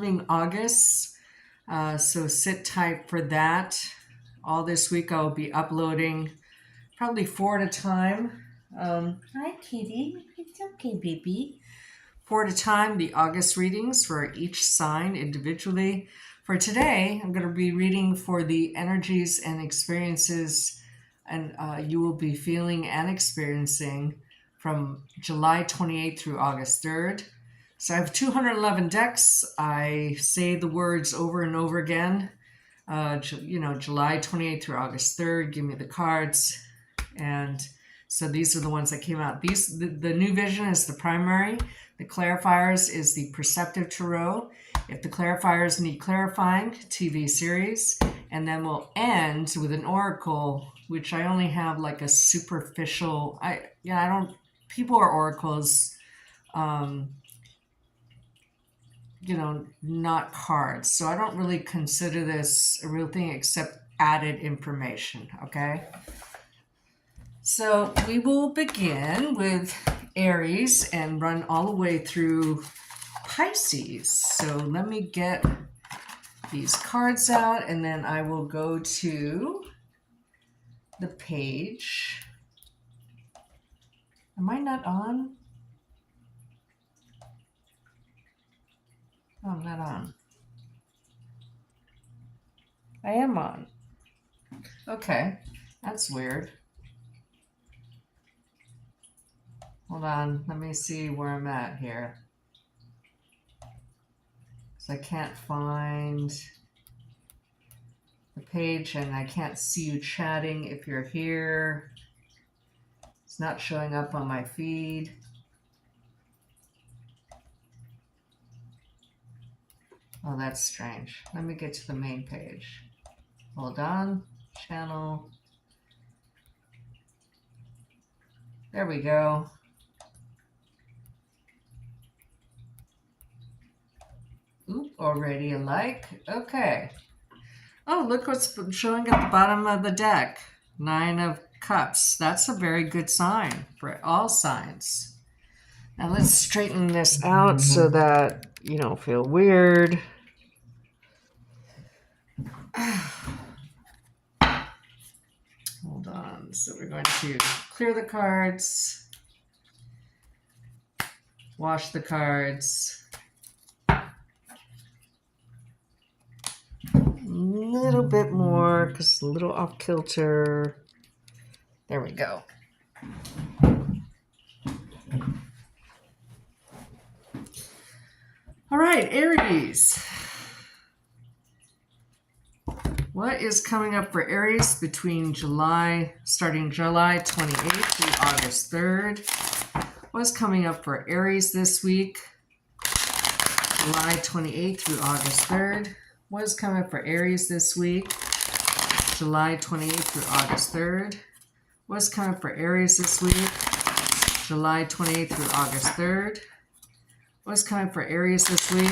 upcoming August. So sit tight for that. All this week I'll be uploading probably 4 at a time. Hi, kitty. It's okay, baby. 4 at a time, the August readings for each sign individually. For today, I'm going to be reading for the energies and experiences and you will be feeling and experiencing from July 28th through August 3rd. So I have 211 decks. I say the words over and over again. July 28th through August 3rd, give me the cards. And so these are the ones that came out. The new vision is the primary. The clarifiers is the perceptive tarot. If the clarifiers need clarifying, TV series. And then we'll end with an oracle, which I only have like a superficial, people are oracles, not cards. So I don't really consider this a real thing except added information, okay? So we will begin with Aries and run all the way through Pisces. So let me get these cards out and then I will go to the page. Am I not on? Oh, I'm not on. I am on. Okay, that's weird. Hold on, let me see where I'm at here. So I can't find the page and I can't see you chatting if you're here. It's not showing up on my feed. Oh, that's strange. Let me get to the main page. Hold on, channel. There we go. Oop, already a like. Okay. Oh, look what's showing at the bottom of the deck. 9 of Cups. That's a very good sign for all signs. Now let's straighten this out so that you don't feel weird. Hold on. So we're going to clear the cards, wash the cards. A little bit more because it's a little off kilter. There we go. All right, Aries. What is coming up for Aries between starting July 28th through August 3rd? What's coming up for Aries this week? July 28th through August 3rd. What is coming up for Aries this week? July 28th through August 3rd. What's coming up for Aries this week? July 28th through August 3rd. What's coming up for Aries this week?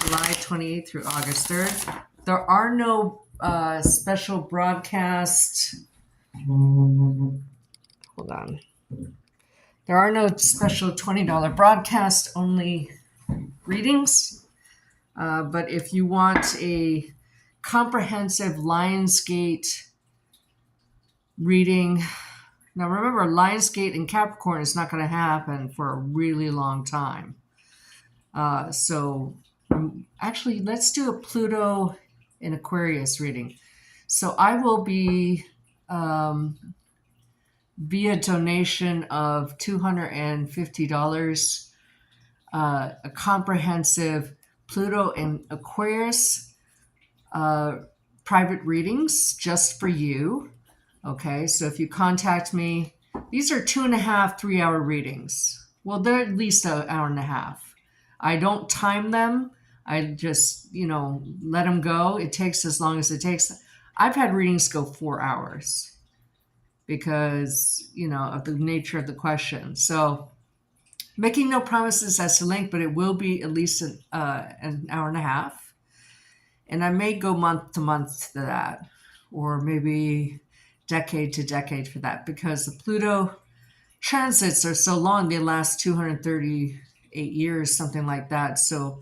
July 28th through August 3rd. There are no special broadcast. Hold on. There are no special $20 broadcast only readings. But if you want a comprehensive Lionsgate reading, now remember, Lionsgate in Capricorn is not going to happen for a really long time. Actually, let's do a Pluto in Aquarius reading. So I will be, via donation of $250, a comprehensive Pluto in Aquarius private readings just for you. Okay, so if you contact me, these are 2.5, 3-hour readings. Well, they're at least an hour and a half. I don't time them. I just, let them go. It takes as long as it takes. I've had readings go 4 hours because, of the nature of the question. So making no promises as to length, but it will be at least an hour and a half. And I may go month to month to that, or maybe decade to decade for that, because the Pluto transits are so long. They last 238 years, something like that. So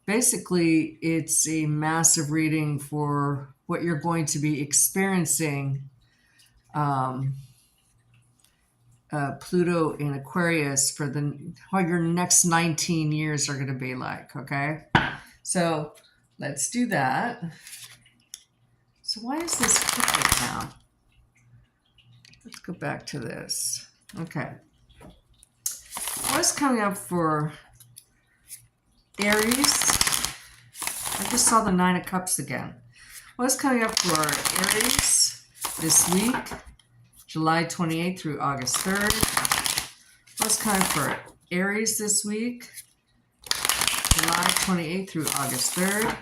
basically it's a massive reading for what you're going to be experiencing. Pluto in Aquarius for what your next 19 years are going to be like. Okay, so let's do that. So why is this crooked now? Let's go back to this. Okay, what's coming up for Aries? I just saw the Nine of Cups again. What's coming up for Aries this week, July 28th through August 3rd? What's coming for Aries this week, July 28th through August 3rd?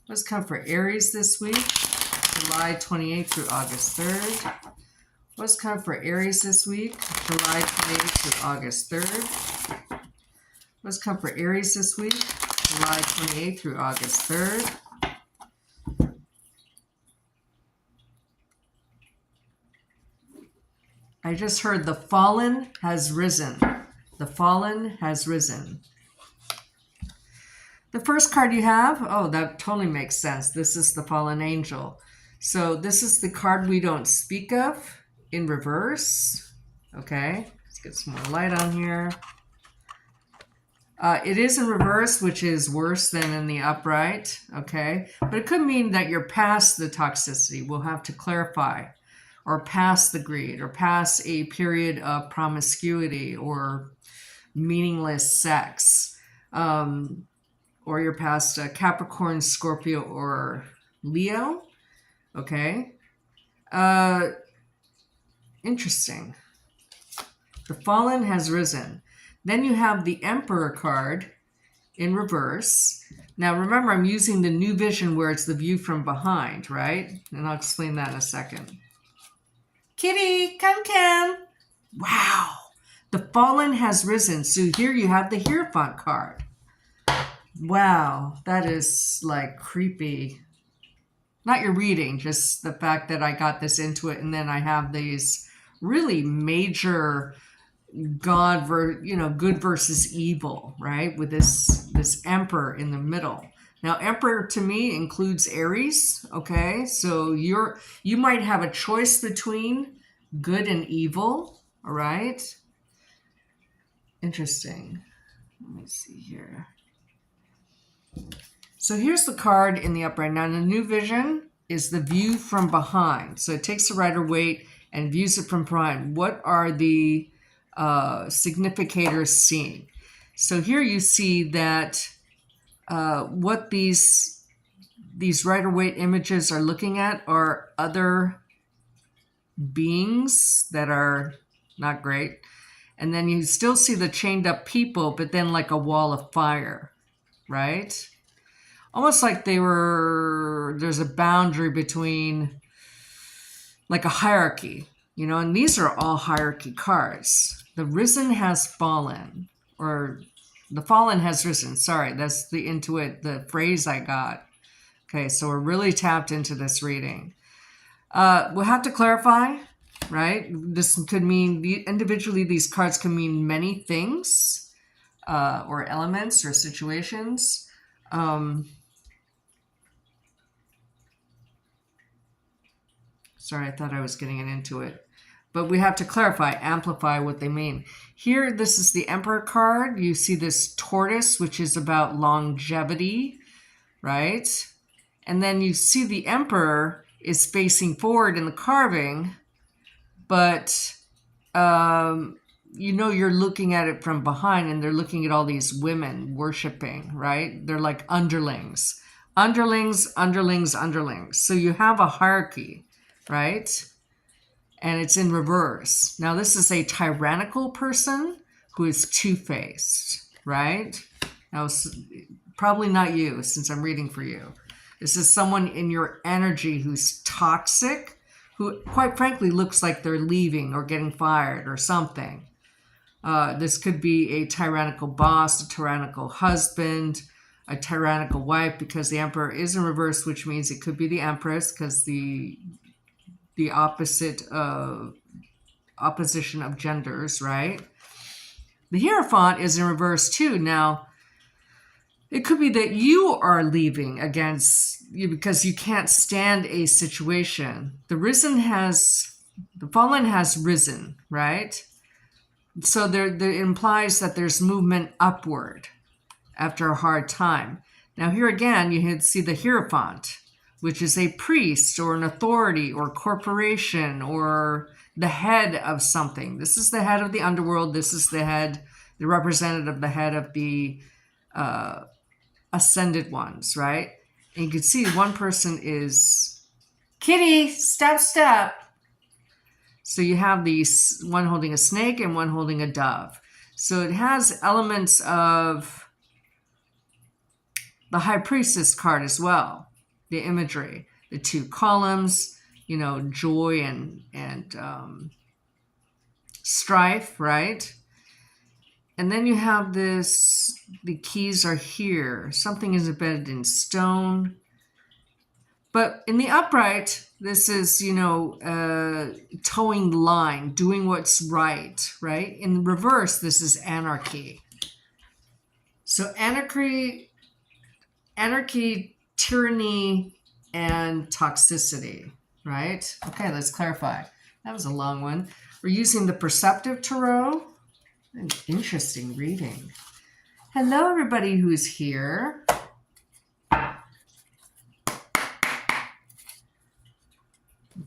What's coming for Aries this week, July 28th through August 3rd? What's coming for Aries this week, July 28th through August 3rd? What's coming for Aries this week, July 28th through August 3rd? I just heard the fallen has risen. The fallen has risen. The first card you have, oh, that totally makes sense. This is the fallen angel. So this is the card we don't speak of in reverse. Okay, let's get some more light on here. It is in reverse, which is worse than in the upright. Okay, but it could mean that you're past the toxicity. We'll have to clarify. Or past the greed, or past a period of promiscuity or meaningless sex, or you're past Capricorn, Scorpio, or Leo. Okay. Interesting. The fallen has risen. Then you have the Emperor card in reverse. Now remember, I'm using the new vision where it's the view from behind, right? And I'll explain that in a second. Kitty, come. Wow. The fallen has risen. So here you have the Hierophant card. Wow. That is like creepy. Not your reading, just the fact that I got this into it. And then I have these really major good versus evil, right? With this Emperor in the middle. Now, Emperor to me includes Aries, okay? So you might have a choice between good and evil, all right? Interesting. Let me see here. So here's the card in the upright. Now, the new vision is the view from behind. So it takes the Rider-Waite and views it from behind. What are the significators seeing? So here you see that what these Rider-Waite images are looking at are other beings that are not great. And then you still see the chained up people, but then like a wall of fire, right? Almost like there's a boundary between like a hierarchy, and these are all hierarchy cards. The risen has fallen, or the fallen has risen. Sorry, that's the phrase I got. Okay, so we're really tapped into this reading. We'll have to clarify, right? This could mean, individually, these cards can mean many things, or elements or situations. Sorry, I thought I was getting into it. But we have to clarify, amplify what they mean. Here, this is the Emperor card. You see this tortoise, which is about longevity, right? And then you see the Emperor is facing forward in the carving, but you're looking at it from behind, and they're looking at all these women worshiping, right? They're like underlings. Underlings. So you have a hierarchy, right? And it's in reverse. Now, this is a tyrannical person who is two-faced, right? Now, probably not you, since I'm reading for you. This is someone in your energy who's toxic, who, quite frankly, looks like they're leaving or getting fired or something. This could be a tyrannical boss, a tyrannical husband, a tyrannical wife, because the Emperor is in reverse, which means it could be the Empress, because the opposite opposition of genders, right? The Hierophant is in reverse too. Now, It could be that you are leaving against you because you can't stand a situation. The fallen has risen, right? So there it implies that there's movement upward after a hard time. Now here again, you see the Hierophant, which is a priest or an authority or corporation or the head of something. This is the head of the underworld. This is the representative, the head of the ascended ones, right? And you can see one person is Kitty, stop. So you have these, one holding a snake and one holding a dove. So it has elements of the High Priestess card as well, the imagery, the two columns, joy and strife, right? And then you have this, the keys are here. Something is embedded in stone. But in the upright, this is, towing the line, doing what's right? In reverse, this is anarchy. So anarchy, tyranny, and toxicity, right? Okay, let's clarify. That was a long one. We're using the Perceptive Tarot. An interesting reading. Hello, everybody who's here. The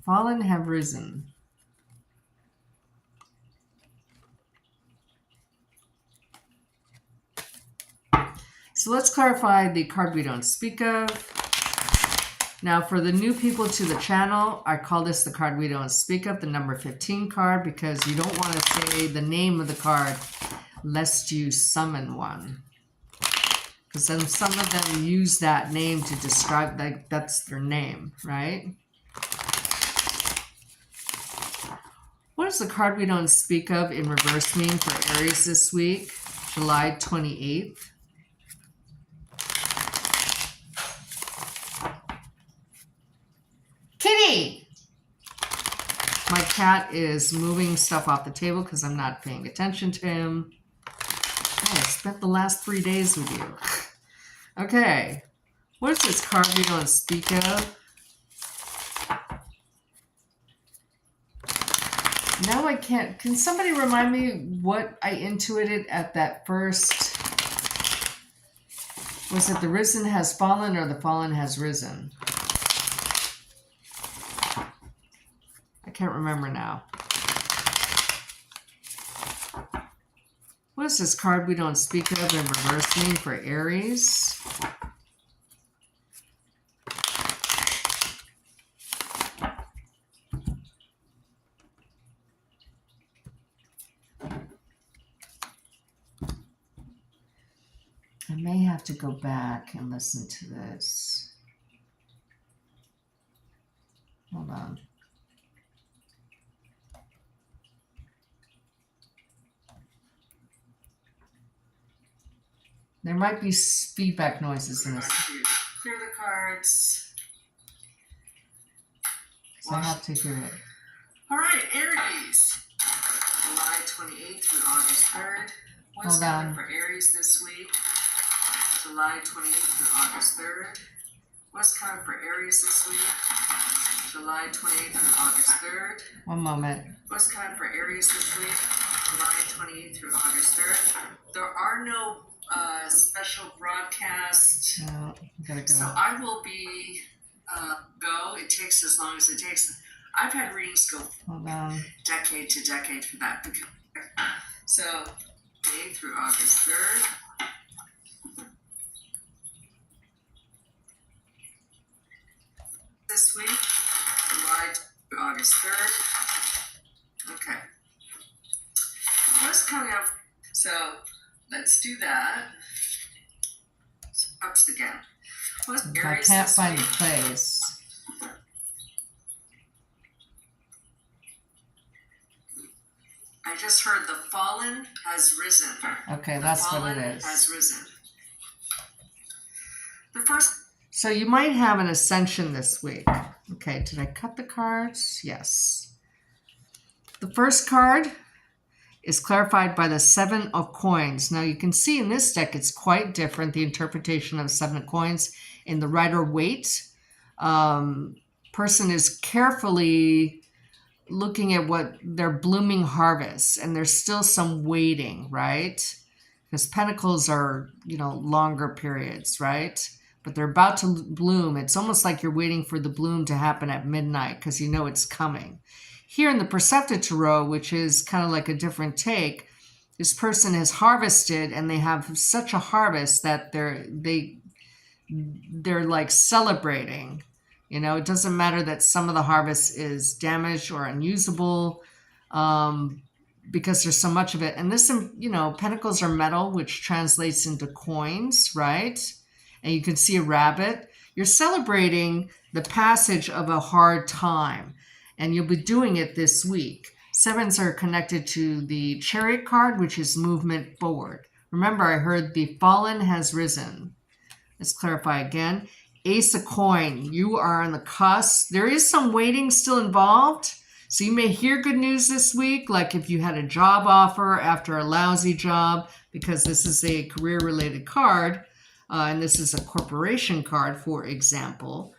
fallen have risen. So let's clarify the card we don't speak of. Now, for the new people to the channel, I call this the card we don't speak of, the number 15 card, because you don't want to say the name of the card lest you summon one. Because then some of them use that name to describe, that's their name, right? What does the card we don't speak of in reverse mean for Aries this week, July 28th? Kitty! My cat is moving stuff off the table because I'm not paying attention to him. Oh, I spent the last 3 days with you. Okay. What is this card we don't speak of? Now I can't. Can somebody remind me what I intuited at that first? Was it the risen has fallen or the fallen has risen? I can't remember now. What is this card we don't speak of in reverse mean for Aries? I may have to go back and listen to this. Hold on. There might be feedback noises in this. Clear the cards. So I have to hear it. All right, Aries. July 28th through August 3rd. What's coming for Aries this week? July 28th through August 3rd. What's coming for Aries this week? July 28th through August 3rd. One moment. What's coming for Aries this week? July 28th through August 3rd. There are no special broadcasts. No, gotta go. So I will be go. It takes as long as it takes. I've had readings go decade to decade for that. So May through August 3rd. This week, July through August 3rd. Okay. What's coming up? So let's do that. Ups again. What's Aries? I can't find the place. I just heard the fallen has risen. Okay, that's what it is. Has risen. The first. So you might have an ascension this week. Okay, did I cut the cards? Yes. The first card is clarified by the 7 of coins. Now you can see in this deck it's quite different, the interpretation of 7 of coins. In the Rider-Waite, person is carefully looking at what their blooming harvests, and there's still some waiting, right? Because Pentacles are, longer periods, right? But they're about to bloom. It's almost like you're waiting for the bloom to happen at midnight because you know it's coming. Here in the Perceptive Tarot, which is kind of like a different take, this person has harvested and they have such a harvest that they're like celebrating. It doesn't matter that some of the harvest is damaged or unusable because there's so much of it. And this, Pentacles are metal, which translates into coins, right? And you can see a rabbit. You're celebrating the passage of a hard time, and you'll be doing it this week. 7s are connected to the Chariot card, which is movement forward. Remember, I heard the Fallen has risen. Let's clarify again. Ace of coin, you are on the cusp. There is some waiting still involved. So you may hear good news this week, like if you had a job offer after a lousy job, because this is a career-related card, and this is a corporation card, for example.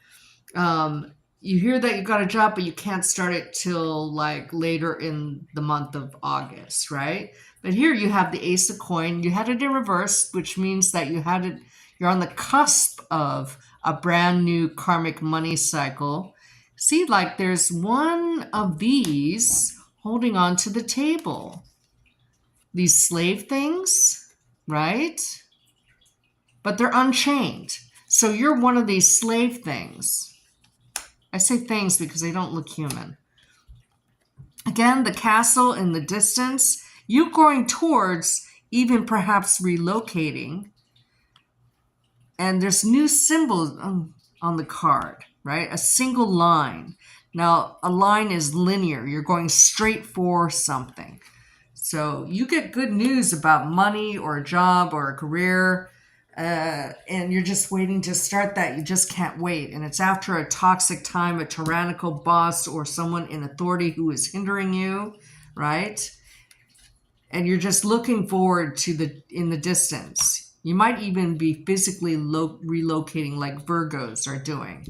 You hear that you got a job, but you can't start it till like later in the month of August, right? But here you have the Ace of coin. You had it in reverse, which means that you're on the cusp of a brand new karmic money cycle. See, like there's one of these holding on to the table. These slave things, right? But they're unchained. So you're one of these slave things. I say things because they don't look human. Again, the castle in the distance, you going towards even perhaps relocating. And there's new symbols on the card, right? A single line. Now, a line is linear. You're going straight for something. So you get good news about money or a job or a career, and you're just waiting to start that. You just can't wait. And it's after a toxic time, a tyrannical boss or someone in authority who is hindering you, right? And you're just looking forward to in the distance. You might even be physically relocating like Virgos are doing,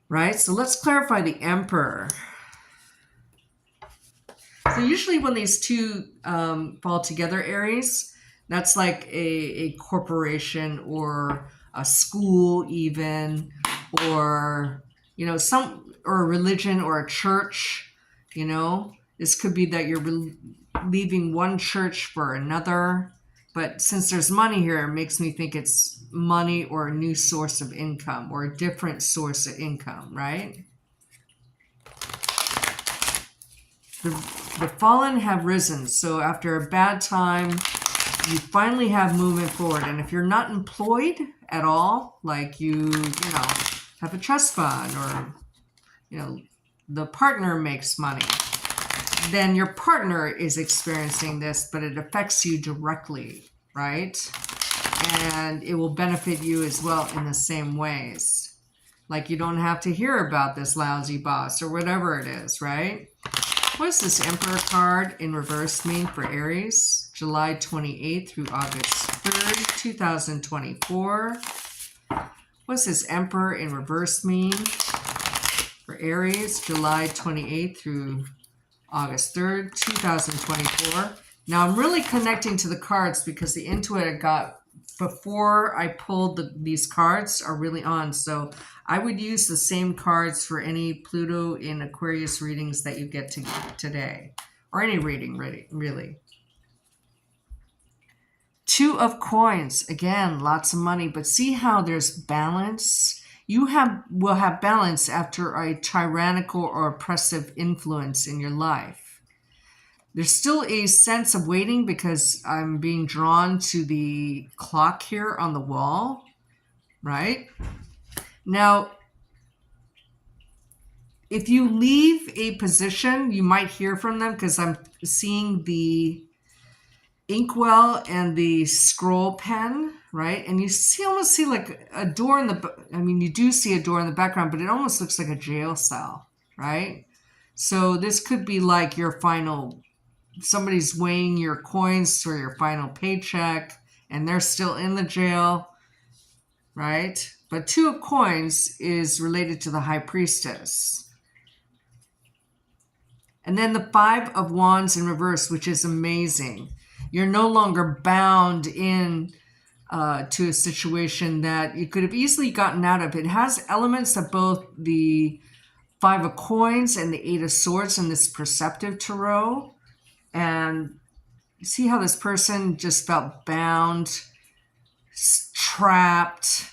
right? So let's clarify the Emperor. So usually when these two fall together, Aries, that's like a corporation or a school even, or, or a religion or a church, This could be that you're leaving one church for another. But since there's money here, it makes me think it's money or a new source of income or a different source of income, right? The fallen have risen. So after a bad time, you finally have movement forward. And if you're not employed at all, like you have a trust fund or, the partner makes money, then your partner is experiencing this, but it affects you directly, right? And it will benefit you as well in the same ways. Like you don't have to hear about this lousy boss or whatever it is, right? What does this Emperor card in reverse mean for Aries? July 28th through August 3rd, 2024. What does this Emperor in reverse mean for Aries? July 28th through August 3rd, 2024. Now I'm really connecting to the cards because the intuit I got before I pulled these cards are really on. So I would use the same cards for any Pluto in Aquarius readings that you get today, or any reading really. Two of coins, again, lots of money, but see how there's balance. You will have balance after a tyrannical or oppressive influence in your life. There's still a sense of waiting because I'm being drawn to the clock here on the wall, right? Now, if you leave a position, you might hear from them because I'm seeing the inkwell and the scroll pen, right? And you almost see like a door you do see a door in the background, but it almost looks like a jail cell, right? So this could be like your final somebody's weighing your coins for your final paycheck and they're still in the jail, right? But 2 of coins is related to the high priestess. And then the 5 of wands in reverse, which is amazing. You're no longer bound in to a situation that you could have easily gotten out of. It has elements of both the 5 of coins and the 8 of swords in this perceptive tarot. And see how this person just felt bound, trapped,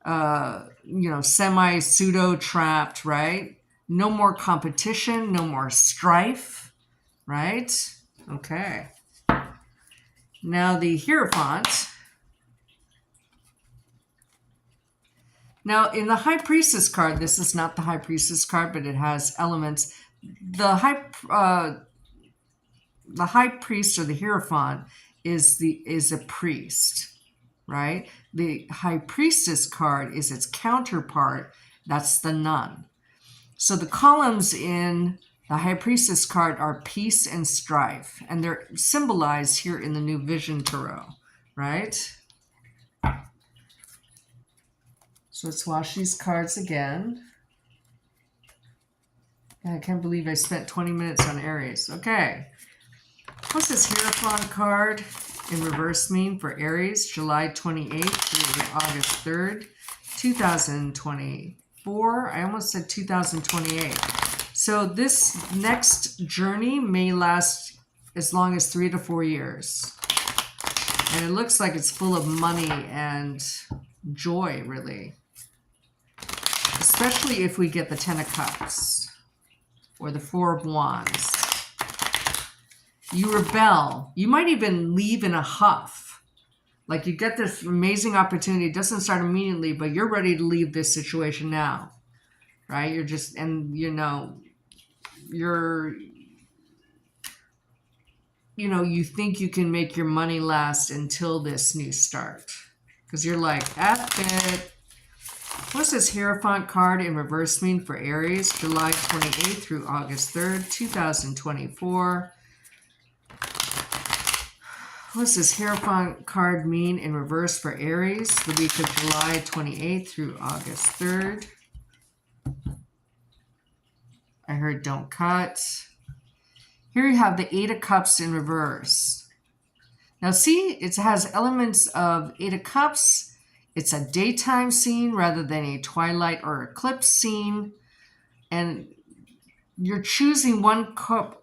semi-pseudo trapped, right? No more competition, no more strife, right? Okay. Now the Hierophant. Now in the High Priestess card, this is not the High Priestess card, but it has elements. The High Priest or the Hierophant is a priest, right? The High Priestess card is its counterpart. That's the nun. So the columns in the High Priestess card are peace and strife, and they're symbolized here in the New Vision Tarot, right? So let's wash these cards again. I can't believe I spent 20 minutes on Aries. Okay. What's this Hierophant card in reverse mean for Aries, July 28th through August 3rd, 2024? I almost said 2028. So this next journey may last as long as 3 to 4 years. And it looks like it's full of money and joy, really. Especially if we get the 10 of Cups or the 4 of Wands. You rebel. You might even leave in a huff. Like you get this amazing opportunity. It doesn't start immediately, but you're ready to leave this situation now. Right? You're just, and you think you can make your money last until this new start. Because you're like, F it. What's this Hierophant card in reverse mean for Aries, July 28th through August 3rd, 2024? What's this Hierophant card mean in reverse for Aries, the week of July 28th through August 3rd? I heard don't cut. Here you have the 8 of Cups in reverse. Now see, it has elements of 8 of Cups. It's a daytime scene rather than a twilight or eclipse scene. And you're choosing one cup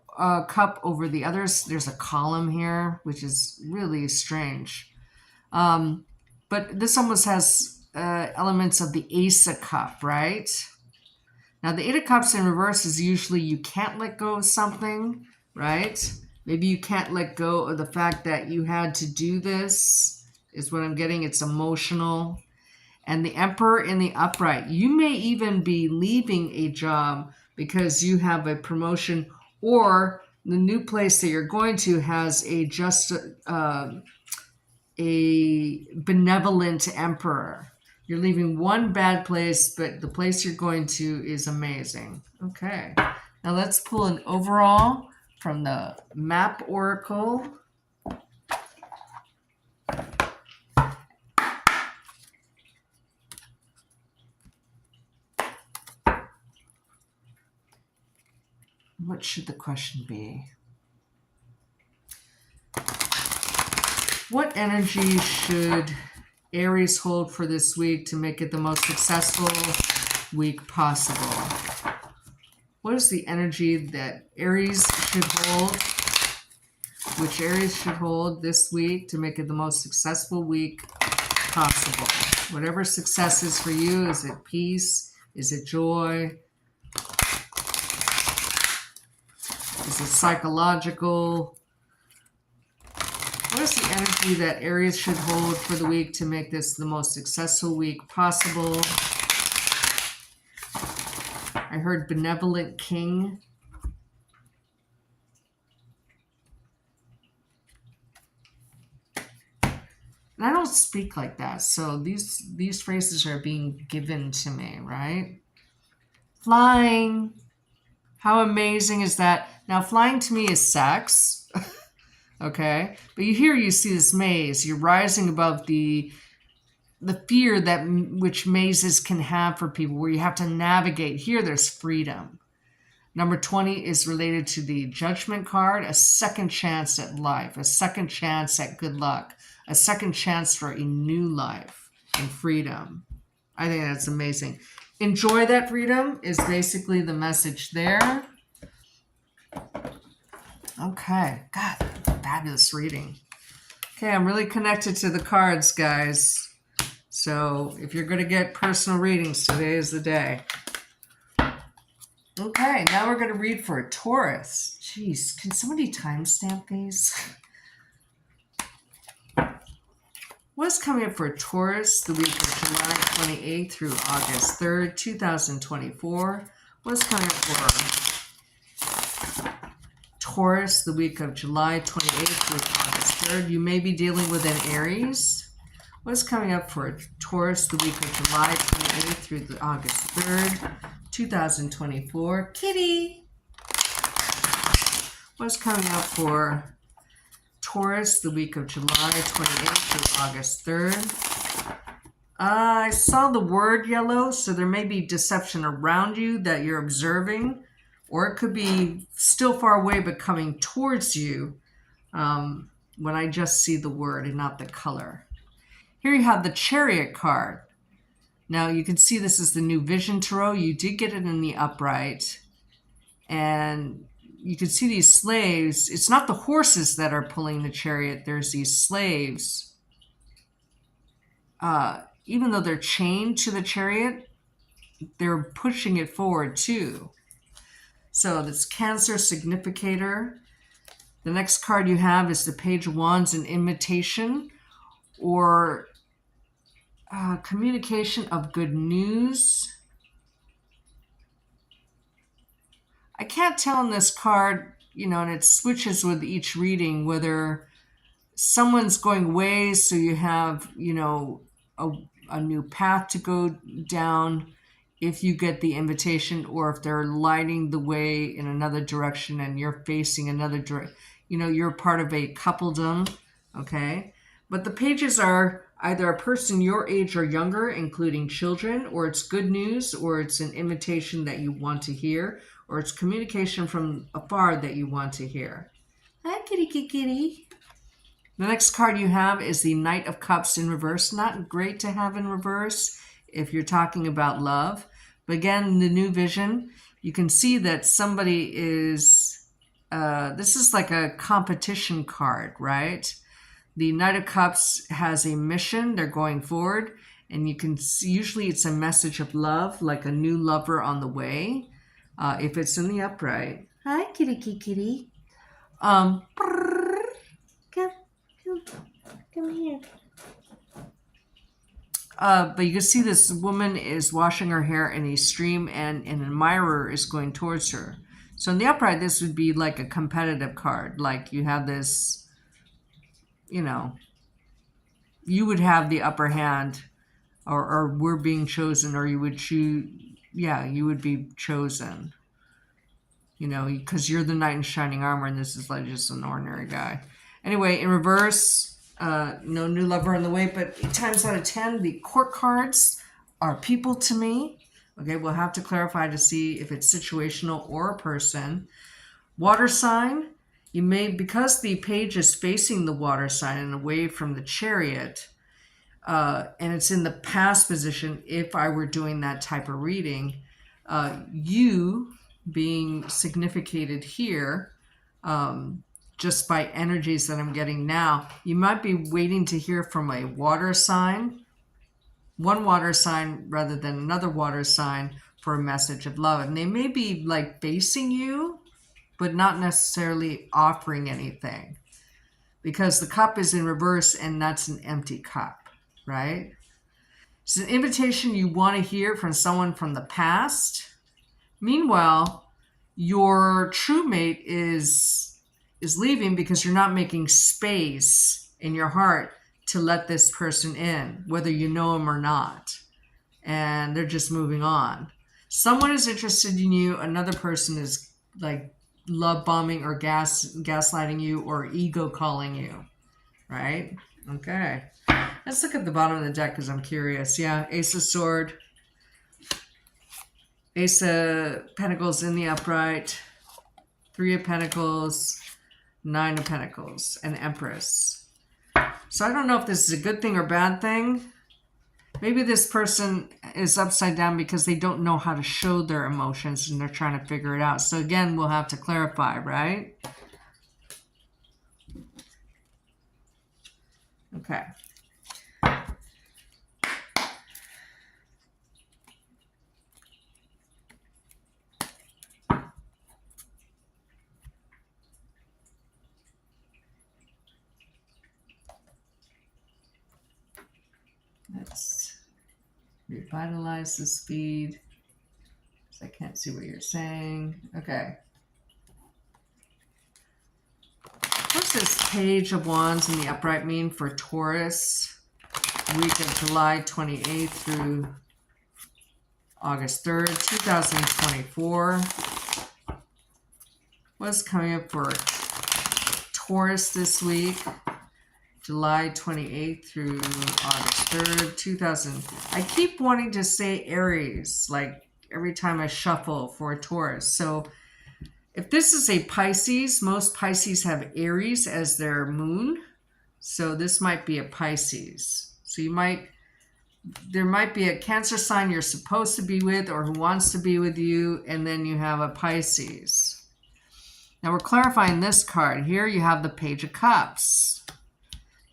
over the others. There's a column here, which is really strange. But this almost has elements of the Ace of Cup, right? Now, the 8 of Cups in reverse is usually you can't let go of something, right? Maybe you can't let go of the fact that you had to do this, is what I'm getting. It's emotional. And the Emperor in the upright. You may even be leaving a job because you have a promotion, or the new place that you're going to has a benevolent emperor. You're leaving one bad place, but the place you're going to is amazing. Okay. Now let's pull an overall from the Map Oracle. What should the question be? What energy should Aries hold for this week to make it the most successful week possible? What is the energy that Aries should hold? Which Aries should hold this week to make it the most successful week possible? Whatever success is for you, is it peace? Is it joy? Is it psychological? What is the energy that Aries should hold for the week to make this the most successful week possible? I heard benevolent king. And I don't speak like that, so these phrases are being given to me, right? Flying. How amazing is that? Now, flying to me is sex, okay? But you see this maze. You're rising above the fear that which mazes can have for people, where you have to navigate. Here, there's freedom. Number 20 is related to the Judgment card, a second chance at life, a second chance at good luck, a second chance for a new life and freedom. I think that's amazing. Enjoy that freedom is basically the message there. Okay, God, fabulous reading. Okay, I'm really connected to the cards, guys. So if you're going to get personal readings, today is the day. Okay, now we're going to read for a Taurus. Jeez, can somebody timestamp these? What's coming up for a Taurus the week of July 28th through August 3rd, 2024? What's coming up for Taurus the week of July 28th through August 3rd? You may be dealing with an Aries. What's coming up for Taurus the week of July 28th through August 3rd, 2024? Kitty! What's coming up for Taurus the week of July 28th through August 3rd? I saw the word yellow, so there may be deception around you that you're observing, or it could be still far away but coming towards you when I just see the word and not the color. Here you have the Chariot card. Now you can see this is the New Vision Tarot. You did get it in the upright. And you can see these slaves. It's not the horses that are pulling the chariot. There's these slaves. Even though they're chained to the chariot, they're pushing it forward too. So that's Cancer Significator. The next card you have is the Page of Wands, an invitation or communication of good news. I can't tell in this card, and it switches with each reading, whether someone's going away, so you have, a new path to go down if you get the invitation, or if they're lighting the way in another direction and you're facing another direction. You're part of a coupledom, okay? But the pages are either a person your age or younger, including children, or it's good news, or it's an invitation that you want to hear, or it's communication from afar that you want to hear. Hi, kitty, kitty, kitty. The next card you have is the Knight of Cups in reverse. Not great to have in reverse if you're talking about love. But again, the New Vision, you can see that somebody is, this is like a competition card, right? The Knight of Cups has a mission. They're going forward. And you can see, usually it's a message of love, like a new lover on the way. If it's in the upright. Hi, kitty, kitty, kitty. Come here. But you can see this woman is washing her hair in a stream, and an admirer is going towards her. So in the upright, this would be like a competitive card. Like you have this, you would have the upper hand, or we're being chosen, or you would choose. Yeah, you would be chosen, because you're the knight in shining armor, and this is like just an ordinary guy. Anyway, in reverse, no new lover on the way, but 8 times out of 10, the court cards are people to me. Okay, we'll have to clarify to see if it's situational or a person. Water sign, you may, because the page is facing the water sign and away from the chariot, and it's in the past position, if I were doing that type of reading, you being significated here, just by energies that I'm getting now, you might be waiting to hear from a water sign, one water sign rather than another water sign, for a message of love. And they may be like facing you, but not necessarily offering anything, because the cup is in reverse and that's an empty cup. Right? It's an invitation you want to hear from someone from the past. Meanwhile, your true mate is leaving because you're not making space in your heart to let this person in, whether you know him or not. And they're just moving on. Someone is interested in you. Another person is like love bombing or gaslighting you or ego calling you, right? Okay. Let's look at the bottom of the deck because I'm curious. Yeah, Ace of Sword, Ace of Pentacles in the upright, Three of Pentacles, Nine of Pentacles, and Empress. So I don't know if this is a good thing or bad thing. Maybe this person is upside down because they don't know how to show their emotions and they're trying to figure it out. So again, we'll have to clarify, right? Okay. Let's revitalize the speed. I can't see what you're saying. Okay. What's this Page of Wands in the upright mean for Taurus? Week of July 28th through August 3rd, 2024. What's coming up for Taurus this week? July 28th through August 3rd, 2000. I keep wanting to say Aries, like every time I shuffle for a Taurus. So if this is a Pisces, most Pisces have Aries as their moon. So this might be a Pisces. So there might be a Cancer sign you're supposed to be with or who wants to be with you, and then you have a Pisces. Now we're clarifying this card. Here you have the Page of Cups.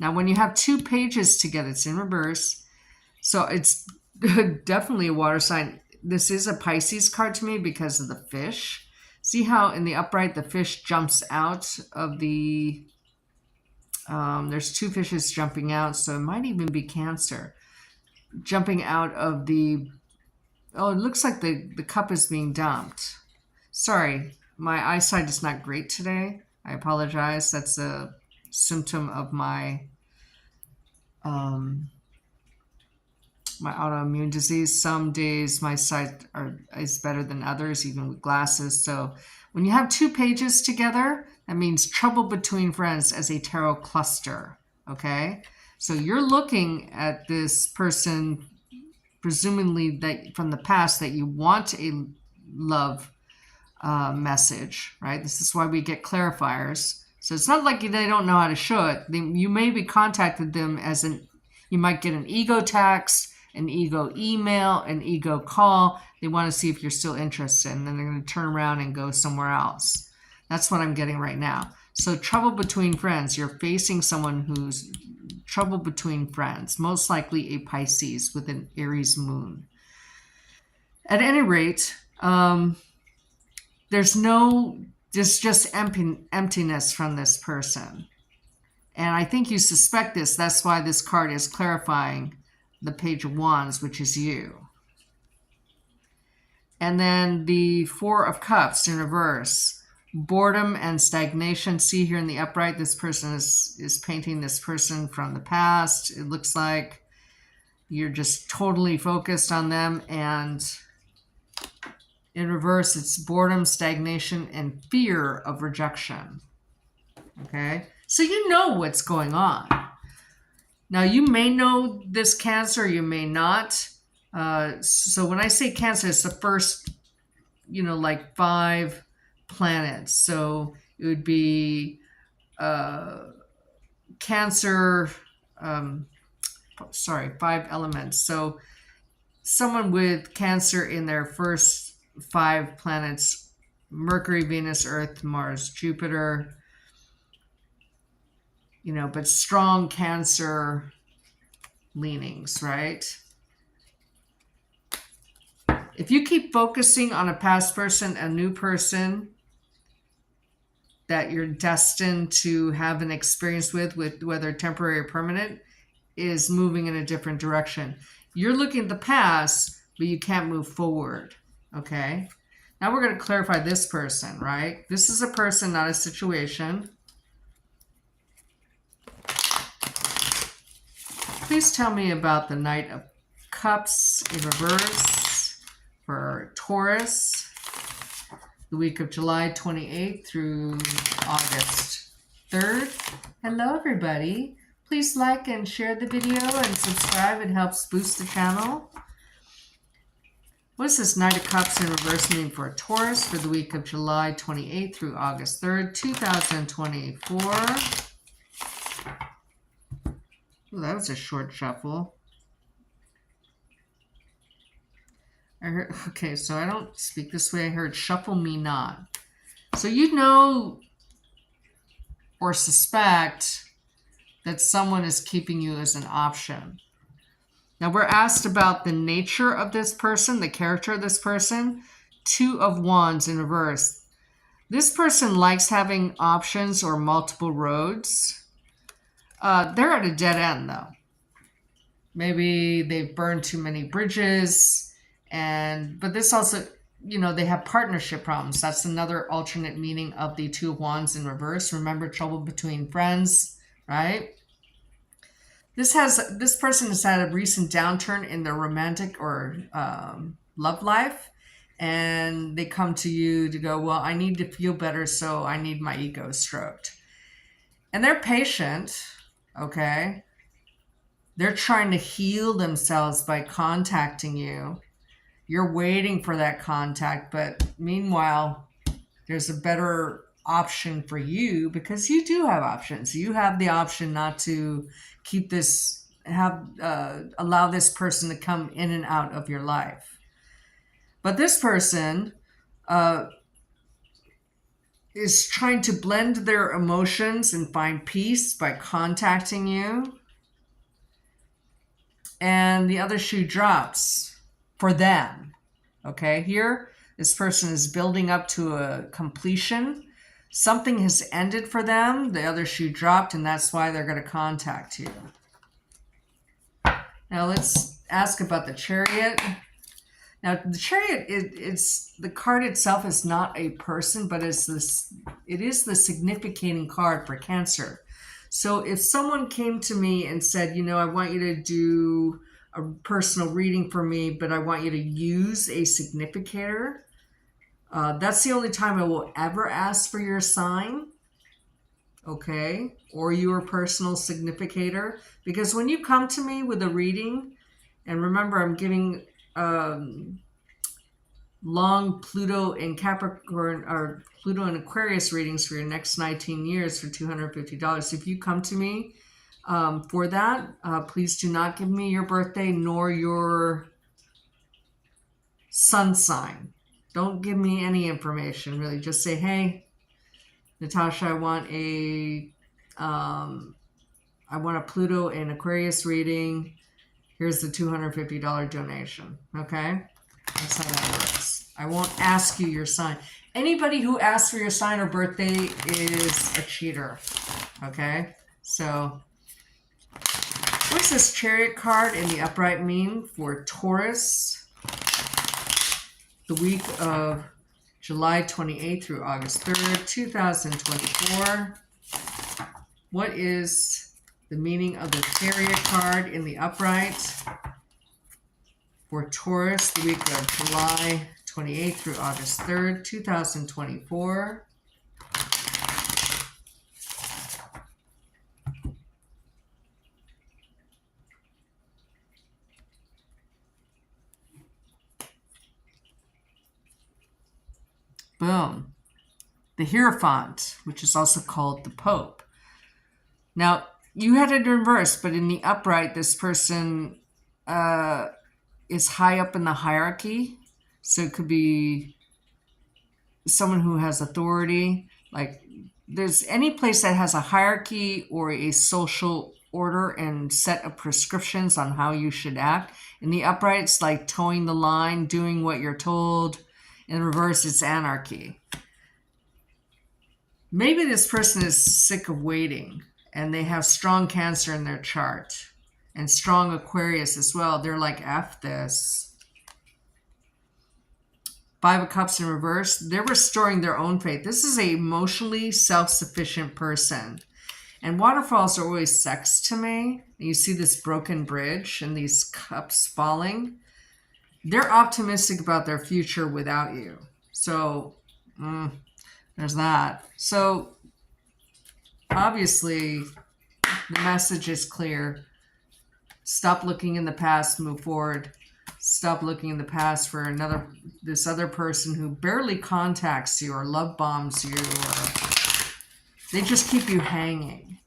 Now when you have two pages together, it's in reverse. So it's definitely a water sign. This is a Pisces card to me because of the fish. See how in the upright the fish jumps out of the... there's two fishes jumping out, so it might even be Cancer. Jumping out of the... Oh, it looks like the cup is being dumped. Sorry, my eyesight is not great today. I apologize. That's a symptom of my my autoimmune disease. Some days my sight is better than others, even with glasses. So when you have two pages together, that means trouble between friends as a tarot cluster, okay? So you're looking at this person, presumably that from the past, that you want a love message, right? This is why we get clarifiers. So it's not like they don't know how to show it. You maybe contacted them you might get an ego text, an ego email, an ego call. They want to see if you're still interested, and then they're going to turn around and go somewhere else. That's what I'm getting right now. So trouble between friends. You're facing someone who's trouble between friends, most likely a Pisces with an Aries moon. At any rate, there's just emptiness from this person. And I think you suspect this. That's why this card is clarifying the Page of Wands, which is you. And then the Four of Cups in reverse. Boredom and stagnation. See here in the upright, this person is painting this person from the past. It looks like you're just totally focused on them. And in reverse, it's boredom, stagnation, and fear of rejection. Okay? So you know what's going on. Now, you may know this Cancer, you may not. So when I say Cancer, it's the first, like 5 planets. So it would be Cancer, 5 elements. So someone with Cancer in their first 5 planets, Mercury, Venus, Earth, Mars, Jupiter, but strong Cancer leanings, right? If you keep focusing on a past person, a new person that you're destined to have an experience with whether temporary or permanent, is moving in a different direction. You're looking at the past, but you can't move forward, okay? Now we're going to clarify this person, right? This is a person, not a situation. Please tell me about the Knight of Cups in reverse for Taurus. the week of July 28th through August 3rd. Hello, everybody. Please like and share the video and subscribe. It helps boost the channel. What does this Knight of Cups in reverse mean for a Taurus for the week of July 28th through August 3rd, 2024? Ooh, that was a short shuffle. I heard, okay, so I don't speak this way. I heard shuffle me not. So you know or suspect that someone is keeping you as an option. Now we're asked about the nature of this person, the character of this person. 2 of Wands in reverse. This person likes having options or multiple roads. They're at a dead end though. Maybe they've burned too many bridges, but this also, they have partnership problems. That's another alternate meaning of the 2 of Wands in reverse. Remember, trouble between friends, right? This person has had a recent downturn in their romantic or love life, and they come to you to go, well, I need to feel better, so I need my ego stroked. And they're patient, okay? They're trying to heal themselves by contacting you. You're waiting for that contact, but meanwhile, there's a better option for you because you do have options. You have the option not to keep this, allow this person to come in and out of your life. But this person is trying to blend their emotions and find peace by contacting you. And the other shoe drops for them. Okay, here, this person is building up to a completion. Something has ended for them. The other shoe dropped, and that's why they're going to contact you. Now let's ask about the Chariot. Now the Chariot, it's the card itself is not a person, but it is the significating card for Cancer. So if someone came to me and said, I want you to do a personal reading for me, but I want you to use a significator, that's the only time I will ever ask for your sign, okay, or your personal significator. Because when you come to me with a reading, and remember, I'm giving long Pluto and Capricorn or Pluto and Aquarius readings for your next 19 years for $250. If you come to me for that, please do not give me your birthday nor your sun sign. Don't give me any information, really. Just say, hey, Natasha, I want a Pluto and Aquarius reading. Here's the $250 donation. Okay? That's how that works. I won't ask you your sign. Anybody who asks for your sign or birthday is a cheater. Okay? So, what's this Chariot card in the upright mean for Taurus? The week of July 28th through August 3rd, 2024. What is the meaning of the Chariot card in the upright for Taurus, the week of July 28th through August 3rd, 2024? Boom. The Hierophant, which is also called the Pope. Now, you had it in reverse, but in the upright, this person is high up in the hierarchy. So it could be someone who has authority. Like, there's any place that has a hierarchy or a social order and set of prescriptions on how you should act. In the upright, it's like towing the line, doing what you're told. In reverse, it's anarchy. Maybe this person is sick of waiting and they have strong Cancer in their chart and strong Aquarius as well. They're like, F this. 5 of Cups in reverse. They're restoring their own faith. This is an emotionally self-sufficient person. And waterfalls are always sex to me. You see this broken bridge and these cups falling. They're optimistic about their future without you. So There's that. So obviously the message is clear. Stop looking in the past, move forward. Stop looking in the past for this other person who barely contacts you or love bombs you, or they just keep you hanging.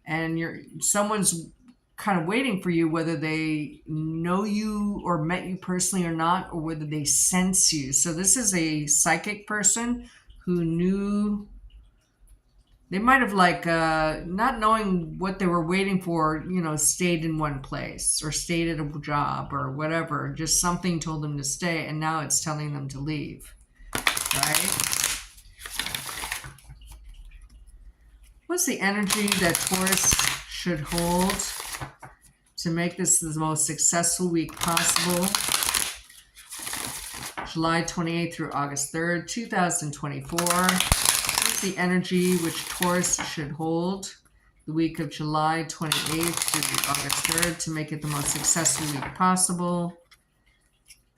And someone's kind of waiting for you, whether they know you or met you personally or not, or whether they sense you. So this is a psychic person who knew. They might have, like, not knowing what they were waiting for, stayed in one place or stayed at a job or whatever. Just something told them to stay, and now it's telling them to leave, right? What's the energy that Taurus should hold to make this the most successful week possible? July 28th through August 3rd, 2024. The energy which Taurus should hold the week of July 28th through August 3rd to make it the most successful week possible.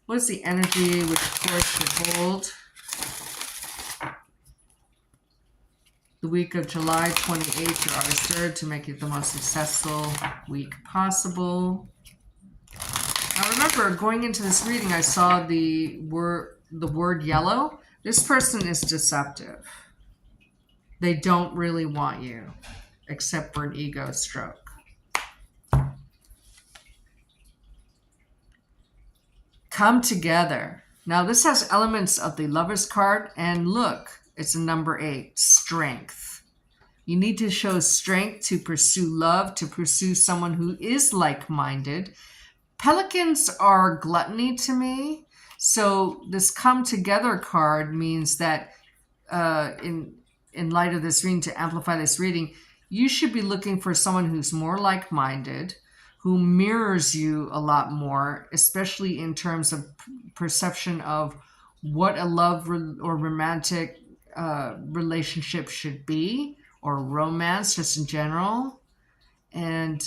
What is the energy which Taurus should hold the week of July 28th through August 3rd to make it the most successful week possible? Now remember, going into this reading, I saw the word yellow. This person is deceptive. They don't really want you, except for an ego stroke. Come together. Now, this has elements of the Lover's card, and look, it's a number 8, strength. You need to show strength to pursue love, to pursue someone who is like-minded. Pelicans are gluttony to me, so this come together card means that in light of this reading, to amplify this reading, you should be looking for someone who's more like-minded, who mirrors you a lot more, especially in terms of perception of what a love or romantic relationship should be, or romance just in general. And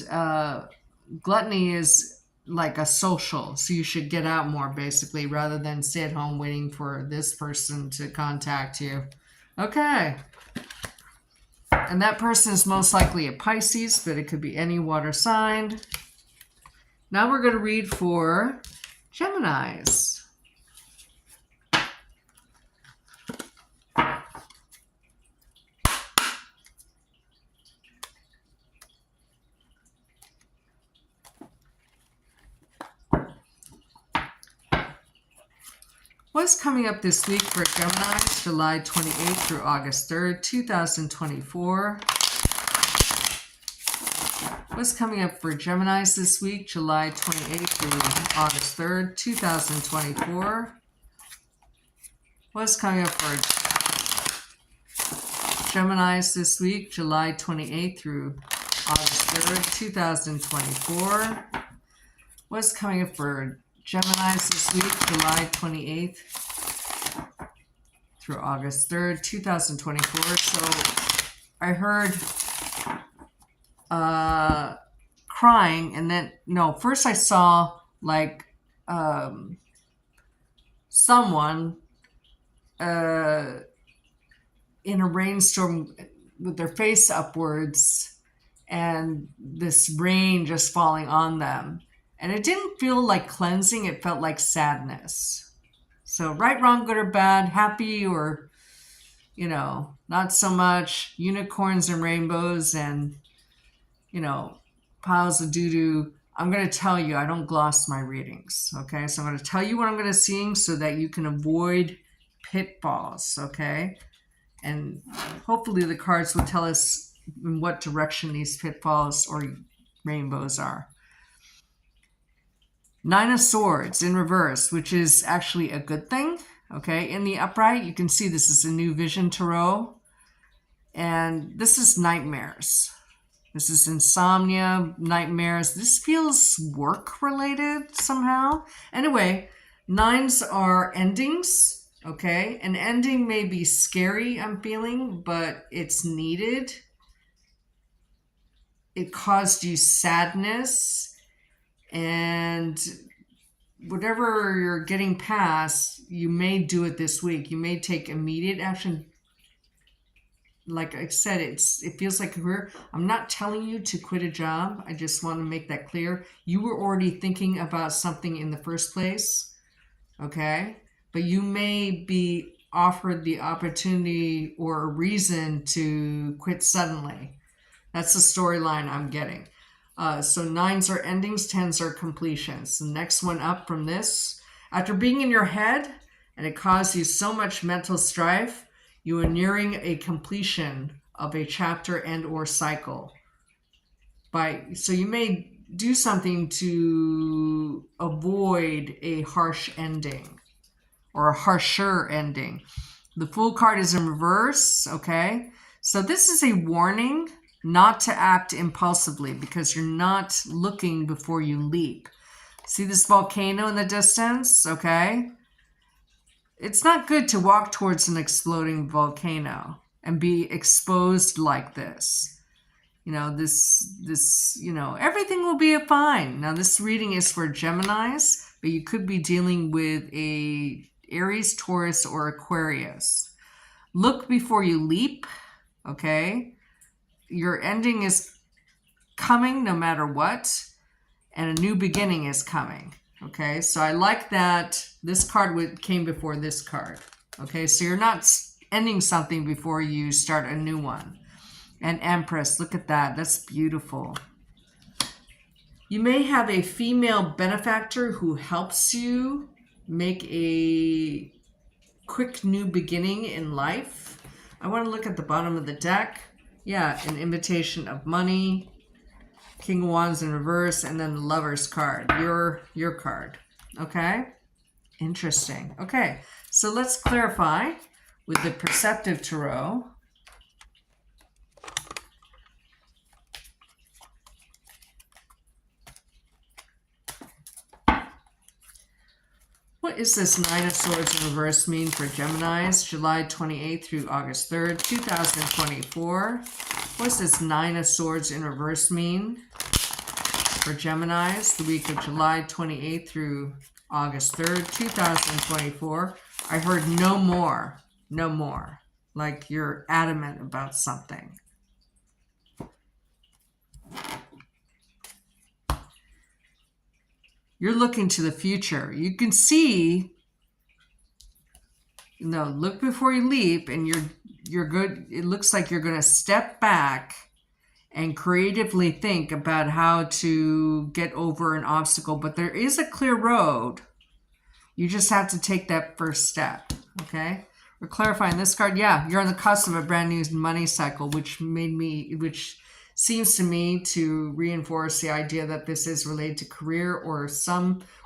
gluttony is like a social, so you should get out more, basically, rather than stay at home waiting for this person to contact you. Okay. And that person is most likely a Pisces, but it could be any water sign. Now we're going to read for Geminis. What's coming up this week for Geminis, July 28th through August 3rd, 2024? What's coming up for Geminis this week, July 28th through August 3rd, 2024? What's coming up for Geminis this week, July 28th through August 3rd, 2024? What's coming up for Geminis this week, July 28th through August 3rd, 2024. So I heard crying, and then, no, first I saw like someone in a rainstorm with their face upwards and this rain just falling on them. And it didn't feel like cleansing, it felt like sadness. So right, wrong, good or bad, happy or, not so much, unicorns and rainbows and, piles of doo-doo. I'm going to tell you, I don't gloss my readings, okay? So I'm going to tell you what I'm going to sing so that you can avoid pitfalls, okay? And hopefully the cards will tell us in what direction these pitfalls or rainbows are. 9 of Swords in reverse, which is actually a good thing, okay? In the upright, you can see this is a New Vision Tarot. And this is nightmares. This is insomnia, nightmares. This feels work-related somehow. Anyway, 9s are endings, okay? An ending may be scary, I'm feeling, but it's needed. It caused you sadness, and whatever you're getting past, you may do it this week. You may take immediate action. Like I said, it feels like a career. I'm not telling you to quit a job. I just want to make that clear. You were already thinking about something in the first place, okay? But you may be offered the opportunity or a reason to quit suddenly. That's the storyline I'm getting. So 9s are endings, 10s are completions. The next one up from this, after being in your head and it caused you so much mental strife, you are nearing a completion of a chapter and or cycle. So you may do something to avoid a harsh ending or a harsher ending. The Fool card is in reverse, okay? So this is a warning not to act impulsively because you're not looking before you leap. See this volcano in the distance, okay? It's not good to walk towards an exploding volcano and be exposed like this. You know, everything will be fine. Now, this reading is for Geminis, but you could be dealing with a Aries, Taurus, or Aquarius. Look before you leap, okay? Your ending is coming no matter what, and a new beginning is coming, okay? So I like that this card came before this card, okay? So you're not ending something before you start a new one. And Empress, look at that. That's beautiful. You may have a female benefactor who helps you make a quick new beginning in life. I want to look at the bottom of the deck. Yeah, an invitation of money, King of Wands in reverse, and then the Lover's card, your card. Okay? Interesting. Okay, so let's clarify with the Perceptive Tarot. What does this Nine of Swords in reverse mean for Geminis, July 28th through August 3rd, 2024? What does this Nine of Swords in reverse mean for Geminis, the week of July 28th through August 3rd, 2024? I heard no more, no more. Like you're adamant about something. You're looking to the future. You can see, look before you leap, and you're good. It looks like you're going to step back and creatively think about how to get over an obstacle. But there is a clear road. You just have to take that first step, okay? We're clarifying this card. Yeah, you're on the cusp of a brand new money cycle, which seems to me to reinforce the idea that this is related to career or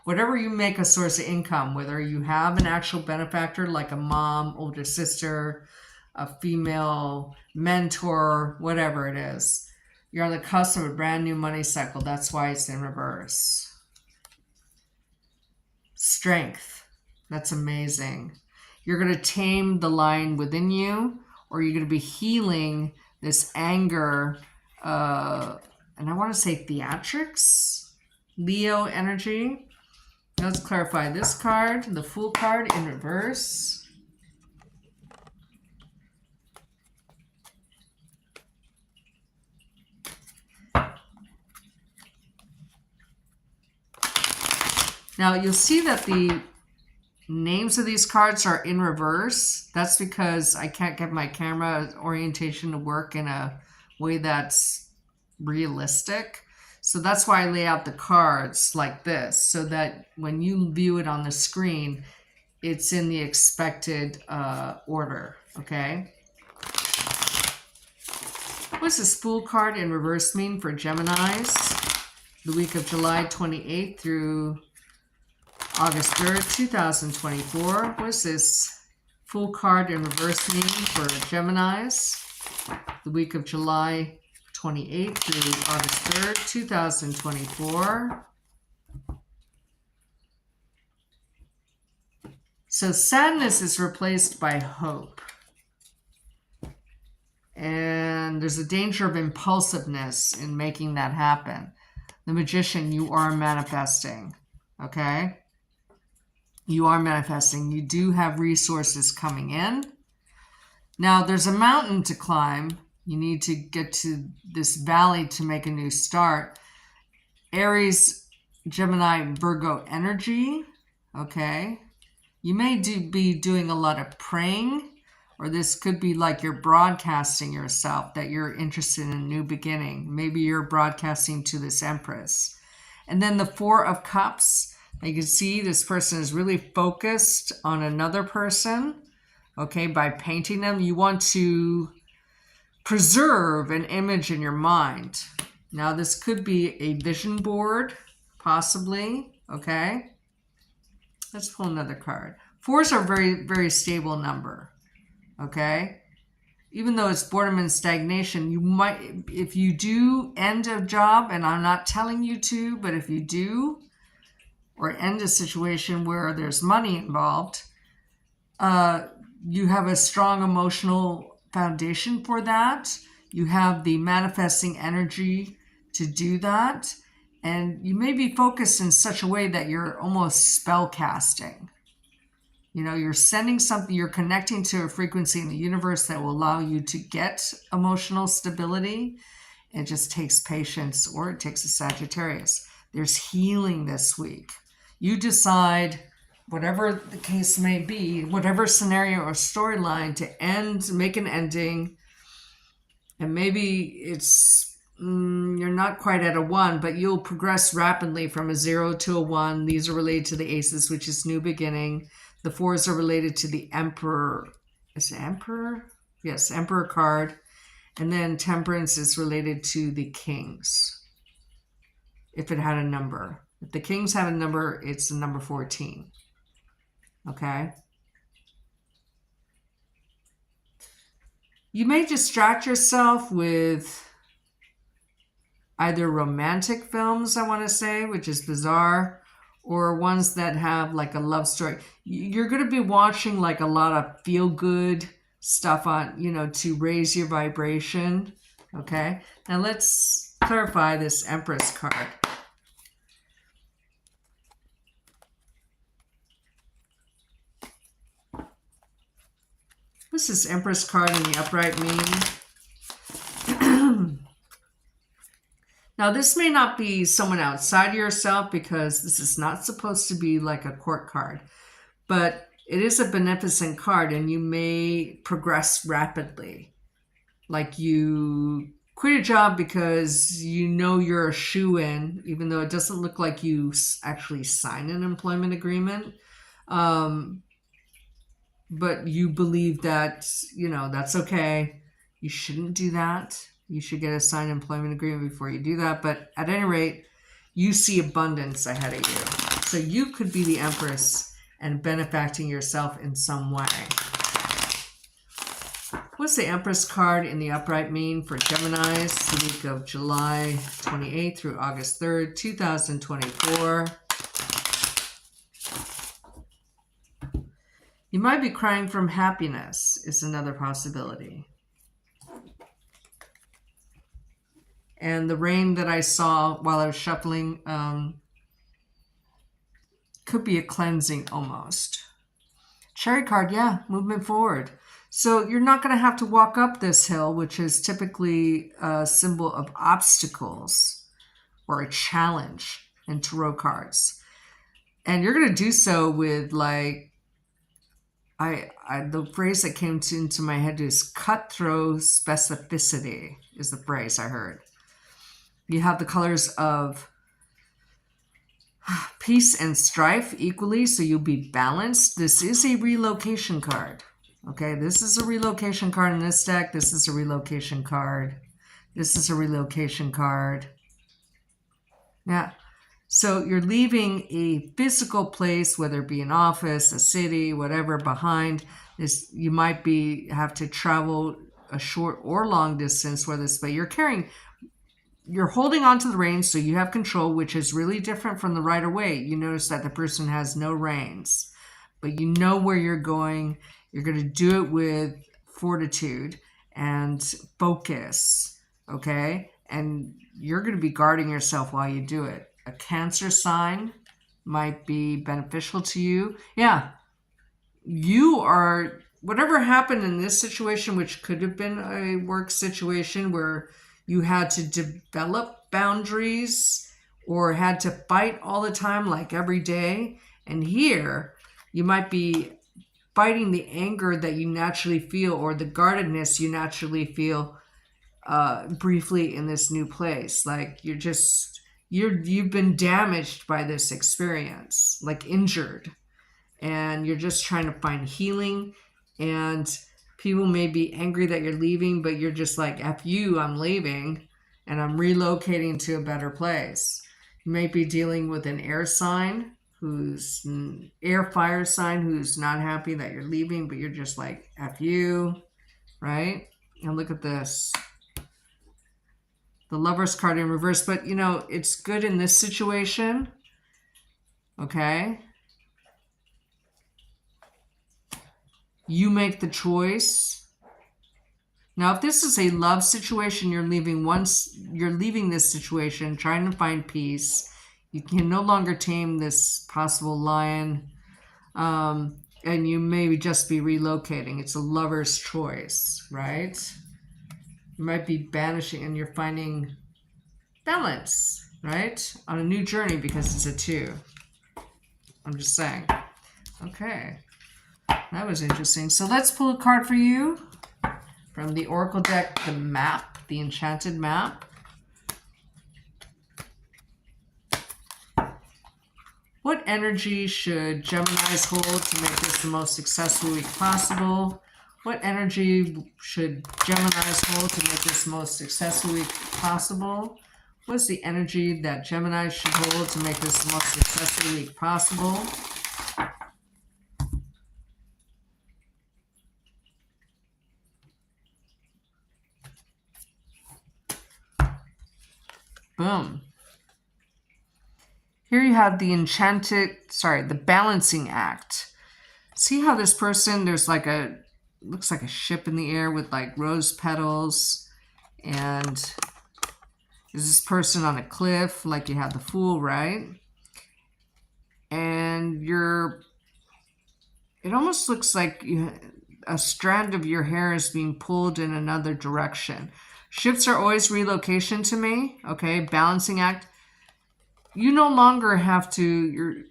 whatever you make a source of income, whether you have an actual benefactor like a mom, older sister, a female mentor, whatever it is. You're on the cusp of a brand new money cycle. That's why it's in reverse. Strength. That's amazing. You're going to tame the lion within you, or you're going to be healing this anger, and I want to say theatrics, Leo energy. Let's clarify this card, the Fool card in reverse. Now you'll see that the names of these cards are in reverse. That's because I can't get my camera orientation to work in a way that's realistic. So that's why I lay out the cards like this, so that when you view it on the screen, it's in the expected order, okay? What's this Fool card in reverse mean for Geminis, the week of July 28th through August 3rd, 2024? What does this Fool card in reverse mean for Geminis, the week of July 28th through August 3rd, 2024? So sadness is replaced by hope. And there's a danger of impulsiveness in making that happen. The Magician, you are manifesting, okay? You are manifesting. You do have resources coming in. Now, there's a mountain to climb. You need to get to this valley to make a new start. Aries, Gemini, Virgo energy. Okay. You may be doing a lot of praying, or this could be like you're broadcasting yourself that you're interested in a new beginning. Maybe you're broadcasting to this Empress. And then the Four of Cups. You can see this person is really focused on another person. Okay, by painting them, you want to preserve an image in your mind. Now, this could be a vision board, possibly. Okay. Let's pull another card. Fours are a very, very stable number. Okay. Even though it's boredom and stagnation, you might, if you do end a job, and I'm not telling you to, but if you do, or end a situation where there's money involved, you have a strong emotional foundation for that. You have the manifesting energy to do that. And you may be focused in such a way that you're almost spell casting. You know, you're sending something, you're connecting to a frequency in the universe that will allow you to get emotional stability. It just takes patience, or it takes a Sagittarius. There's healing this week. You decide, whatever the case may be, whatever scenario or storyline, to end, make an ending. And maybe it's, you're not quite at a 1, but you'll progress rapidly from a 0 to a 1. These are related to the Aces, which is new beginning. The 4s are related to the Emperor. Is it Emperor? Yes, Emperor card. And then Temperance is related to the Kings, if it had a number. If the Kings have a number, it's the number 14. Okay? You may distract yourself with either romantic films, I want to say, which is bizarre, or ones that have like a love story. You're going to be watching like a lot of feel-good stuff on, you know, to raise your vibration. Okay? Now let's clarify this Empress card. What's this Empress card in the upright mean? Now, this may not be someone outside of yourself, because this is not supposed to be like a court card, but it is a beneficent card, and you may progress rapidly. Like you quit a job because you know you're a shoo-in, even though it doesn't look like you actually sign an employment agreement. But you believe that, you know, that's okay. You shouldn't do that. You should get a signed employment agreement before you do that. But at any rate, you see abundance ahead of you. So you could be the Empress and benefacting yourself in some way. What's the Empress card in the upright mean for Geminis the week of July 28th through August 3rd, 2024? You might be crying from happiness is another possibility. And the rain that I saw while I was shuffling could be a cleansing almost. Cherry card, yeah, movement forward. So you're not going to have to walk up this hill, which is typically a symbol of obstacles or a challenge in tarot cards. And you're going to do so with like, the phrase that came into my head is cutthroat specificity is the phrase I heard. You have the colors of peace and strife equally, so you'll be balanced. This is a relocation card. Okay, this is a relocation card in this deck. This is a relocation card. This is a relocation card. Yeah. So you're leaving a physical place, whether it be an office, a city, whatever, behind. This, you might have to travel a short or long distance for this, but you're holding on to the reins, so you have control, which is really different from the Rider-Waite. You notice that the person has no reins, but you know where you're going. You're going to do it with fortitude and focus, okay? And you're going to be guarding yourself while you do it. A Cancer sign, might be beneficial to you. Yeah, you are, whatever happened in this situation, which could have been a work situation where you had to develop boundaries or had to fight all the time, like every day. And here, you might be fighting the anger that you naturally feel or the guardedness you naturally feel briefly in this new place. Like you've been damaged by this experience, like injured, and you're just trying to find healing. And people may be angry that you're leaving, but you're just like, F you, I'm leaving and I'm relocating to a better place. You may be dealing with an air sign who's air fire sign who's not happy that you're leaving, but you're just like, F you, right? And look at this. The Lover's card in reverse, but you know, it's good in this situation. Okay? You make the choice. Now, if this is a love situation, you're leaving this situation, trying to find peace. You can no longer tame this possible lion, and you may just be relocating. It's a lover's choice, right? You might be banishing, and you're finding balance, right? On a new journey because it's a 2. I'm just saying. Okay. That was interesting. So let's pull a card for you from the Oracle deck, the map, the enchanted map. What energy should Geminis hold to make this the most successful week possible? What energy should Geminis hold to make this the most successful week possible? What's the energy that Geminis should hold to make this the most successful week possible? Boom. Here you have the the balancing act. See how this person, there's like looks like a ship in the air with like rose petals. And is this person on a cliff? Like you have the Fool, right? And it almost looks like a strand of your hair is being pulled in another direction. Ships are always relocation to me. Okay, balancing act. You no longer have to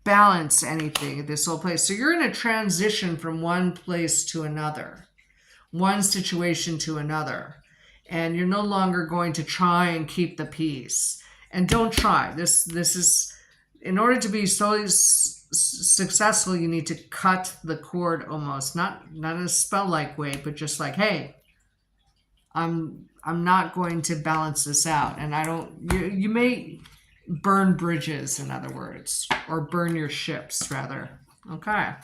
balance anything at this whole place. So you're in a transition from one place to another, one situation to another. And you're no longer going to try and keep the peace. And don't try. This is, in order to be so successful, you need to cut the cord almost. Not in a spell-like way, but just like, hey, I'm not going to balance this out. And you may burn bridges, in other words, or burn your ships, rather. Okay.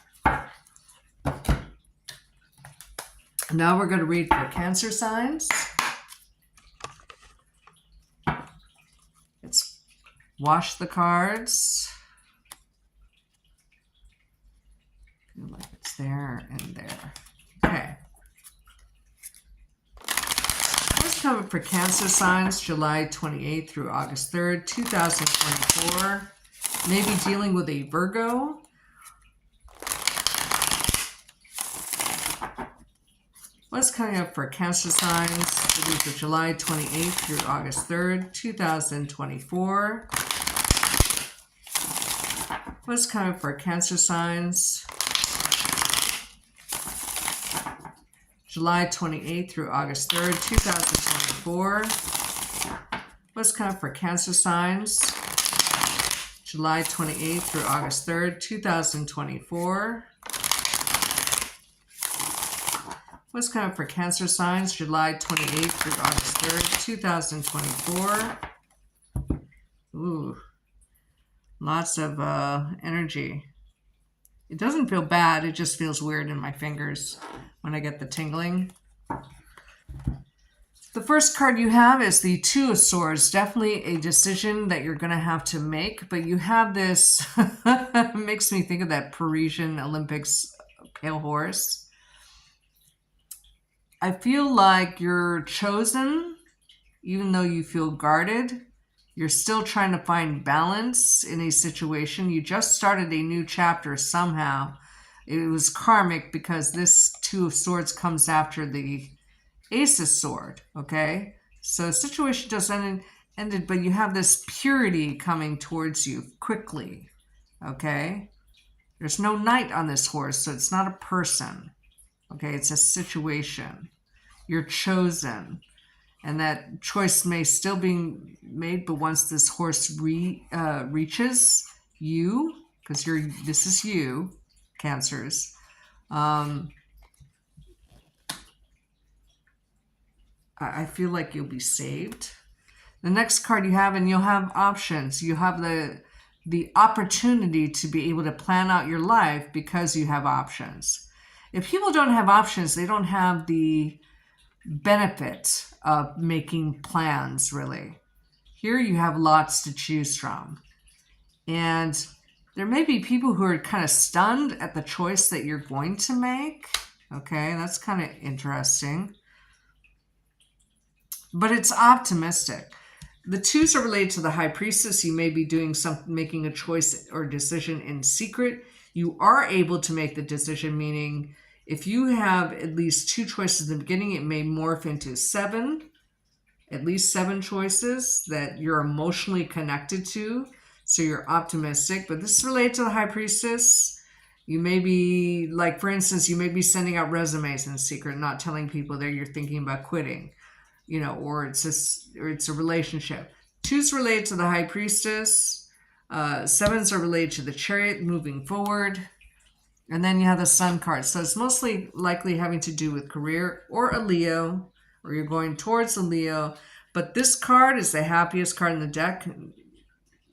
Now we're going to read for Cancer signs. Let's wash the cards. Feel like it's there and there. Okay. What's coming for Cancer signs July 28th through August 3rd, 2024? Maybe dealing with a Virgo. What's coming up for Cancer signs the week of July 28th through August 3rd, 2024? What's coming for Cancer signs July 28th through August 3rd, 2024? What's coming for Cancer signs July 28th through August 3rd, 2024? What's coming for Cancer signs July 28th through August 3rd, 2024? Ooh, lots of energy. It doesn't feel bad. It just feels weird in my fingers when I get the tingling. The first card you have is the Two of Swords. Definitely a decision that you're going to have to make, but you have this, makes me think of that Parisian Olympics pale horse. I feel like you're chosen, even though you feel guarded. You're still trying to find balance in a situation. You just started a new chapter somehow. It was karmic because this Two of Swords comes after the Ace of Sword, okay? So the situation just ended, but you have this purity coming towards you quickly, okay? There's no knight on this horse, so it's not a person, okay? It's a situation. You're chosen. And that choice may still be made, but once this horse reaches you, because this is you, Cancers, I feel like you'll be saved. The next card you have, and you'll have options. You have the opportunity to be able to plan out your life because you have options. If people don't have options, they don't have the benefit of making plans, really. Here you have lots to choose from. And there may be people who are kind of stunned at the choice that you're going to make. Okay, that's kind of interesting. But it's optimistic. The twos are related to the High Priestess. You may be doing making a choice or decision in secret. You are able to make the decision, meaning if you have at least two choices in the beginning, it may morph into at least seven choices that you're emotionally connected to. So you're optimistic, but this is related to the High Priestess. You may be, like, for instance, you may be sending out resumes in secret, not telling people that you're thinking about quitting, or it's a relationship. Twos related to the High Priestess. Sevens are related to the Chariot, moving forward. And then you have the Sun card. So it's mostly likely having to do with career or a Leo, or you're going towards a Leo. But this card is the happiest card in the deck,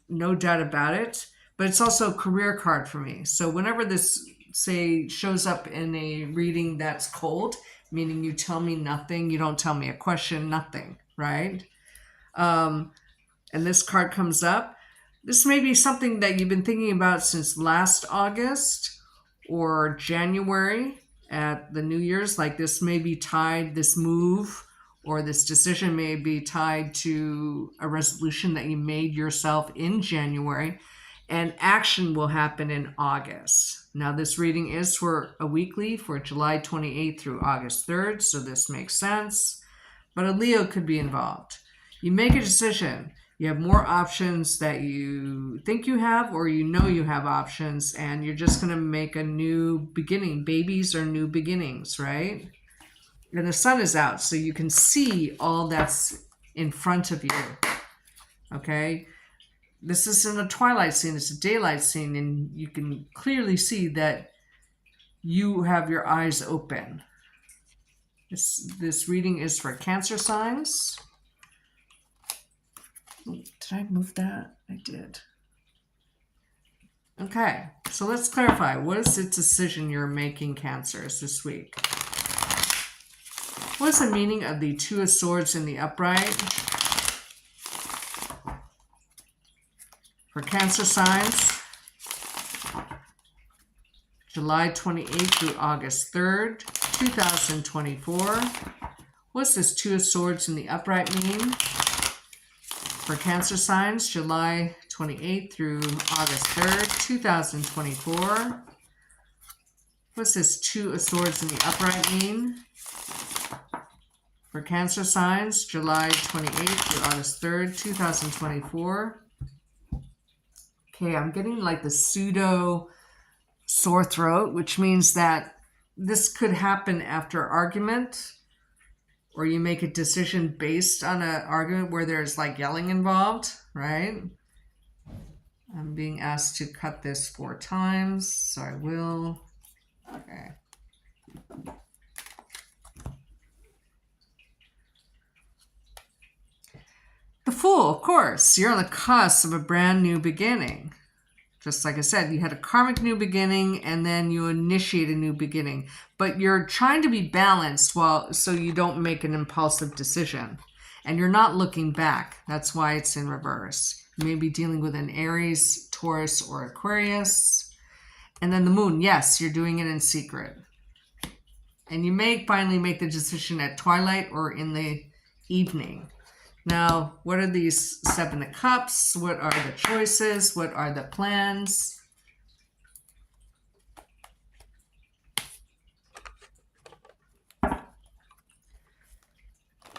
no doubt about it. But it's also a career card for me. So whenever this, say, shows up in a reading that's cold, meaning you tell me nothing, you don't tell me a question, nothing, right? And this card comes up. This may be something that you've been thinking about since last August or January at the New Year's. Like, this may be tied, this move or this decision may be tied to a resolution that you made yourself in January, and action will happen in August. Now, this reading is for a weekly for July 28th through August 3rd, so this makes sense. But a Leo could be involved. You make a decision. You have more options that you think you have, or you know you have options, and you're just going to make a new beginning. Babies are new beginnings, right? And the sun is out, so you can see all that's in front of you, okay? This isn't a twilight scene, it's a daylight scene, and you can clearly see that you have your eyes open. This reading is for Cancer signs. Did I move that? I did. Okay, so let's clarify. What is the decision you're making, Cancers, this week? What is the meaning of the Two of Swords in the upright? For Cancer signs, July 28th through August 3rd, 2024. What's this Two of Swords in the upright mean? For Cancer signs, July 28th through August 3rd, 2024. What's this Two of Swords in the upright mean? For Cancer signs, July 28th through August 3rd, 2024. Okay, I'm getting like the pseudo sore throat, which means that this could happen after argument, or you make a decision based on an argument where there's like yelling involved, right? I'm being asked to cut this 4 times, so I will. Okay. The Fool, of course. You're on the cusp of a brand new beginning. Just like I said, you had a karmic new beginning and then you initiate a new beginning. But you're trying to be balanced so you don't make an impulsive decision. And you're not looking back. That's why it's in reverse. You may be dealing with an Aries, Taurus, or Aquarius. And then the Moon, yes, you're doing it in secret. And you may finally make the decision at twilight or in the evening. Now, what are these Seven of Cups? What are the choices? What are the plans?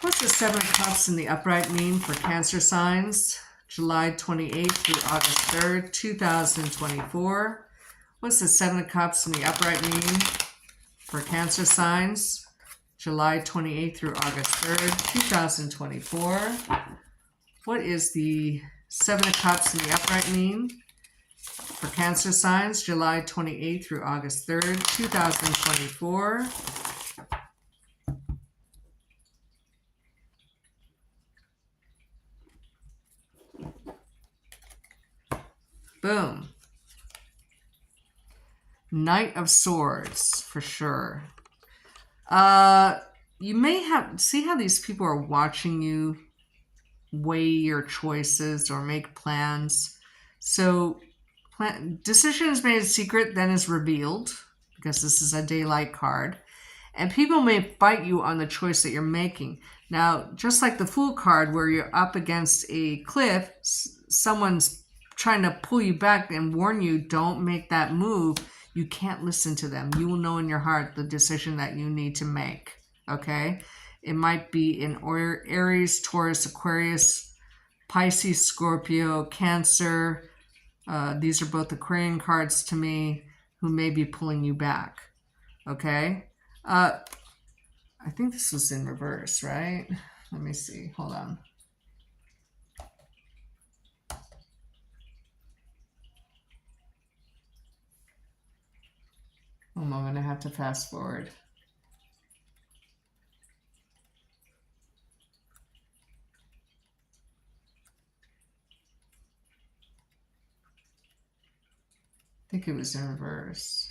What's the Seven of Cups in the upright mean for Cancer signs? July 28th through August 3rd, 2024. What's the Seven of Cups in the upright mean for Cancer signs? July 28th through August 3rd, 2024. What is the Seven of Cups in the upright mean for Cancer signs? July 28th through August 3rd, 2024. Boom. Knight of Swords, for sure. You may see how these people are watching you weigh your choices or make plans. So decisions made in secret then is revealed, because this is a daylight card. And people may fight you on the choice that you're making. Now, just like the Fool card, where you're up against a cliff, someone's trying to pull you back and warn you, don't make that move. You can't listen to them. You will know in your heart the decision that you need to make, okay? It might be in Aries, Taurus, Aquarius, Pisces, Scorpio, Cancer. These are both Aquarian cards to me, who may be pulling you back, okay? I think this was in reverse, right? Let me see. Hold on. Oh, I'm going to have to fast forward. I think it was in reverse.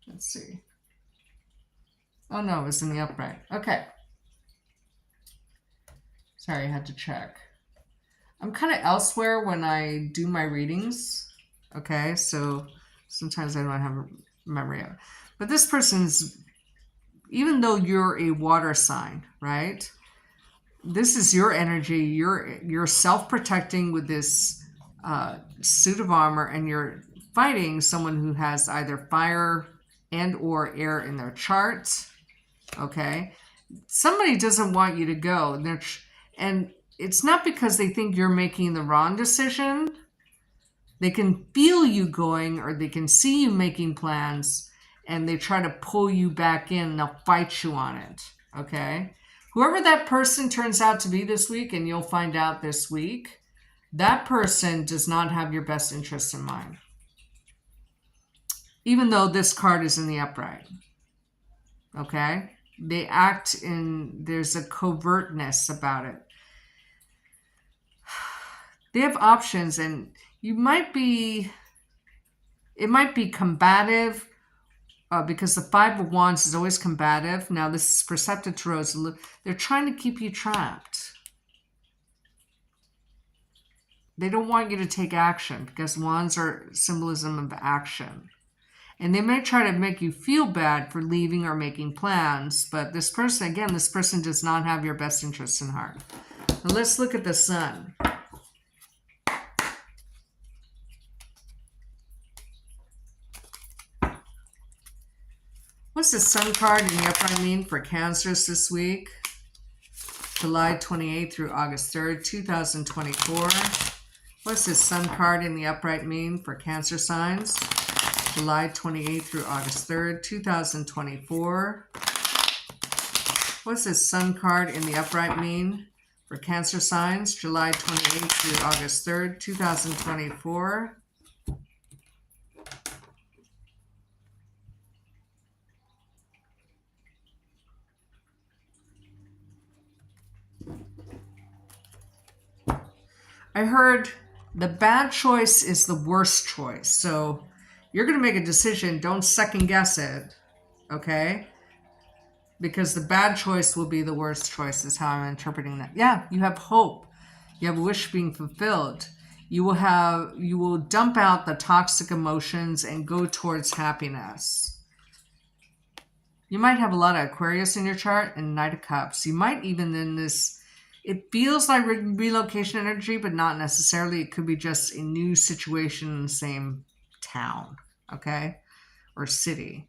Let's see. Oh, no, it was in the upright. Okay. Sorry, I had to check. I'm kind of elsewhere when I do my readings. Okay, so sometimes I don't have a memory of it. But this person's, even though you're a water sign, right? This is your energy. You're self-protecting with this suit of armor, and you're fighting someone who has either fire and or air in their chart. Okay, somebody doesn't want you to go, and it's not because they think you're making the wrong decision. They can feel you going, or they can see you making plans, and they try to pull you back in, and they'll fight you on it, okay? Whoever that person turns out to be this week, and you'll find out this week, that person does not have your best interests in mind. Even though this card is in the upright, okay? They act there's a covertness about it. They have options, and it might be combative, because the Five of Wands is always combative. Now, this is Perceptive Tarots. They're trying to keep you trapped. They don't want you to take action, because wands are symbolism of action. And they may try to make you feel bad for leaving or making plans, but this person, again, this person does not have your best interests in heart. Now, let's look at the Sun. What's the Sun card in the upright mean for Cancers this week? July 28th through August 3rd, 2024. What's the Sun card in the upright mean for Cancer signs? July 28th through August 3rd, 2024. What's the Sun card in the upright mean for Cancer signs? July 28th through August 3rd, 2024. I heard the bad choice is the worst choice. So you're going to make a decision. Don't second guess it. Okay? Because the bad choice will be the worst choice, is how I'm interpreting that. Yeah, you have hope. You have a wish being fulfilled. You will dump out the toxic emotions and go towards happiness. You might have a lot of Aquarius in your chart and Knight of Cups. You might even in this, it feels like relocation energy, but not necessarily. It could be just a new situation in the same town, okay, or city.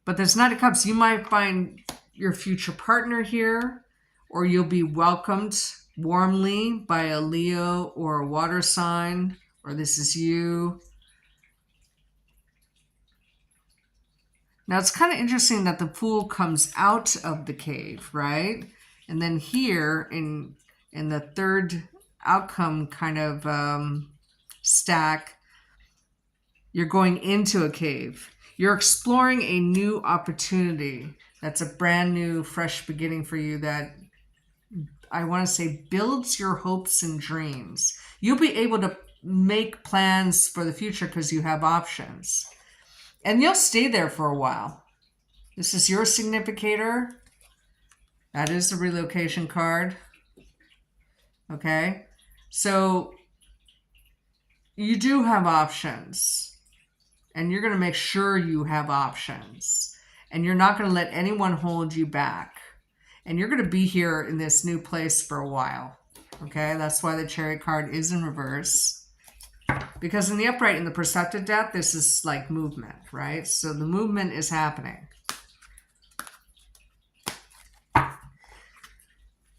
But this Knight of Cups, you might find your future partner here, or you'll be welcomed warmly by a Leo or a water sign, or this is you. Now it's kind of interesting that the Fool comes out of the cave, right? And then here in the third outcome kind of stack, you're going into a cave. You're exploring a new opportunity. That's a brand new, fresh beginning for you that I want to say builds your hopes and dreams. You'll be able to make plans for the future because you have options. And you'll stay there for a while. This is your significator. That is the relocation card. Okay. So you do have options. And you're going to make sure you have options. And you're not going to let anyone hold you back. And you're going to be here in this new place for a while. Okay. That's why the Chariot card is in reverse. Because in the upright, in the perceptive death, this is like movement, right? So the movement is happening.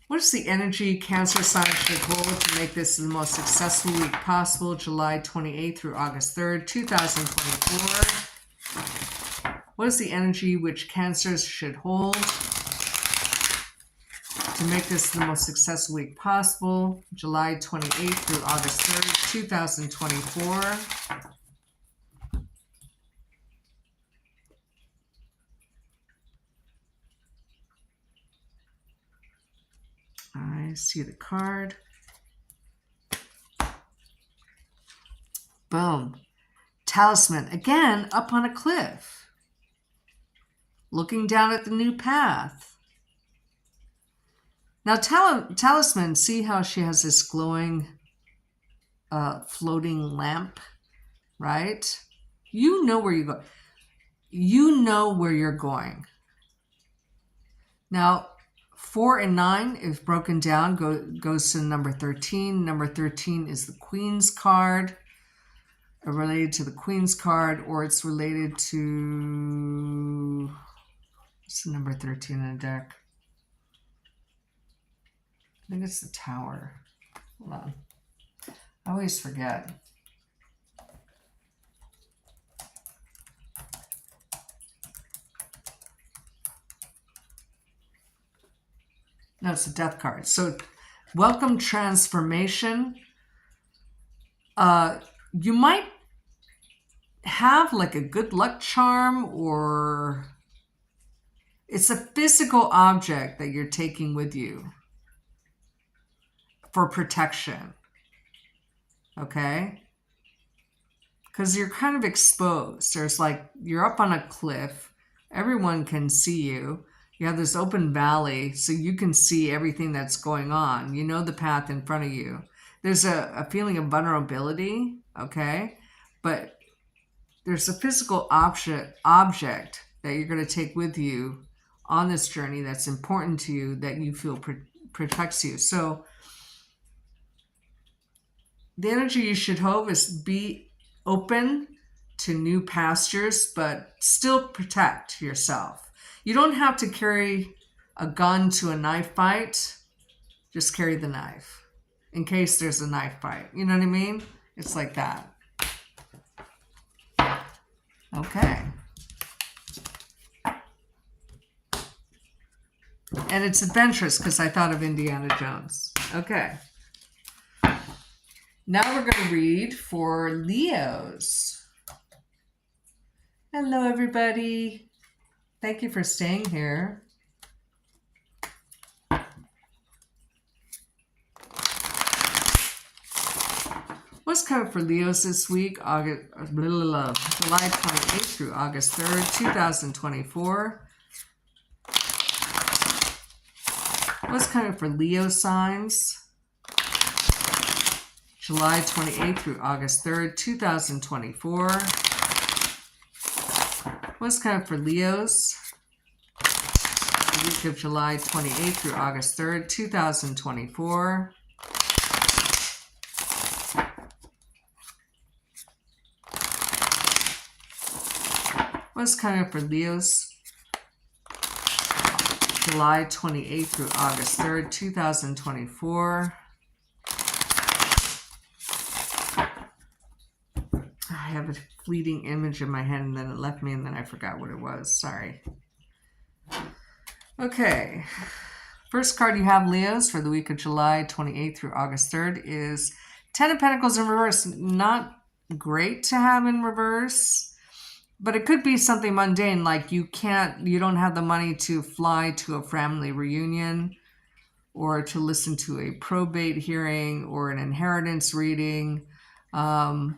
What is the energy Cancer sign should hold to make this the most successful week possible, July 28th through August 3rd, 2024? What is the energy which Cancers should hold to make this the most successful week possible, July 28th through August 3rd, 2024? I see the card. Boom. Talisman, again, up on a cliff. Looking down at the new path. Now, Talisman, see how she has this glowing floating lamp, right? You know where you go. You know where you're going. Now, 4 and 9, if broken down, goes to number 13. Number 13 is the Queen's card, related to the Queen's card, or it's related to... What's the number 13 in the deck? I think it's the Tower. Hold on. I always forget. No, it's the Death card. So, welcome transformation. You might have like a good luck charm, or it's a physical object that you're taking with you for protection. Okay? Because you're kind of exposed. There's like, you're up on a cliff. Everyone can see you. You have this open valley, so you can see everything that's going on. You know the path in front of you. There's a feeling of vulnerability, okay? But there's a physical object that you're going to take with you on this journey that's important to you, that you feel protects you. So the energy you should hold is be open to new pastures, but still protect yourself. You don't have to carry a gun to a knife fight. Just carry the knife in case there's a knife fight. You know what I mean? It's like that. Okay. And it's adventurous because I thought of Indiana Jones. Okay. Now we're going to read for Leos. Hello, everybody. Thank you for staying here. What's coming for Leos this week? July 28th through August 3rd, 2024. What's coming for Leo signs? July 28th through August 3rd, 2024. What's coming for Leos? week of July 28th through August 3rd, 2024. What's coming up for Leos? July 28th through August 3rd, 2024. I have a fleeting image in my head and then it left me and then I forgot what it was. Sorry. Okay. First card you have, Leos, for the week of July 28th through August 3rd is Ten of Pentacles in reverse. Not great to have in reverse. But it could be something mundane, like you don't have the money to fly to a family reunion or to listen to a probate hearing or an inheritance reading. But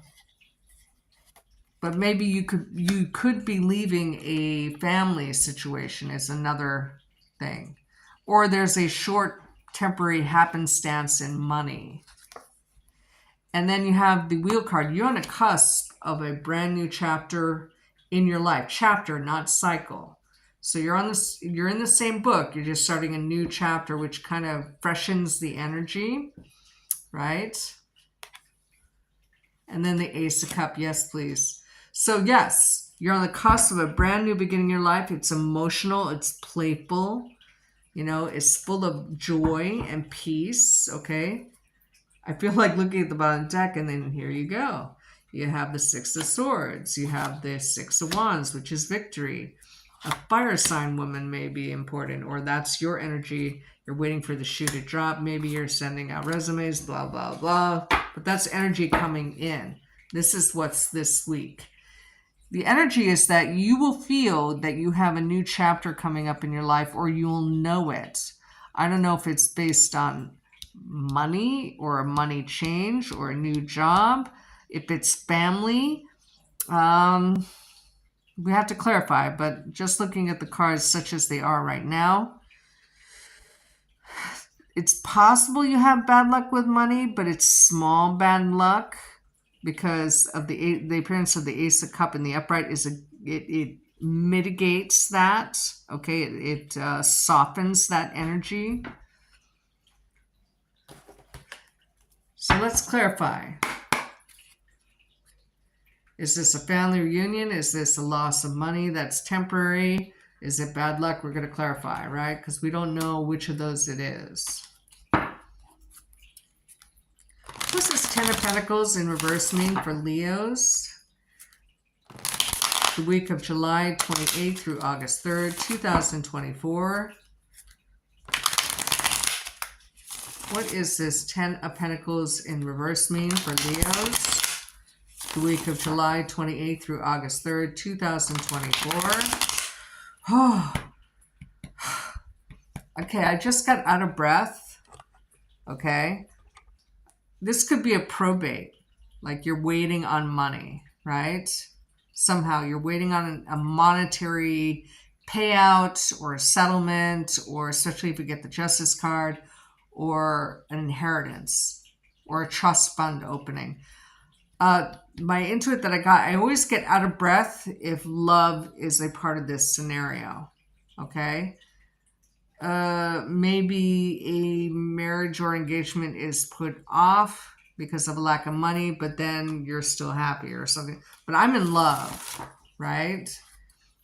maybe you could be leaving a family situation is another thing. Or there's a short temporary happenstance in money. And then you have the Wheel card. You're on a cusp of a brand new chapter in your life. Chapter, not cycle. So you're in the same book. You're just starting a new chapter, which kind of freshens the energy, right? And then the Ace of Cups. Yes, please. So yes, you're on the cusp of a brand new beginning in your life. It's emotional. It's playful. You know, it's full of joy and peace, okay? I feel like looking at the bottom deck, and then here you go. You have the Six of Swords. You have the Six of Wands, which is victory. A fire sign woman may be important, or that's your energy. You're waiting for the shoe to drop. Maybe you're sending out resumes, blah, blah, blah. But that's energy coming in. This is what's this week. The energy is that you will feel that you have a new chapter coming up in your life, or you'll know it. I don't know if it's based on money or a money change or a new job. If it's family, we have to clarify, but just looking at the cards such as they are right now, it's possible you have bad luck with money, but it's small bad luck because of the appearance of the Ace of Cups in the upright. It mitigates that, okay? It softens that energy. So let's clarify. Is this a family reunion? Is this a loss of money that's temporary? Is it bad luck? We're going to clarify, right? Because we don't know which of those it is. What's this Ten of Pentacles in reverse mean for Leos? The week of July 28th through August 3rd, 2024. What is this Ten of Pentacles in reverse mean for Leos? The week of July 28th through August 3rd, 2024. Oh. Okay, I just got out of breath. Okay. This could be a probate. Like you're waiting on money, right? Somehow you're waiting on a monetary payout or a settlement, or especially if you get the Justice card, or an inheritance or a trust fund opening. My intuit that I always get out of breath if love is a part of this scenario, okay? Maybe a marriage or engagement is put off because of a lack of money, but then you're still happy or something. But I'm in love, right?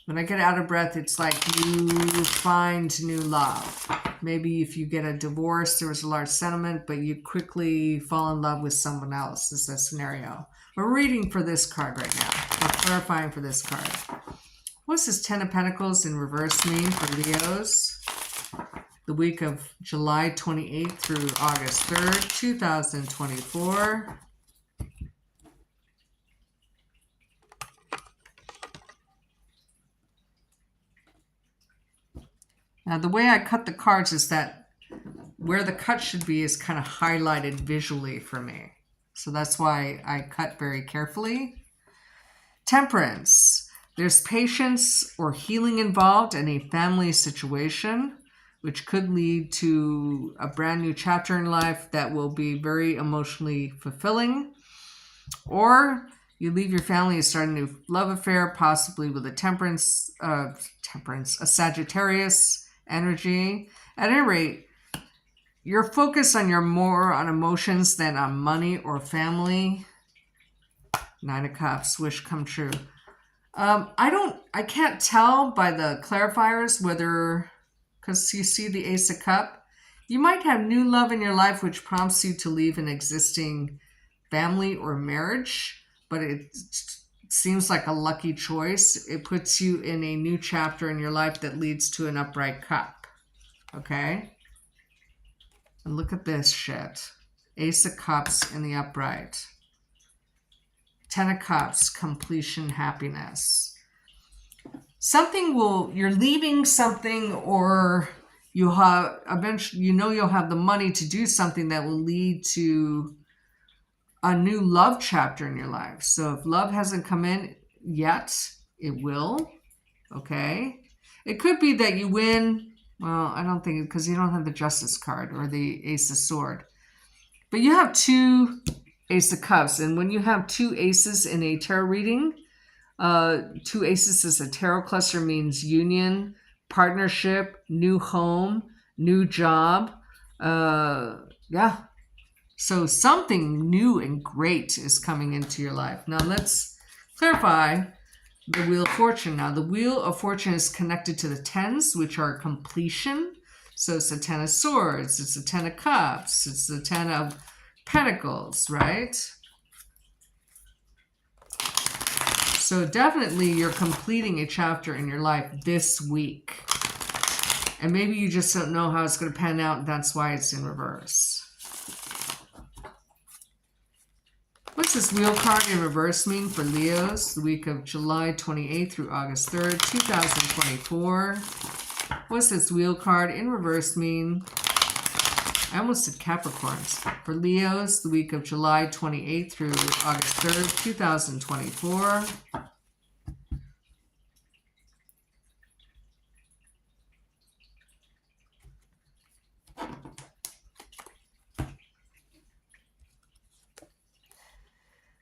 When I get out of breath, it's like you find new love. Maybe if you get a divorce, there was a large settlement, but you quickly fall in love with someone else. This is a scenario. We're reading for this card right now. We're clarifying for this card. What's this Ten of Pentacles in reverse mean for Leos? The week of July 28th through August 3rd, 2024. Now, the way I cut the cards is that where the cut should be is kind of highlighted visually for me. So that's why I cut very carefully. Temperance. There's patience or healing involved in a family situation, which could lead to a brand new chapter in life that will be very emotionally fulfilling. Or you leave your family and start a new love affair, possibly with a a Sagittarius, energy. At any rate, you're focused on more on emotions than on money or family. 9 of Cups, wish come true. I can't tell by the clarifiers whether, because you see the Ace of Cup, you might have new love in your life which prompts you to leave an existing family or marriage, but it seems like a lucky choice. It puts you in a new chapter in your life that leads to an upright cup. Okay? And look at this shit. Ace of Cups in the upright. 10 of Cups, completion, happiness. You're leaving something, or you have eventually, you'll have the money to do something that will lead to a new love chapter in your life. So if love hasn't come in yet, it will. Okay. It could be that you win. Well, I don't think, because you don't have the Justice card or the Ace of Sword. But you have 2 Ace of Cups. And when you have 2 aces in a tarot reading, 2 aces as a tarot cluster means union, partnership, new home, new job. Yeah. So something new and great is coming into your life. Now let's clarify the Wheel of Fortune. Now the Wheel of Fortune is connected to the 10s, which are completion. So it's the 10 of Swords, it's the 10 of Cups, it's the 10 of Pentacles, right? So definitely you're completing a chapter in your life this week. And maybe you just don't know how it's going to pan out, and that's why it's in reverse. What's this wheel card in reverse mean for Leos, the week of July 28th through August 3rd, 2024? What's this wheel card in reverse mean? I almost said Capricorns. For Leos, the week of July 28th through August 3rd, 2024.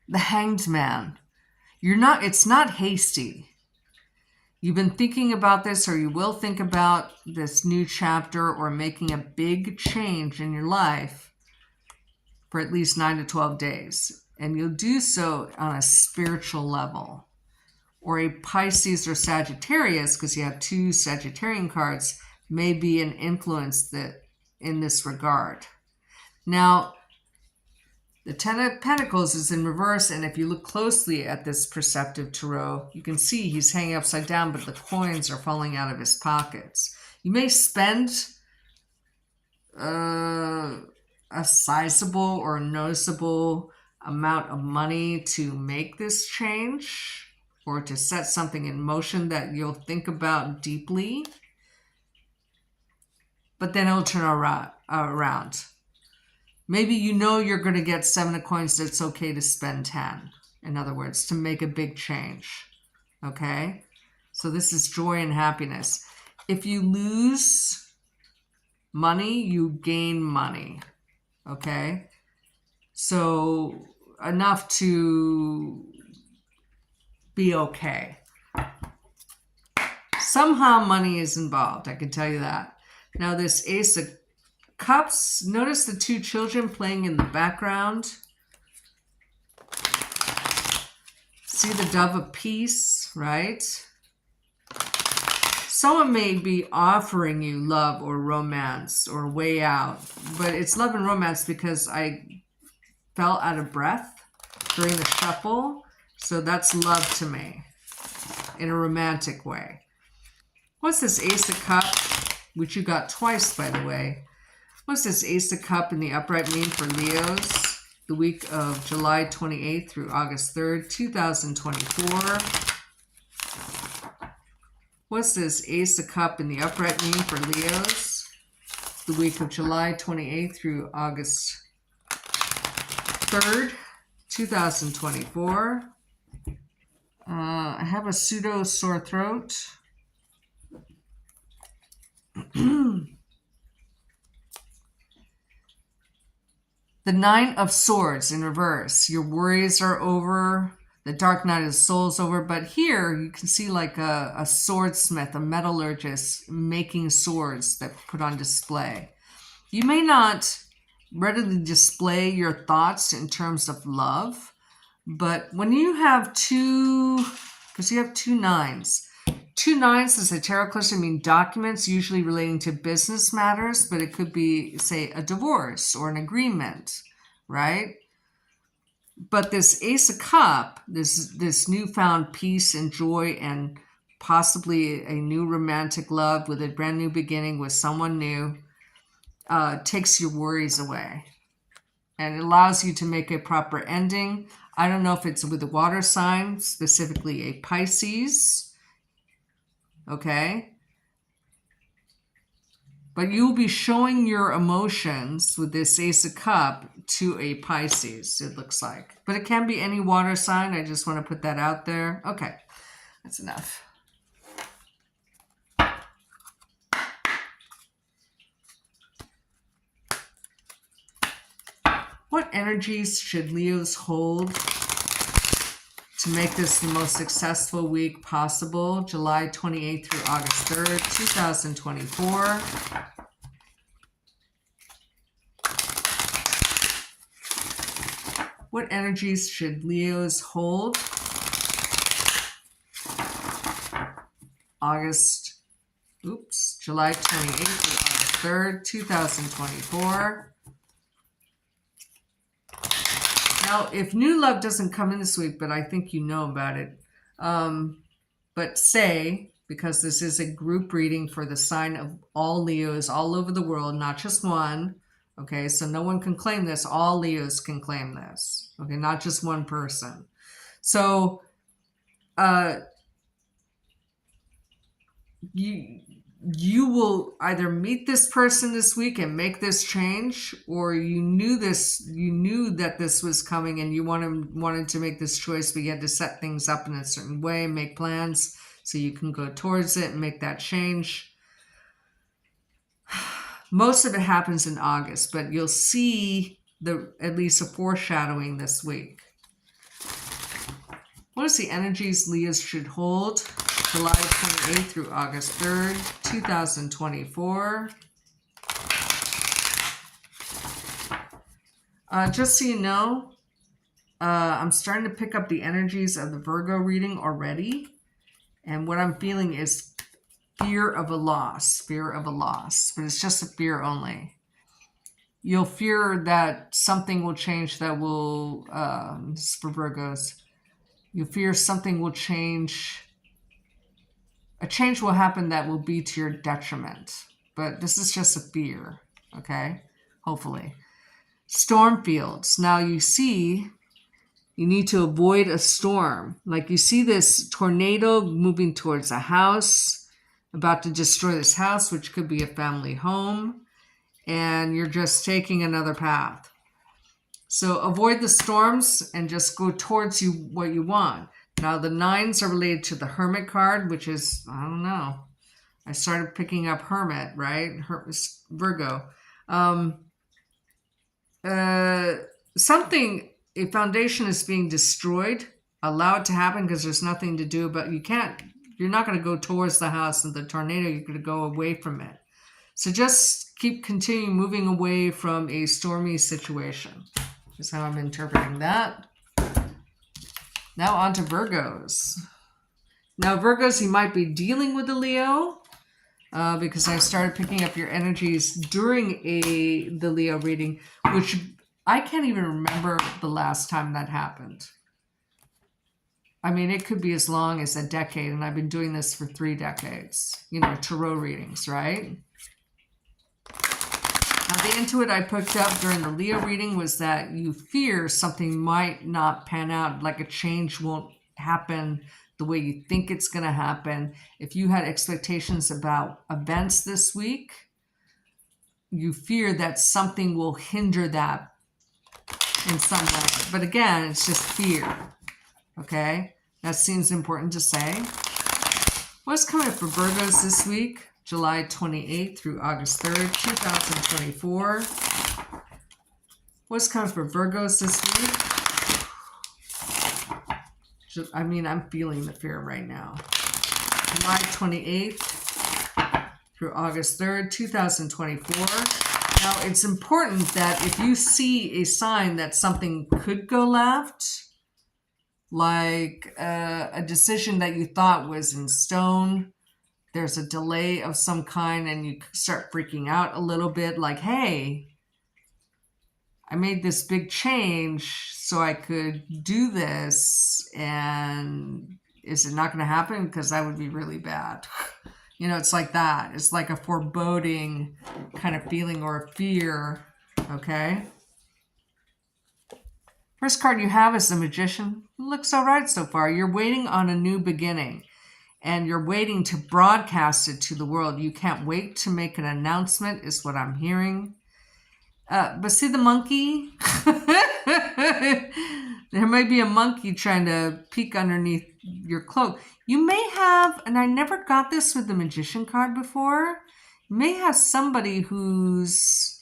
The Hanged Man. It's not hasty. You've been thinking about this, or you will think about this new chapter or making a big change in your life for at least 9 to 12 days. And you'll do so on a spiritual level. Or a Pisces or Sagittarius, because you have 2 Sagittarian cards, may be an influence that in this regard. Now, the 10 of Pentacles is in reverse, and if you look closely at this perceptive tarot, you can see he's hanging upside down, but the coins are falling out of his pockets. You may spend a sizable or noticeable amount of money to make this change, or to set something in motion that you'll think about deeply, but then it'll turn around. Maybe you're going to get 7 of coins, that it's okay to spend 10. In other words, to make a big change. Okay? So this is joy and happiness. If you lose money, you gain money. Okay? So enough to be okay. Somehow money is involved, I can tell you that. Now this Ace of Cups, notice the 2 children playing in the background. See the Dove of Peace, right? Someone may be offering you love or romance or way out, but it's love and romance because I fell out of breath during the shuffle. So that's love to me in a romantic way. What's this Ace of Cups, which you got twice, by the way? What's this Ace of Cup in the upright mean for Leos, the week of July 28th through August 3rd, 2024? What's this Ace of Cup in the upright mean for Leos, the week of July 28th through August 3rd, 2024? I have a pseudo sore throat. The 9 of Swords in reverse. Your worries are over. the dark night of the soul is over. But here you can see like a swordsmith, a metallurgist making swords that put on display. You may not readily display your thoughts in terms of love, but when you have because you have 2 nines. 2 nines as a tarot cluster mean documents usually relating to business matters, but it could be, say, a divorce or an agreement, right? But this Ace of Cup, this newfound peace and joy and possibly a new romantic love with a brand new beginning with someone new, takes your worries away. And it allows you to make a proper ending. I don't know if it's with a water sign, specifically a Pisces. Okay? But you'll be showing your emotions with this Ace of Cup to a Pisces, it looks like. But it can be any water sign. I just want to put that out there. Okay, that's enough. What energies should Leos hold to make this the most successful week possible? July 28th through August 3rd, 2024. What energies should Leos hold? July 28th through August 3rd, 2024. Now, if new love doesn't come in this week, but I think you know about it, but say, because this is a group reading for the sign of all Leos all over the world, not just one, okay, so no one can claim this, all Leos can claim this, okay, not just one person. So, you will either meet this person this week and make this change, or you knew that this was coming and you wanted to make this choice, but you had to set things up in a certain way, make plans so you can go towards it and make that change. Most of it happens in August, but you'll see at least a foreshadowing this week. What is the energies Leos should hold? July 28th through August 3rd, 2024. Just so you know, I'm starting to pick up the energies of the Virgo reading already. And what I'm feeling is fear of a loss, but it's just a fear only. You'll fear that something will change that will, this is for Virgos, you fear something will change. A change will happen that will be to your detriment. But this is just a fear, okay? Hopefully. Storm fields. Now you see, you need to avoid a storm. Like you see this tornado moving towards a house, about to destroy this house, which could be a family home. And you're just taking another path. So avoid the storms and just go towards what you want. Now, the 9s are related to the Hermit card, which is, I don't know. I started picking up Hermit, right? Virgo. A foundation is being destroyed. Allow it to happen because there's nothing to do, but you're not going to go towards the house and the tornado. You're going to go away from it. So just continue moving away from a stormy situation. Is how I'm interpreting that. Now on to Virgos. Now Virgos, you might be dealing with a Leo because I started picking up your energies during the Leo reading, which I can't even remember the last time that happened. I mean, it could be as long as a decade, and I've been doing this for 3 decades. You know, tarot readings, right? Now, the intuit I picked up during the Leo reading was that you fear something might not pan out, like a change won't happen the way you think it's going to happen. If you had expectations about events this week, you fear that something will hinder that in some way. But again, it's just fear. Okay? That seems important to say. What's coming up for Virgos this week? July 28th through August 3rd, 2024. What's coming for Virgos this week? I mean, I'm feeling the fear right now. July 28th through August 3rd, 2024. Now, it's important that if you see a sign that something could go left, like a decision that you thought was in stone, there's a delay of some kind, and you start freaking out a little bit, like, hey, I made this big change so I could do this, and is it not going to happen? Because that would be really bad. You know, it's like that. It's like a foreboding kind of feeling or a fear, okay? First card you have is the Magician. It looks all right so far. You're waiting on a new beginning, and you're waiting to broadcast it to the world. You can't wait to make an announcement, is what I'm hearing. But see the monkey? There might be a monkey trying to peek underneath your cloak. You may have, and I never got this with the Magician card before, you may have somebody who's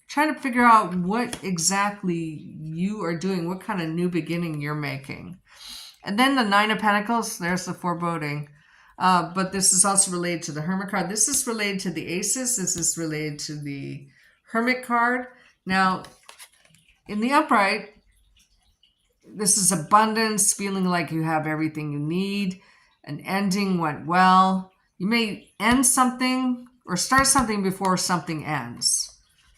trying to figure out what exactly you are doing, what kind of new beginning you're making. And then the Nine of Pentacles, there's the foreboding. But this is also related to the Hermit card. This is related to the Aces. This is related to the Hermit card. Now, in the upright, this is abundance, feeling like you have everything you need. An ending went well. You may end something or start something before something ends.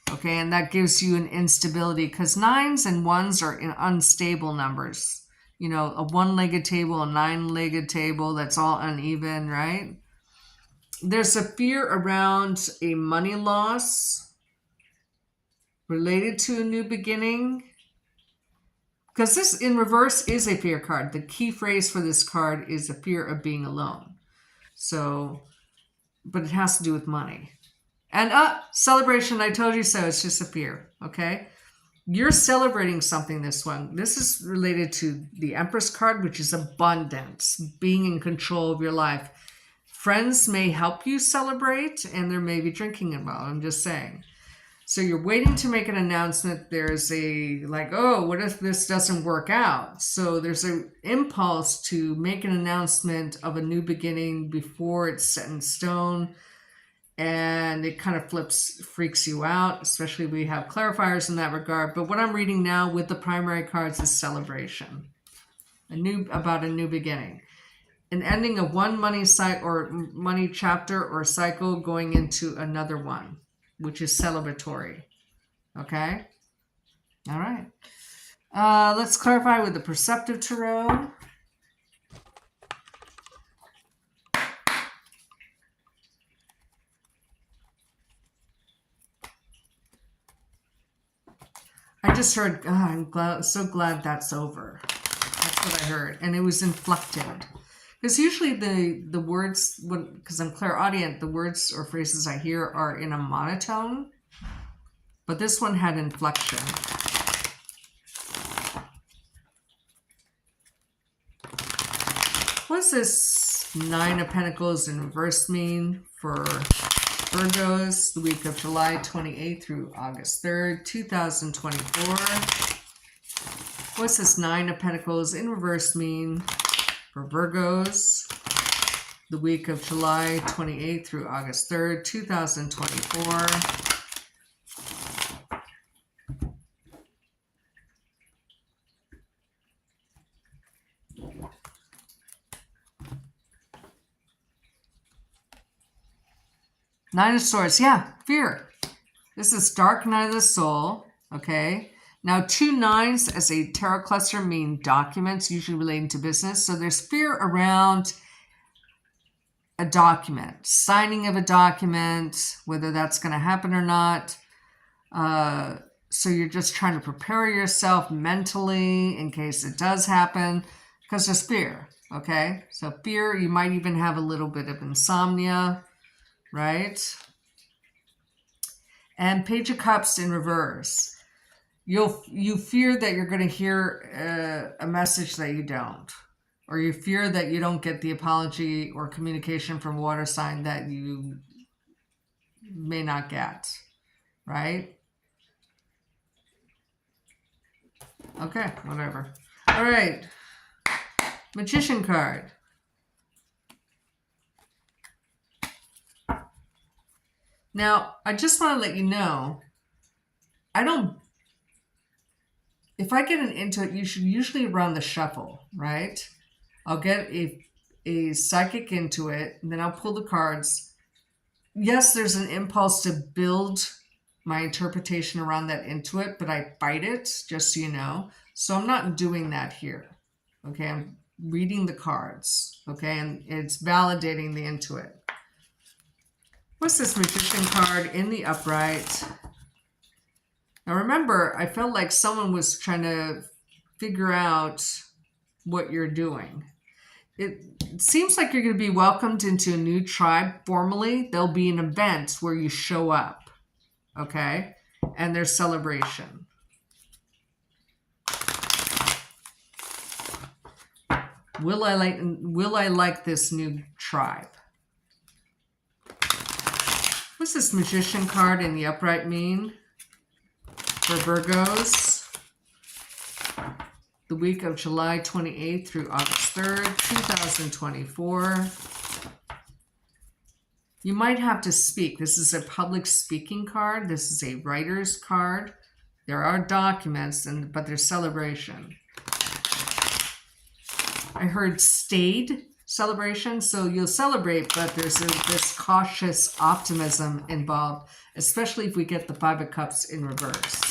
Okay, and that gives you an instability because 9s and 1s are in unstable numbers. You know, a one-legged table, a nine-legged table, that's all uneven, right? There's a fear around a money loss related to a new beginning. Because this in reverse is a fear card. The key phrase for this card is a fear of being alone. So, but it has to do with money. And celebration, I told you so. It's just a fear, okay? You're celebrating something this one. This is related to the Empress card, which is abundance, being in control of your life. Friends may help you celebrate, and there may be drinking involved. I'm just saying. So you're waiting to make an announcement. There's a, like, oh, what if this doesn't work out? So there's an impulse to make an announcement of a new beginning before it's set in stone. And it kind of freaks you out, especially we have clarifiers in that regard. But what I'm reading now with the primary cards is celebration. About a new beginning. An ending of one money chapter or cycle going into another one, which is celebratory. Okay? All right. Let's clarify with the Perceptive Tarot. I just heard, I'm so glad that's over. That's what I heard. And it was inflected. Because usually the words, because I'm clairaudient, the words or phrases I hear are in a monotone. But this one had inflection. What's this Nine of Pentacles in reverse mean for Virgos, the week of July 28th through August 3rd, 2024. What's this Nine of Pentacles in reverse mean for Virgos, the week of July 28th through August 3rd, 2024? Nine of Swords, yeah, fear. This is dark night of the soul, okay? Now, 2 9s as a tarot cluster mean documents, usually relating to business. So there's fear around a document, signing of a document, whether that's going to happen or not. So you're just trying to prepare yourself mentally in case it does happen, because there's fear, okay? So fear, you might even have a little bit of insomnia, right? And Page of Cups in reverse. You fear that you're going to hear a message that you don't, or you fear that you don't get the apology or communication from water sign that you may not get, right? Okay, whatever. All right. Magician card. Now, I just want to let you know, if I get into it, you should usually run the shuffle, right? I'll get a psychic into it, and then I'll pull the cards. Yes, there's an impulse to build my interpretation around that intuit, but I fight it, just so you know. So I'm not doing that here. Okay, I'm reading the cards. Okay, and it's validating the intuit. What's this Magician card in the upright? Now remember, I felt like someone was trying to figure out what you're doing. It seems like you're going to be welcomed into a new tribe formally. There'll be an event where you show up, okay? And there's celebration. Will I like this new tribe? What's this Magician card in the upright mean for Virgos? The week of July 28th through August 3rd, 2024. You might have to speak. This is a public speaking card. This is a writer's card. There are documents, but there's celebration. I heard stayed celebration, so you'll celebrate, but there's this cautious optimism involved, especially if we get the Five of Cups in reverse,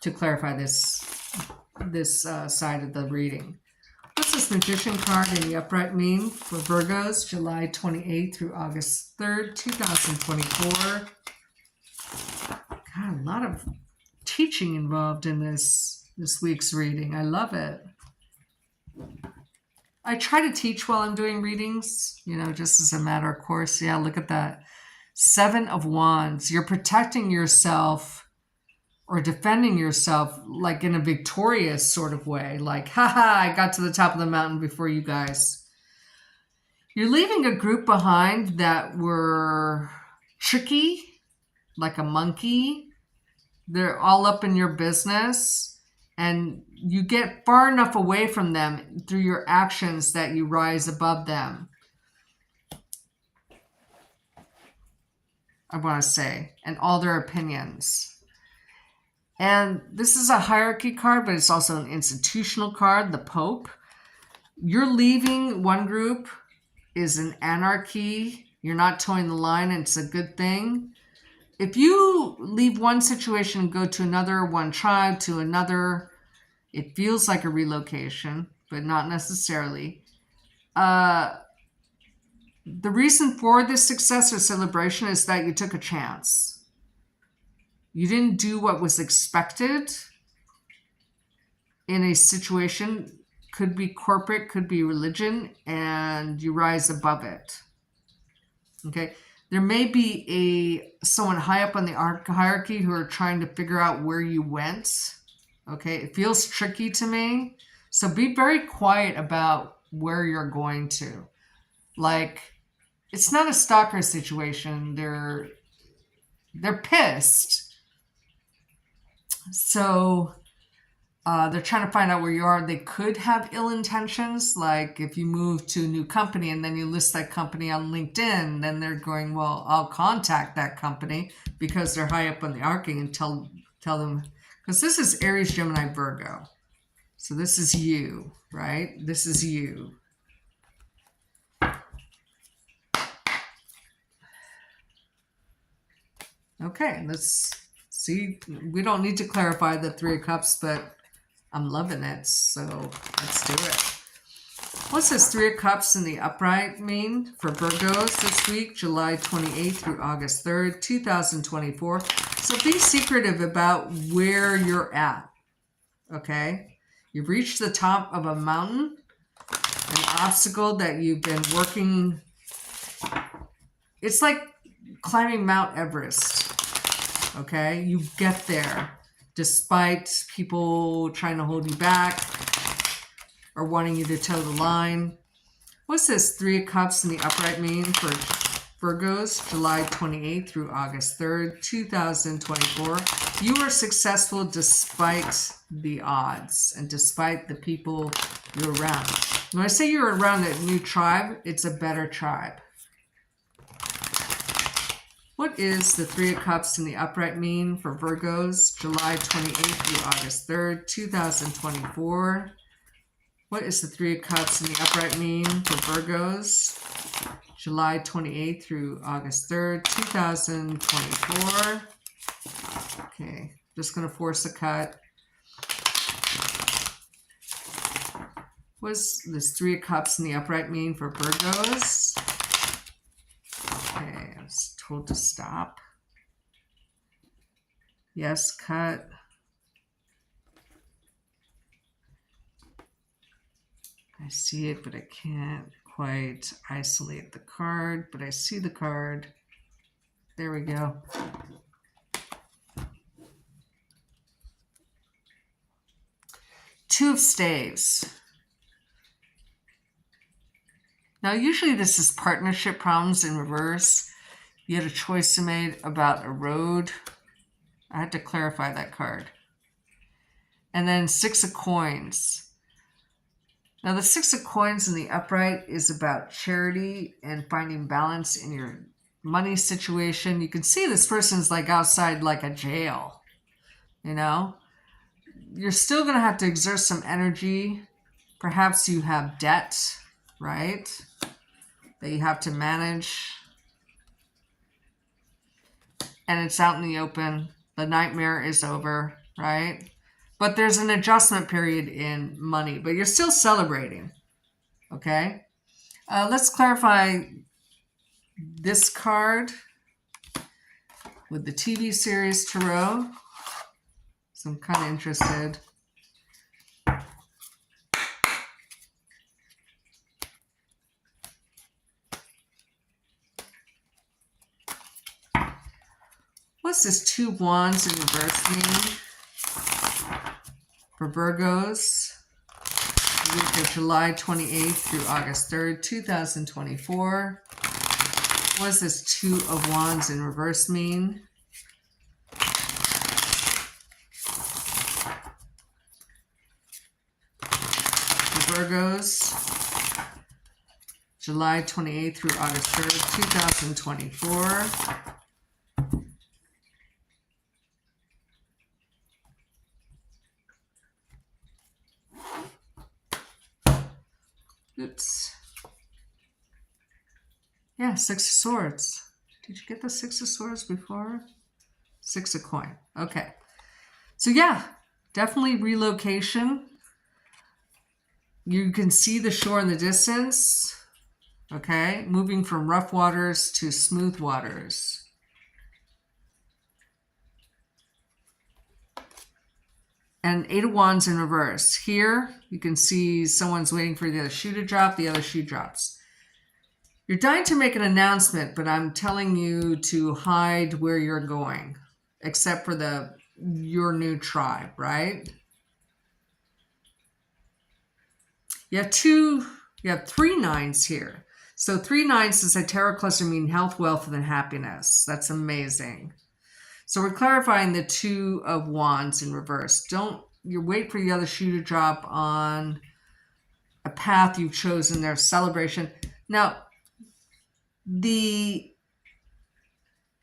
to clarify this side of the reading. What's this Magician card in the upright mean for Virgos, July 28th through August 3rd, 2024? God, a lot of teaching involved in this week's reading. I love it. I try to teach while I'm doing readings, just as a matter of course. Yeah, look at that. 7 of Wands. You're protecting yourself or defending yourself like in a victorious sort of way. Like, haha, I got to the top of the mountain before you guys. You're leaving a group behind that were tricky, like a monkey. They're all up in your business. And you get far enough away from them through your actions that you rise above them. I want to say, and all their opinions. And this is a hierarchy card, but it's also an institutional card, the Pope. You're leaving one group is an anarchy. You're not towing the line, and it's a good thing. If you leave one situation and go to another, one tribe to another, it feels like a relocation, but not necessarily. The reason for this success or celebration is that you took a chance. You didn't do what was expected in a situation. Could be corporate, could be religion, and you rise above it. Okay? There may be someone high up on the hierarchy who are trying to figure out where you went. Okay? It feels tricky to me. So be very quiet about where you're going to. Like, it's not a stalker situation. They're pissed. So they're trying to find out where you are. They could have ill intentions. Like if you move to a new company and then you list that company on LinkedIn, then they're going, well, I'll contact that company because they're high up on the hierarchy and tell them, because this is Aries, Gemini, Virgo. So this is you, right? This is you. Okay, let's see. We don't need to clarify the 3 of Cups, but I'm loving it, so let's do it. What's this 3 of Cups in the upright mean for Virgos this week, July 28th through August 3rd, 2024? So be secretive about where you're at, okay? You've reached the top of a mountain, an obstacle that you've been working. It's like climbing Mount Everest. Okay, you get there despite people trying to hold you back or wanting you to toe the line. What's this 3 of Cups in the upright mean for Virgos, July 28th through August 3rd, 2024? You are successful despite the odds and despite the people you're around. When I say you're around a new tribe, it's a better tribe. What is the Three of Cups in the upright mean for Virgos, July 28th through August 3rd, 2024? What is the Three of Cups in the upright mean for Virgos, July 28th through August 3rd, 2024? Okay, just going to force a cut. What does this Three of Cups in the upright mean for Virgos? Okay, I was told to stop. Yes, cut. I see it, but I can't quite isolate the card, but I see the card. There we go. Two of Staves. Now, usually this is partnership problems in reverse. You had a choice to make about a road. I had to clarify that card. And then Six of Coins. Now, the Six of Coins in the upright is about charity and finding balance in your money situation. You can see this person's like outside like a jail, you know? You're still going to have to exert some energy. Perhaps you have debt, right? That you have to manage. And it's out in the open. The nightmare is over, right? But there's an adjustment period in money, but you're still celebrating, okay? Let's clarify this card with the TV series Tarot. So I'm kind of interested. What's this Two of Wands in reverse mean for Virgos? The week of July 28th through August 3rd, 2024. What does this Two of Wands in reverse mean? For Virgos, July 28th through August 3rd, 2024. Oops. Yeah, Six of Swords. Did you get the Six of Swords before? Six of Coin. Okay. So yeah, definitely relocation. You can see the shore in the distance. Okay. Moving from rough waters to smooth waters. And Eight of Wands in reverse. Here, you can see someone's waiting for the other shoe to drop. The other shoe drops. You're dying to make an announcement, but I'm telling you to hide where you're going, except for your new tribe, right? You have three nines here. So 3 nines is a tarot cluster mean health, wealth, and happiness. That's amazing. So we're clarifying the Two of Wands in reverse. You wait for the other shoe to drop on a path you've chosen, their celebration. Now,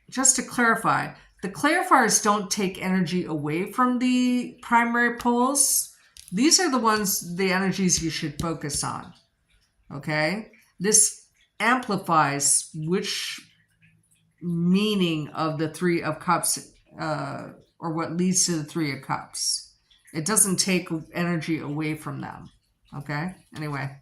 just to clarify, the clarifiers don't take energy away from the primary poles. These are the energies you should focus on, okay? This amplifies which meaning of the Three of Cups, or what leads to the Three of Cups. It doesn't take energy away from them. Okay? Anyway,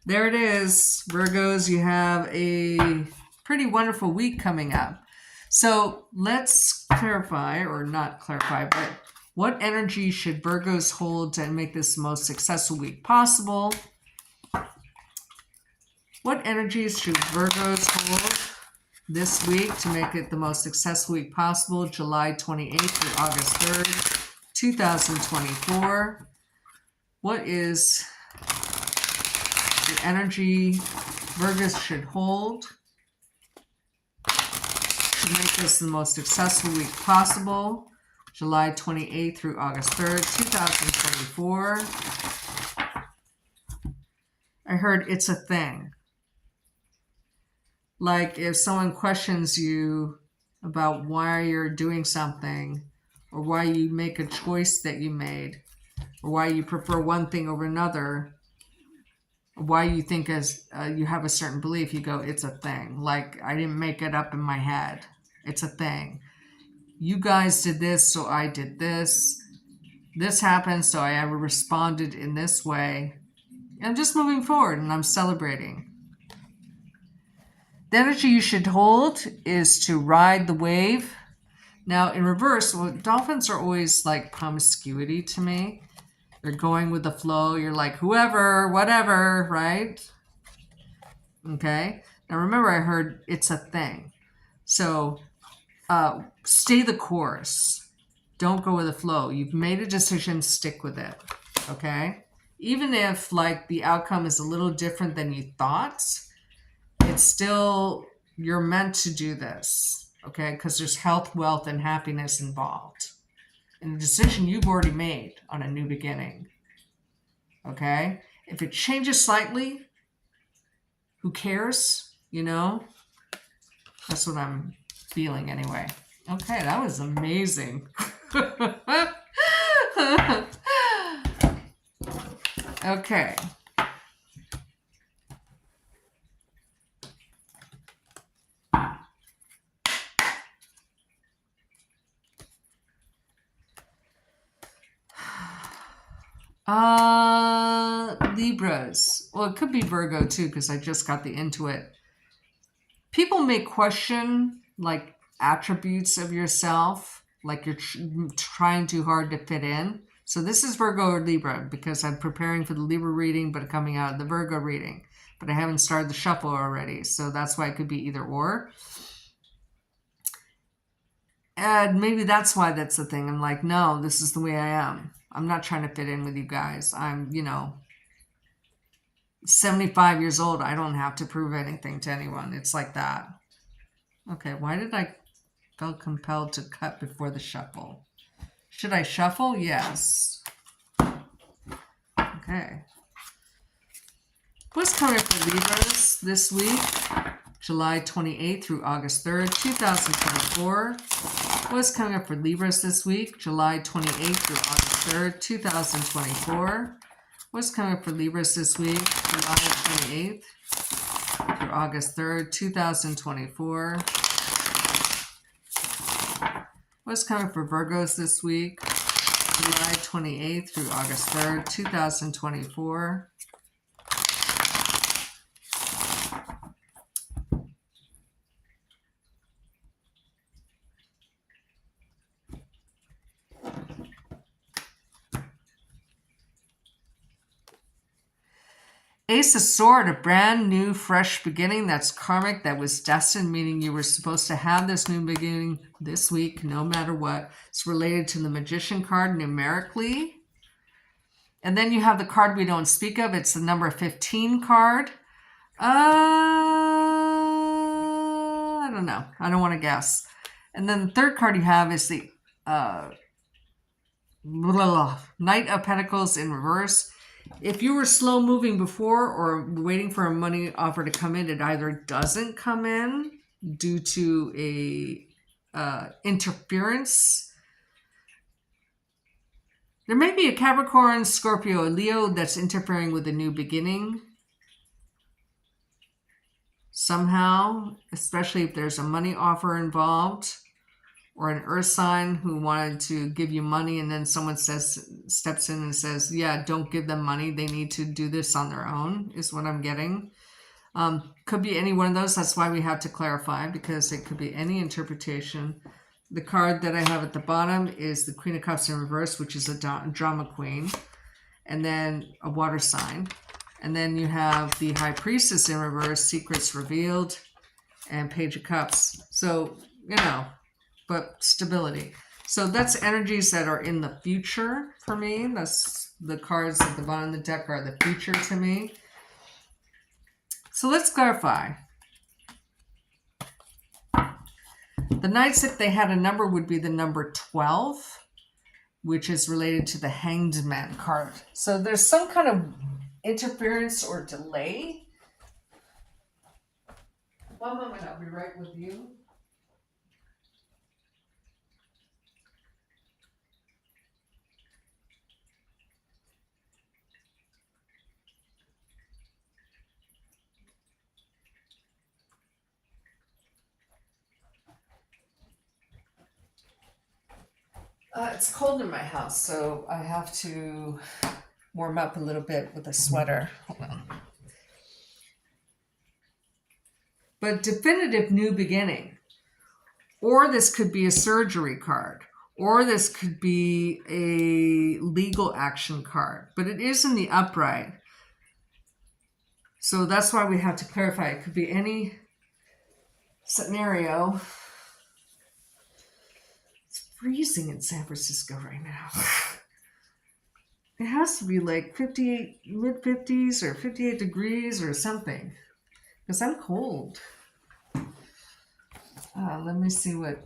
there it is. Virgos, you have a pretty wonderful week coming up. So let's clarify, or not clarify, but what energy should Virgos hold to make this the most successful week possible? What energies should Virgos hold this week to make it the most successful week possible, July 28th through August 3rd, 2024. What is the energy Virgos should hold to make this the most successful week possible, July 28th through August 3rd, 2024? heard it's a thing. Like if someone questions you about why you're doing something, or why you make a choice that you made, or why you prefer one thing over another, or why you think as you have a certain belief, you go, it's a thing. Like I didn't make it up in my head. It's a thing. You guys did this, so I did this. This happened, so I responded in this way. I'm just moving forward and I'm celebrating. The energy you should hold is to ride the wave. Now, in reverse, well, dolphins are always like promiscuity to me. They're going with the flow. You're like, whoever, whatever, right? Okay. Now, remember, I heard it's a thing. So, stay the course. Don't go with the flow. You've made a decision, stick with it. Okay? Even if like the outcome is a little different than you thought, it's still, you're meant to do this. Okay? Because there's health, wealth, and happiness involved. And the decision you've already made on a new beginning. Okay? If it changes slightly, who cares? You know? That's what I'm feeling anyway. Okay, that was amazing. Okay. Libras. Well, it could be Virgo too, because I just got the Intuit. People may question like attributes of yourself, like you're trying too hard to fit in. So this is Virgo or Libra, because I'm preparing for the Libra reading, but coming out of the Virgo reading. But I haven't started the shuffle already, so that's why it could be either or. And maybe that's why that's the thing. I'm like, no, this is the way I am. I'm not trying to fit in with you guys. I'm, 75 years old. I don't have to prove anything to anyone. It's like that. Okay, why did I feel compelled to cut before the shuffle? Should I shuffle? Yes. Okay. What's coming for Libras this week? July 28th through August 3rd, 2024. What's coming up for Libras this week? July 28th through August 3rd, 2024. What's coming up for Libras this week? July 28th through August 3rd, 2024. What's coming for Virgos this week? July 28th through August 3rd, 2024. Ace of Sword, a brand new, fresh beginning that's karmic, that was destined, meaning you were supposed to have this new beginning this week, no matter what. It's related to the Magician card numerically. And then you have the card we don't speak of. It's the number 15 card. I don't know. I don't want to guess. And then the third card you have is the Knight of Pentacles in reverse. If you were slow moving before or waiting for a money offer to come in, it either doesn't come in due to a interference. There may be a Capricorn, Scorpio, or Leo that's interfering with a new beginning somehow, especially if there's a money offer involved, or an earth sign who wanted to give you money and then someone steps in and says, yeah, don't give them money. They need to do this on their own, is what I'm getting. Could be any one of those. That's why we have to clarify, because it could be any interpretation. The card that I have at the bottom is the Queen of Cups in reverse, which is a drama queen, and then a water sign. And then you have the High Priestess in reverse, secrets revealed, and Page of Cups. So, but stability. So that's energies that are in the future for me. That's the cards at the bottom of the deck are the future to me. So let's clarify. The Knights, if they had a number, would be the number 12, which is related to the Hanged Man card. So there's some kind of interference or delay. One moment, I'll be right with you. It's cold in my house, so I have to warm up a little bit with a sweater. Hold on. But definitive new beginning. Or this could be a surgery card. Or this could be a legal action card. But it is in the upright. So that's why we have to clarify. It could be any scenario. It's freezing in San Francisco right now. It has to be like 58, mid-50s or 58 degrees or something. Because I'm cold. Let me see what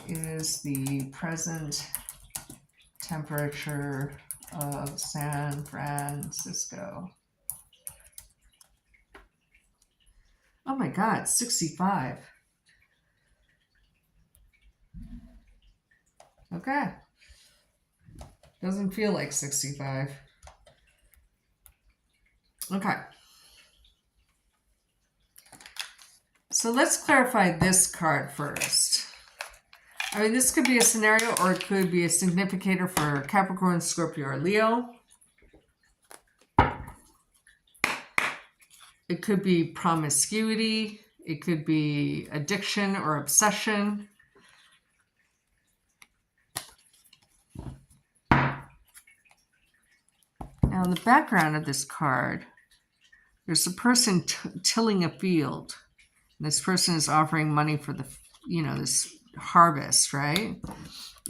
is the present temperature of San Francisco? Oh my God, 65. Okay. Doesn't feel like 65. Okay. So let's clarify this card first. I mean, this could be a scenario or it could be a significator for Capricorn, Scorpio, or Leo. It could be promiscuity. It could be addiction or obsession. Now, in the background of this card, there's a person tilling a field. And this person is offering money for the, this harvest, right?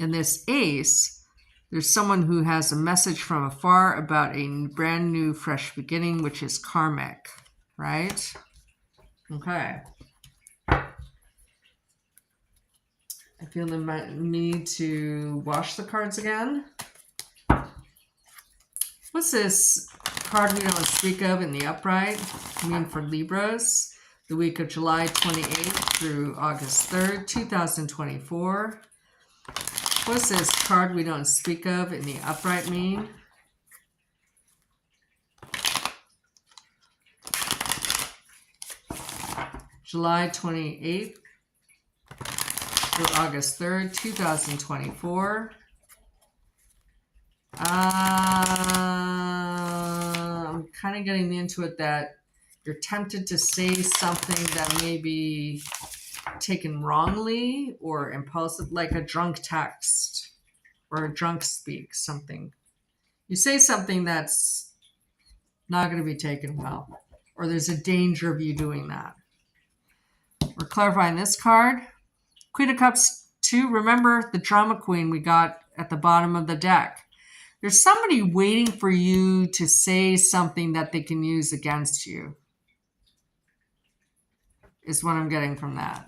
And this ace, there's someone who has a message from afar about a brand new, fresh beginning, which is karmic, right? Okay. I feel the need to wash the cards again. What's this card we don't speak of in the upright? I mean, for Libras, the week of July 28th through August 3rd, 2024. What's this card we don't speak of in the upright mean? July 28th through August 3rd, 2024. I'm kind of getting into it that you're tempted to say something that may be taken wrongly or impulsive, like a drunk text or a drunk speak, something. You say something that's not going to be taken well, or there's a danger of you doing that. We're clarifying this card. Queen of Cups 2, remember the drama queen we got at the bottom of the deck. There's somebody waiting for you to say something that they can use against you, is what I'm getting from that.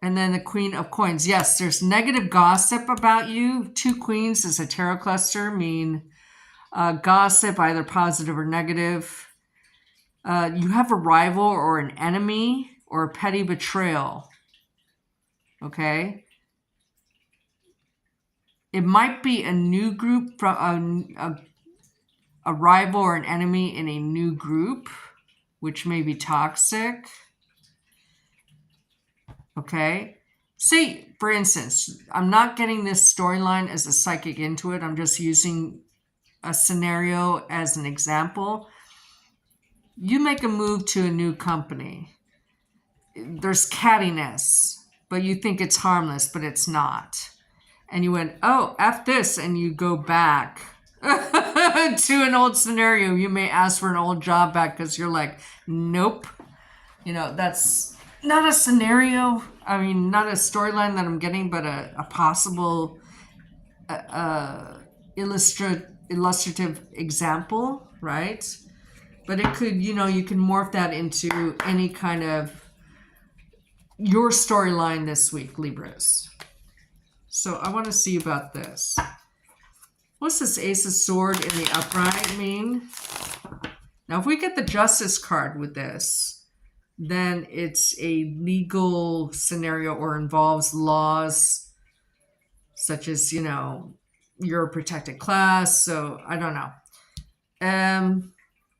And then the Queen of Coins. Yes, there's negative gossip about you. 2 queens is a tarot cluster, mean gossip, either positive or negative. You have a rival or an enemy or a petty betrayal. Okay? It might be a new group, from a rival or an enemy in a new group, which may be toxic. Okay? Say, for instance, I'm not getting this storyline as a psychic intuit. I'm just using a scenario as an example. You make a move to a new company. There's cattiness, but you think it's harmless, but it's not. And you went, oh, F this, and you go back to an old scenario. You may ask for an old job back because you're like, nope. That's not a scenario. I mean, not a storyline that I'm getting, but a possible illustrative example, right? But it could, you can morph that into any kind of your storyline this week, Libras. So I want to see about this. What's this Ace of Sword in the upright mean? Now, if we get the Justice card with this, then it's a legal scenario or involves laws such as, you're a protected class. So I don't know.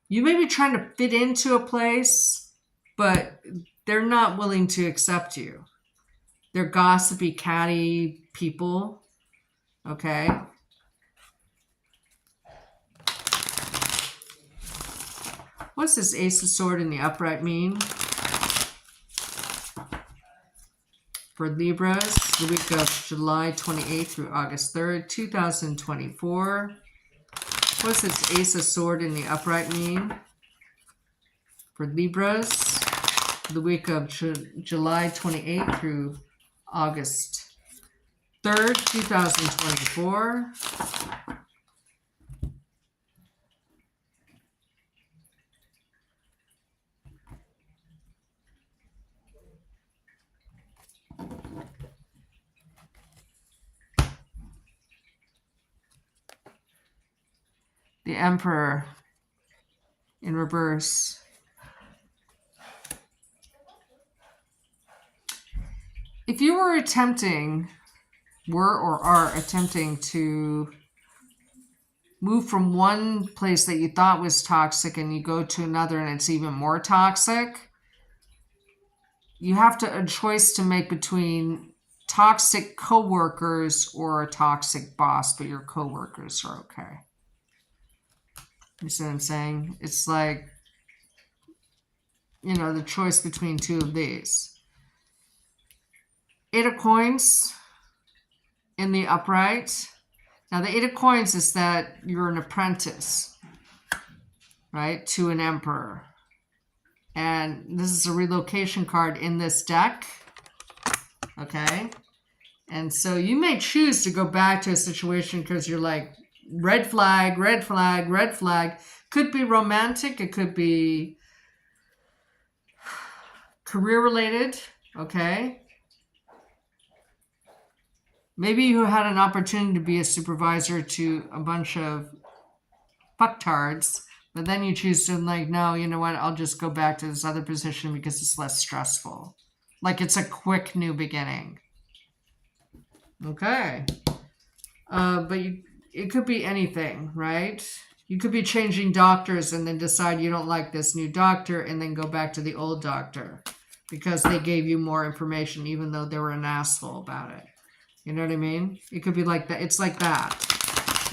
You may be trying to fit into a place, but they're not willing to accept you. They're gossipy, catty people. Okay. What's this Ace of Sword in the upright mean? For Libras, the week of July 28th through August 3rd, 2024. What's this Ace of Sword in the upright mean? For Libras, the week of July 28th through August 3rd, 2024. The Emperor in reverse. If you were or are attempting to move from one place that you thought was toxic and you go to another and it's even more toxic, you have a choice to make between toxic coworkers or a toxic boss, but your coworkers are okay. You see what I'm saying? It's like, the choice between two of these. 8 of Coins in the upright. Now, the 8 of Coins is that you're an apprentice, right, to an emperor. And this is a relocation card in this deck. Okay? And so you may choose to go back to a situation because you're like, red flag, red flag, red flag. Could be romantic. It could be career related. Okay? Maybe you had an opportunity to be a supervisor to a bunch of fucktards, but then you choose to no, you know what? I'll just go back to this other position because it's less stressful. Like it's a quick new beginning. Okay. But it could be anything, right? You could be changing doctors and then decide you don't like this new doctor and then go back to the old doctor because they gave you more information even though they were an asshole about it. You know what I mean? It could be like that. It's like that.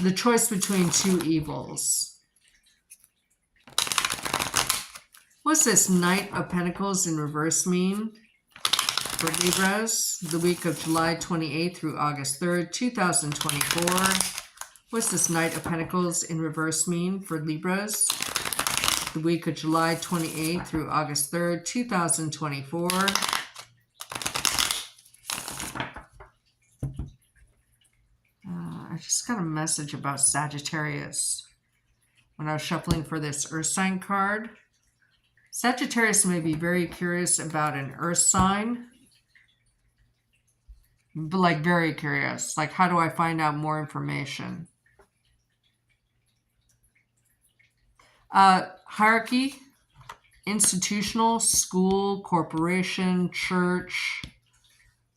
The choice between two evils. What's this Knight of Pentacles in reverse mean? For Libras, the week of July 28th through August 3rd, 2024. What's this Knight of Pentacles in reverse mean for Libras? The week of July 28th through August 3rd, 2024. I just got a message about Sagittarius when I was shuffling for this Earth sign card. Sagittarius may be very curious about an Earth sign. Like very curious. Like, how do I find out more information? Hierarchy, institutional, school, corporation, church,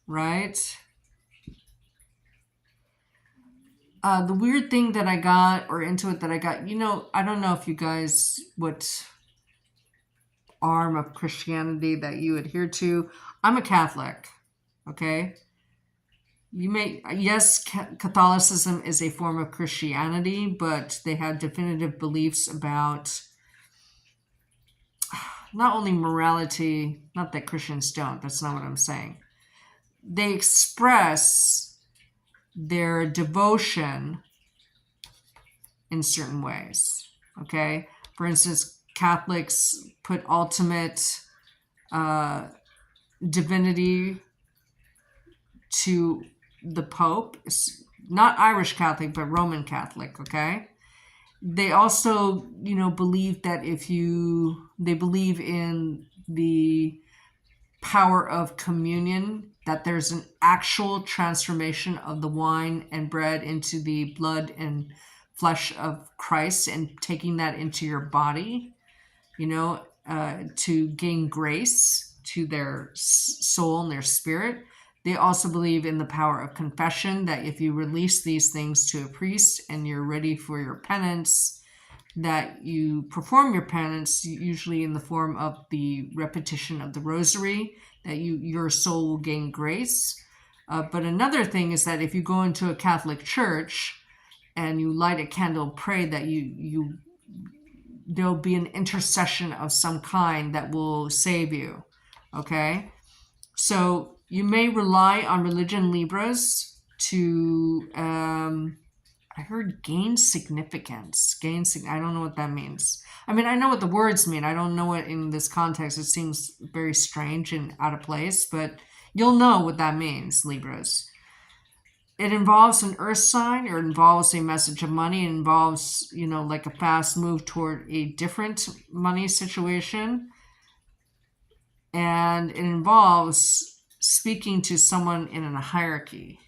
right? The weird thing that I got, or intuit that I got, I don't know if you guys, what arm of Christianity that you adhere to. I'm a Catholic, okay? Yes, Catholicism is a form of Christianity, but they have definitive beliefs about not only morality, not that Christians don't, that's not what I'm saying. They express their devotion in certain ways, okay? For instance, Catholics put ultimate divinity to the Pope. It's not Irish Catholic, but Roman Catholic, okay? They also, believe that they believe in the power of communion that there's an actual transformation of the wine and bread into the blood and flesh of Christ, and taking that into your body, to gain grace to their soul and their spirit. They also believe in the power of confession, that if you release these things to a priest and you're ready for your penance, that you perform your penance, usually in the form of the repetition of the rosary, that your soul will gain grace. But another thing is that if you go into a Catholic church and you light a candle, pray, that there'll be an intercession of some kind that will save you. Okay? So you may rely on religion, Libras, to, I heard gain significance. I don't know what that means. I mean, I know what the words mean. I don't know it in this context. It seems very strange and out of place, but you'll know what that means, Libras. It involves an earth sign, or it involves a message of money. It involves, like a fast move toward a different money situation. And it involves speaking to someone in a hierarchy,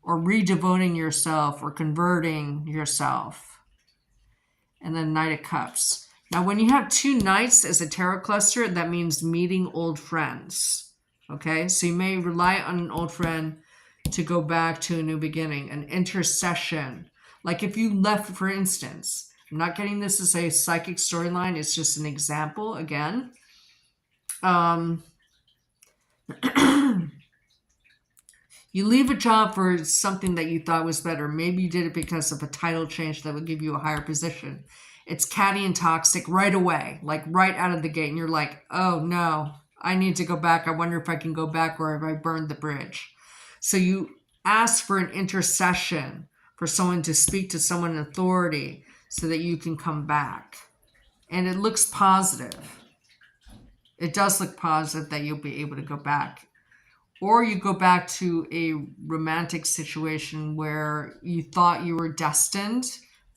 or redevoting yourself, or converting yourself. And then Knight of Cups. Now, when you have 2 knights as a tarot cluster, that means meeting old friends. Okay, so you may rely on an old friend to go back to a new beginning, an intercession. Like if you left, for instance, I'm not getting this as a psychic storyline, it's just an example again. You leave a job for something that you thought was better. Maybe you did it because of a title change that would give you a higher position. It's catty and toxic right away, like right out of the gate. And you're like, oh no, I need to go back. I wonder if I can go back, or if I burned the bridge. So you ask for an intercession, for someone to speak to someone in authority so that you can come back. And it looks positive. It does look positive that you'll be able to go back. Or you go back to a romantic situation where you thought you were destined,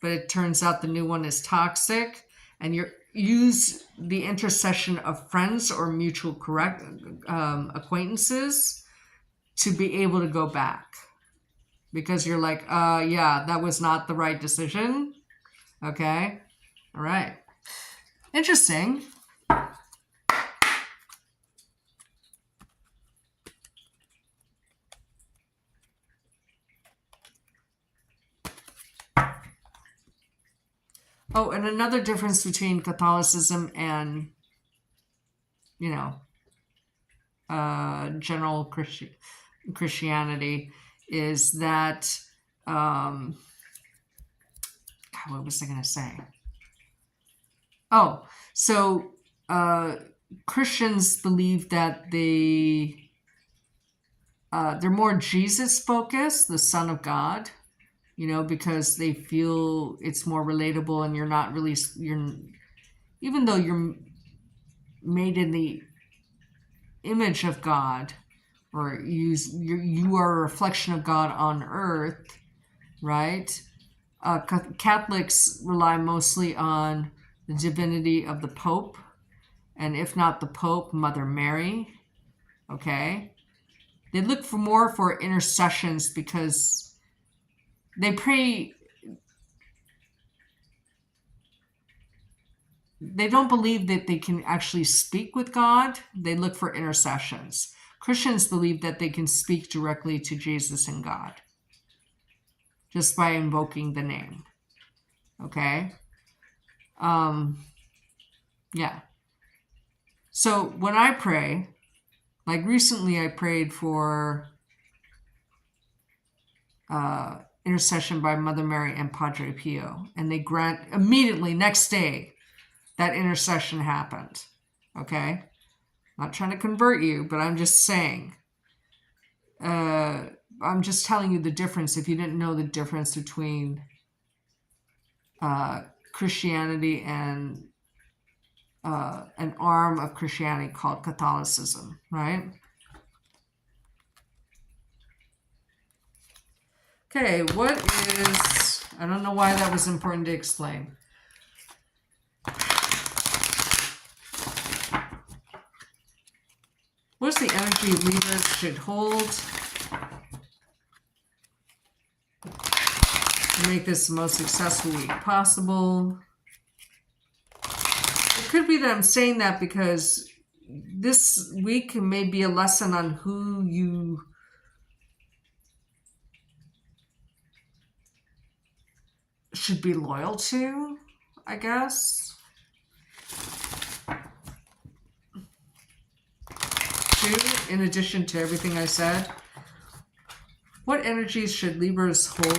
but it turns out the new one is toxic, and you use the intercession of friends or mutual acquaintances to be able to go back. Because you're like, yeah, that was not the right decision. Okay? All right. Interesting. Oh, and another difference between Catholicism and, general Christianity is that, God, what was I going to say? Oh, so Christians believe that they're more Jesus focused, the Son of God. Because they feel it's more relatable, and even though you're made in the image of God, or you are a reflection of God on earth, right? Catholics rely mostly on the divinity of the Pope, and if not the Pope, Mother Mary, okay? They look more for intercessions because they pray. They don't believe that they can actually speak with God. They look for intercessions. Christians believe that they can speak directly to Jesus and God just by invoking the name. Okay? Yeah. So when I pray, like recently I prayed for intercession by Mother Mary and Padre Pio, and they grant immediately next day that intercession happened. Okay, not trying to convert you, but I'm just saying, I'm just telling you the difference if you didn't know the difference between Christianity and an arm of Christianity called Catholicism, right? Okay, what is, I don't know why that was important to explain. What What's the energy Libras should hold to make this the most successful week possible? It could be that I'm saying that because this week may be a lesson on who you should be loyal to, I guess. Two, in addition to everything I said, what energies should Libras hold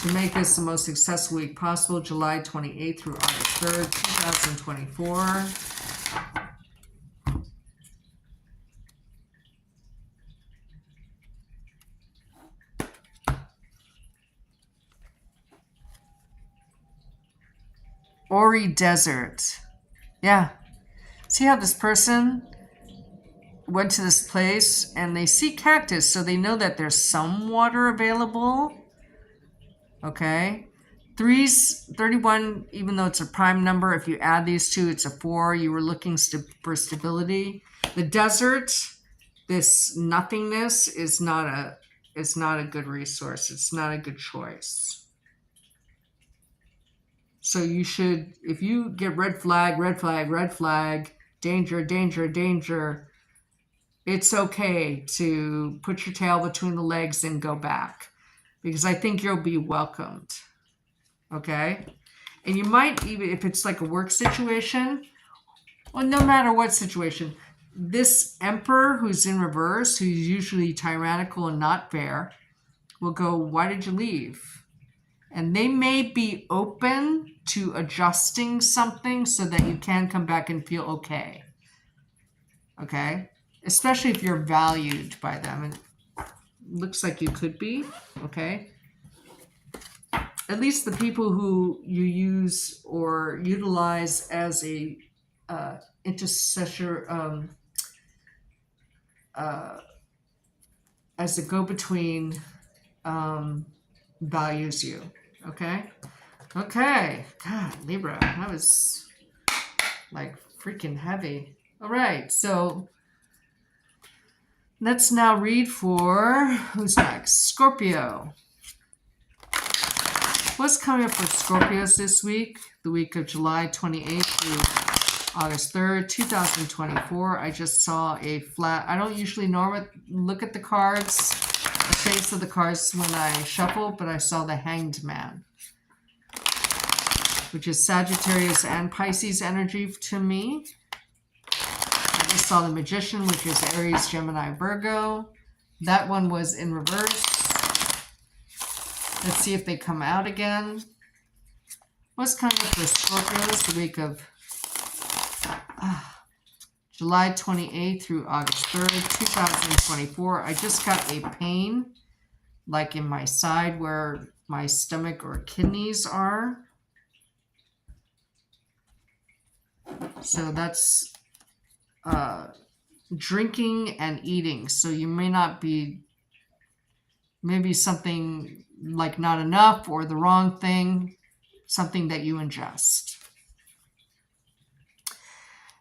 to make this the most successful week possible, July 28th through August 3rd, 2024? Ori Desert. Yeah. See how this person went to this place and they see cactus, so they know that there's some water available. Okay. 3's 31, even though it's a prime number, if you add these two, it's a 4. You were looking for stability. The desert, this nothingness is not a good resource. It's not a good choice. So you should, if you get red flag, danger, danger, danger, it's okay to put your tail between the legs and go back, because I think you'll be welcomed. Okay? And you might even, if it's like a work situation, well, no matter what situation, this emperor who's in reverse, who's usually tyrannical and not fair, will go, why did you leave? And they may be open to adjusting something so that you can come back and feel okay. Okay? Especially if you're valued by them. And it looks like you could be. Okay? At least the people who you use or utilize as a intercessor, as a go-between, values you. Okay? Okay. God, Libra, that was like freaking heavy. All right, so let's now read for, who's next? Scorpio. What's coming up for Scorpios this week? The week of July 28th through August 3rd, 2024. I just saw a flat, I don't usually look at the cards, the face of the cards when I shuffle, but I saw the Hanged Man, which is Sagittarius and Pisces energy to me. I just saw the Magician, which is Aries, Gemini, Virgo. That one was in reverse. Let's see if they come out again. What's coming up for Scorpios the week of July 28th through August 3rd, 2024. I just got a pain, like in my side where my stomach or kidneys are. So that's drinking and eating. So you may not be, maybe something like not enough or the wrong thing, something that you ingest.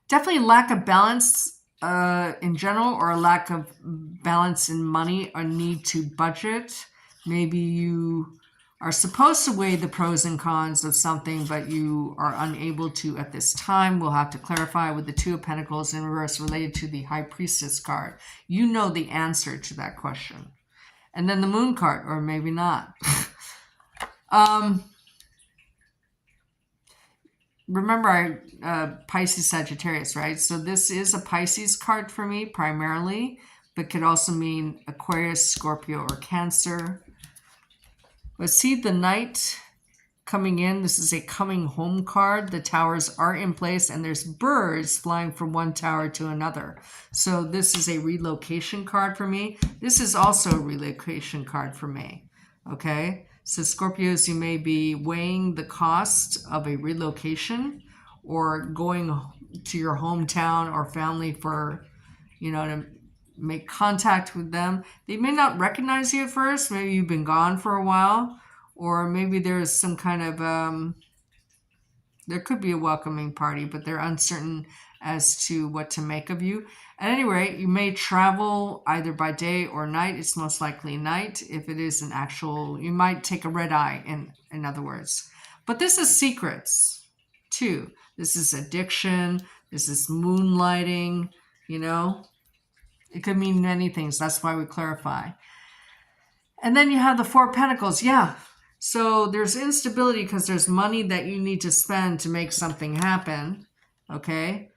Definitely lack of balance in general, or a lack of balance in money, or need to budget. Maybe you are supposed to weigh the pros and cons of something, but you are unable to at this time. We'll have to clarify with the Two of Pentacles in reverse related to the High Priestess card. You know the answer to that question. And then the Moon card, or maybe not. Remember, Pisces, Sagittarius, right? So this is a Pisces card for me primarily, but could also mean Aquarius, Scorpio, or Cancer. But see the Knight coming in. This is a coming home card. The towers are in place, and there's birds flying from one tower to another. So this is a relocation card for me. This is also a relocation card for me. Okay? So Scorpios, you may be weighing the cost of a relocation or going to your hometown or family for, to make contact with them. They may not recognize you at first. Maybe you've been gone for a while, or maybe there's some kind of, there could be a welcoming party, but they're uncertain as to what to make of you. At any rate, you may travel either by day or night. It's most likely night. If it is an actual, you might take a red eye, in other words. But this is secrets, too. This is addiction. This is moonlighting, you know. It could mean many things. That's why we clarify. And then you have the Four of Pentacles. Yeah. So there's instability because there's money that you need to spend to make something happen. Okay.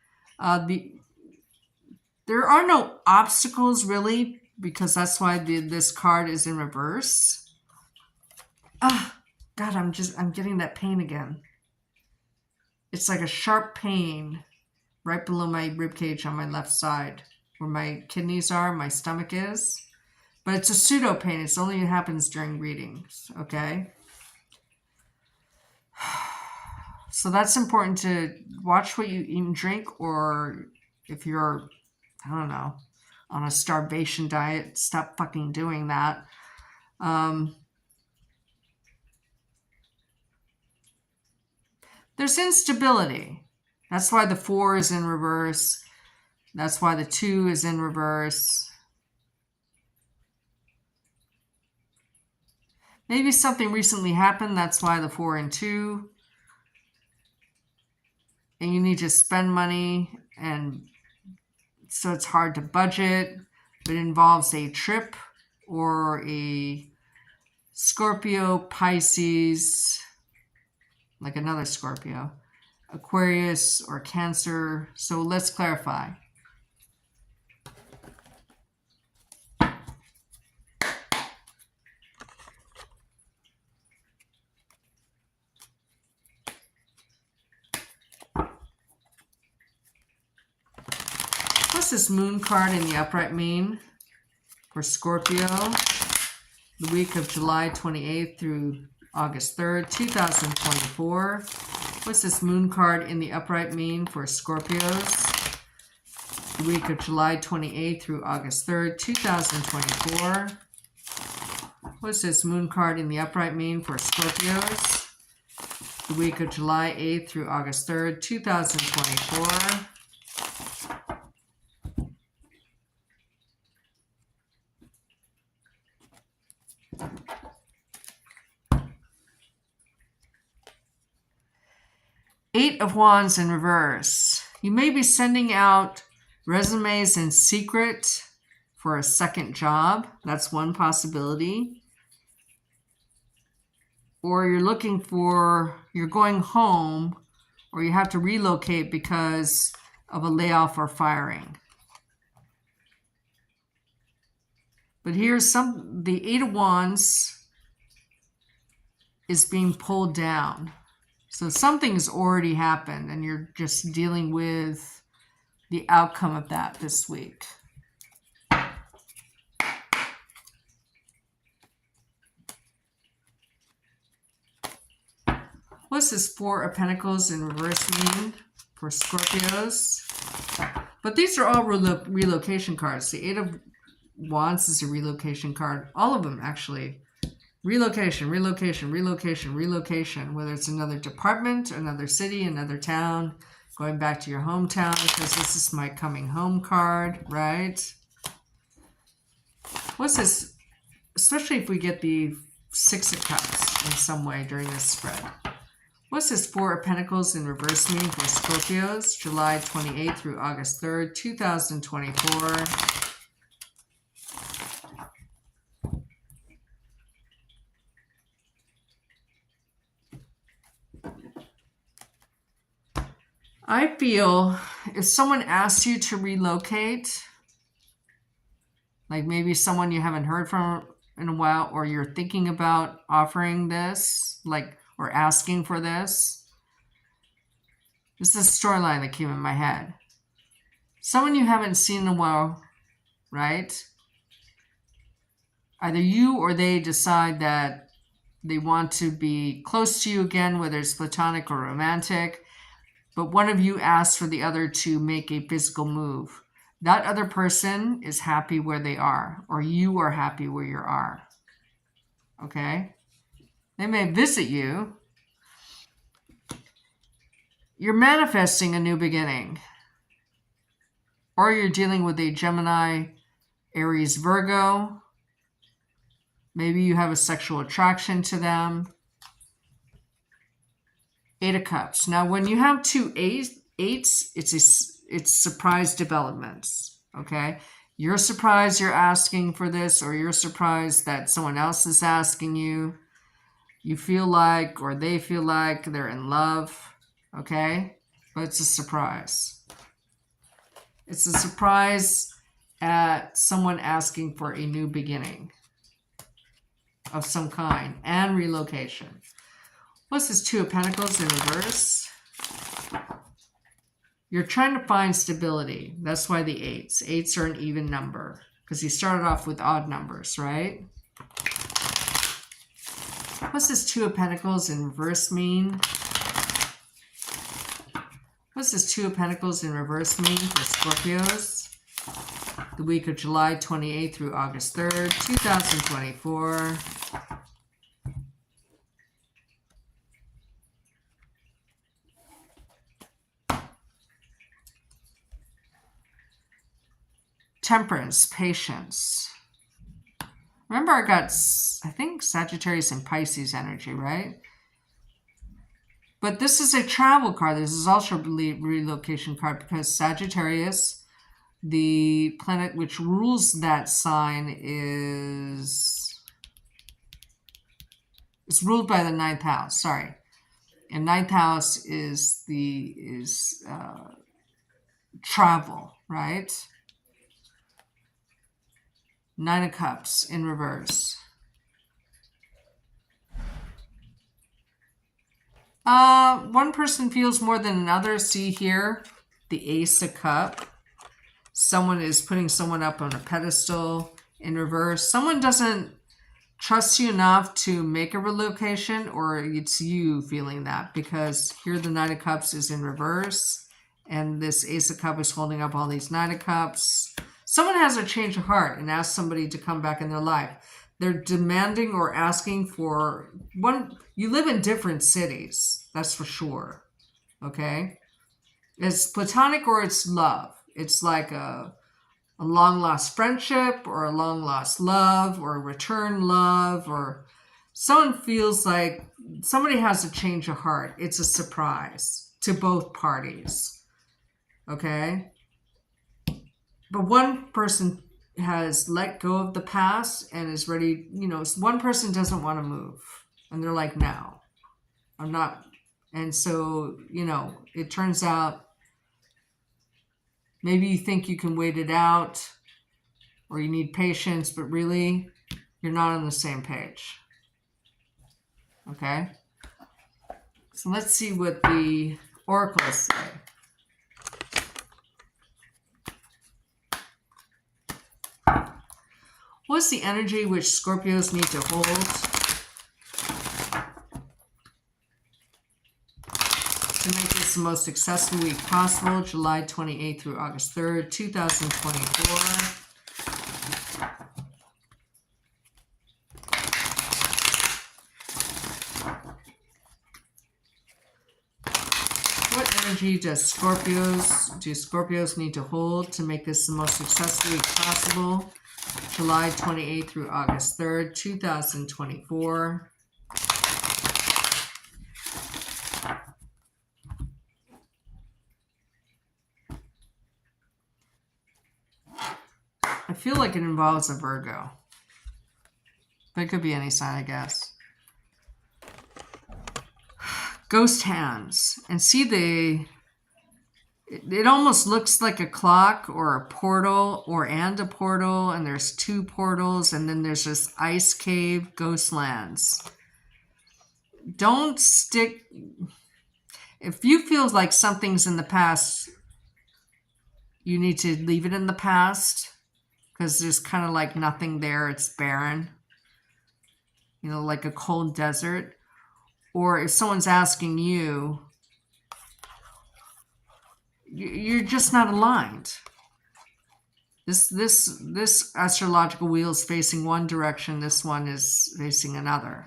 There are no obstacles really, because that's why this card is in reverse. God, I'm getting that pain again. It's like a sharp pain right below my rib cage on my left side, where my kidneys are, my stomach is. But it's a pseudo pain. It's only happens during readings, okay? So that's important to watch what you eat and drink, or if you're, I don't know, on a starvation diet, stop fucking doing that. There's instability. That's why the 4 is in reverse. That's why the 2 is in reverse. Maybe something recently happened. That's why the 4 and 2. And you need to spend money, and so it's hard to budget. It involves a trip or a Scorpio, Pisces, like another Scorpio, Aquarius, or Cancer. So let's clarify. What's this Moon card in the upright mean for Scorpio? The week of July 28th through August 3rd, 2024. What's this Moon card in the upright mean for Scorpios? The week of July 28th through August 3rd, 2024. What's this Moon card in the upright mean for Scorpios? The week of July 8th through August 3rd, 2024. Eight of Wands in reverse. You may be sending out resumes in secret for a second job. That's one possibility. Or you're going home, or you have to relocate because of a layoff or firing. But here's the Eight of Wands is being pulled down. So something's already happened, and you're just dealing with the outcome of that this week. What's this Four of Pentacles in reverse mean for Scorpios? But these are all relocation cards. The Eight of Wands is a relocation card. All of them, actually. Relocation, relocation, relocation, relocation. Whether it's another department, another city, another town, going back to your hometown, because this is my coming home card, right? What's this? Especially if we get the Six of Cups in some way during this spread. What's this Four of Pentacles in reverse mean for Scorpios? July 28th through August 3rd, 2024. I feel if someone asks you to relocate, like maybe someone you haven't heard from in a while, or you're thinking about offering this, or asking for this. This is a storyline that came in my head. Someone you haven't seen in a while, right? Either you or they decide that they want to be close to you again, whether it's platonic or romantic, but one of you asks for the other to make a physical move. That other person is happy where they are, or you are happy where you are. Okay? They may visit you. You're manifesting a new beginning. or you're dealing with a Gemini, Aries, Virgo. Maybe you have a sexual attraction to them. 8 of Cups. Now, when you have two eights, it's surprise developments, okay? You're surprised you're asking for this, or you're surprised that someone else is asking you. You feel like, or they feel like they're in love, okay? But it's a surprise. It's a surprise at someone asking for a new beginning of some kind and relocation. What's this 2 of Pentacles in reverse? You're trying to find stability. That's why the 8s. 8s are an even number because you started off with odd numbers, right? What's this 2 of Pentacles in reverse mean? What's this 2 of Pentacles in reverse mean for Scorpios? The week of July 28th through August 3rd, 2024. Temperance, patience. Remember I got, I think, Sagittarius and Pisces energy, right? But this is a travel card. This is also a relocation card because Sagittarius, the planet which rules that sign, is ruled by the 9th house. Sorry. And 9th house is travel, right? 9 of Cups in reverse. One person feels more than another. See here, the Ace of Cups. Someone is putting someone up on a pedestal in reverse. Someone doesn't trust you enough to make a relocation, or it's you feeling that, because here the 9 of Cups is in reverse, and this Ace of Cups is holding up all these 9 of Cups. Someone has a change of heart and asks somebody to come back in their life. They're demanding or asking for one. You live in different cities, that's for sure. Okay? It's platonic or it's love. It's like a long-lost friendship or a long-lost love or a return love, or someone feels like somebody has a change of heart. It's a surprise to both parties. Okay? But one person has let go of the past and is ready, one person doesn't want to move. And they're like, no, I'm not. And so, it turns out maybe you think you can wait it out or you need patience, but really you're not on the same page. Okay? So let's see what the oracles say. What's the energy which Scorpios need to hold to make this the most successful week possible, July 28th through August 3rd, 2024? What energy do Scorpios need to hold to make this the most successful week possible, July 28th through August 3rd, 2024? I feel like it involves a Virgo. But it could be any sign, I guess. Ghost hands. And see it almost looks like a clock or a portal and a portal, and there's 2 portals, and then there's this ice cave, ghost lands. Don't stick. If you feel like something's in the past, you need to leave it in the past, because there's kind of like nothing there. It's barren. Like a cold desert. Or if someone's asking you, you're just not aligned. This astrological wheel is facing one direction. This one is facing another.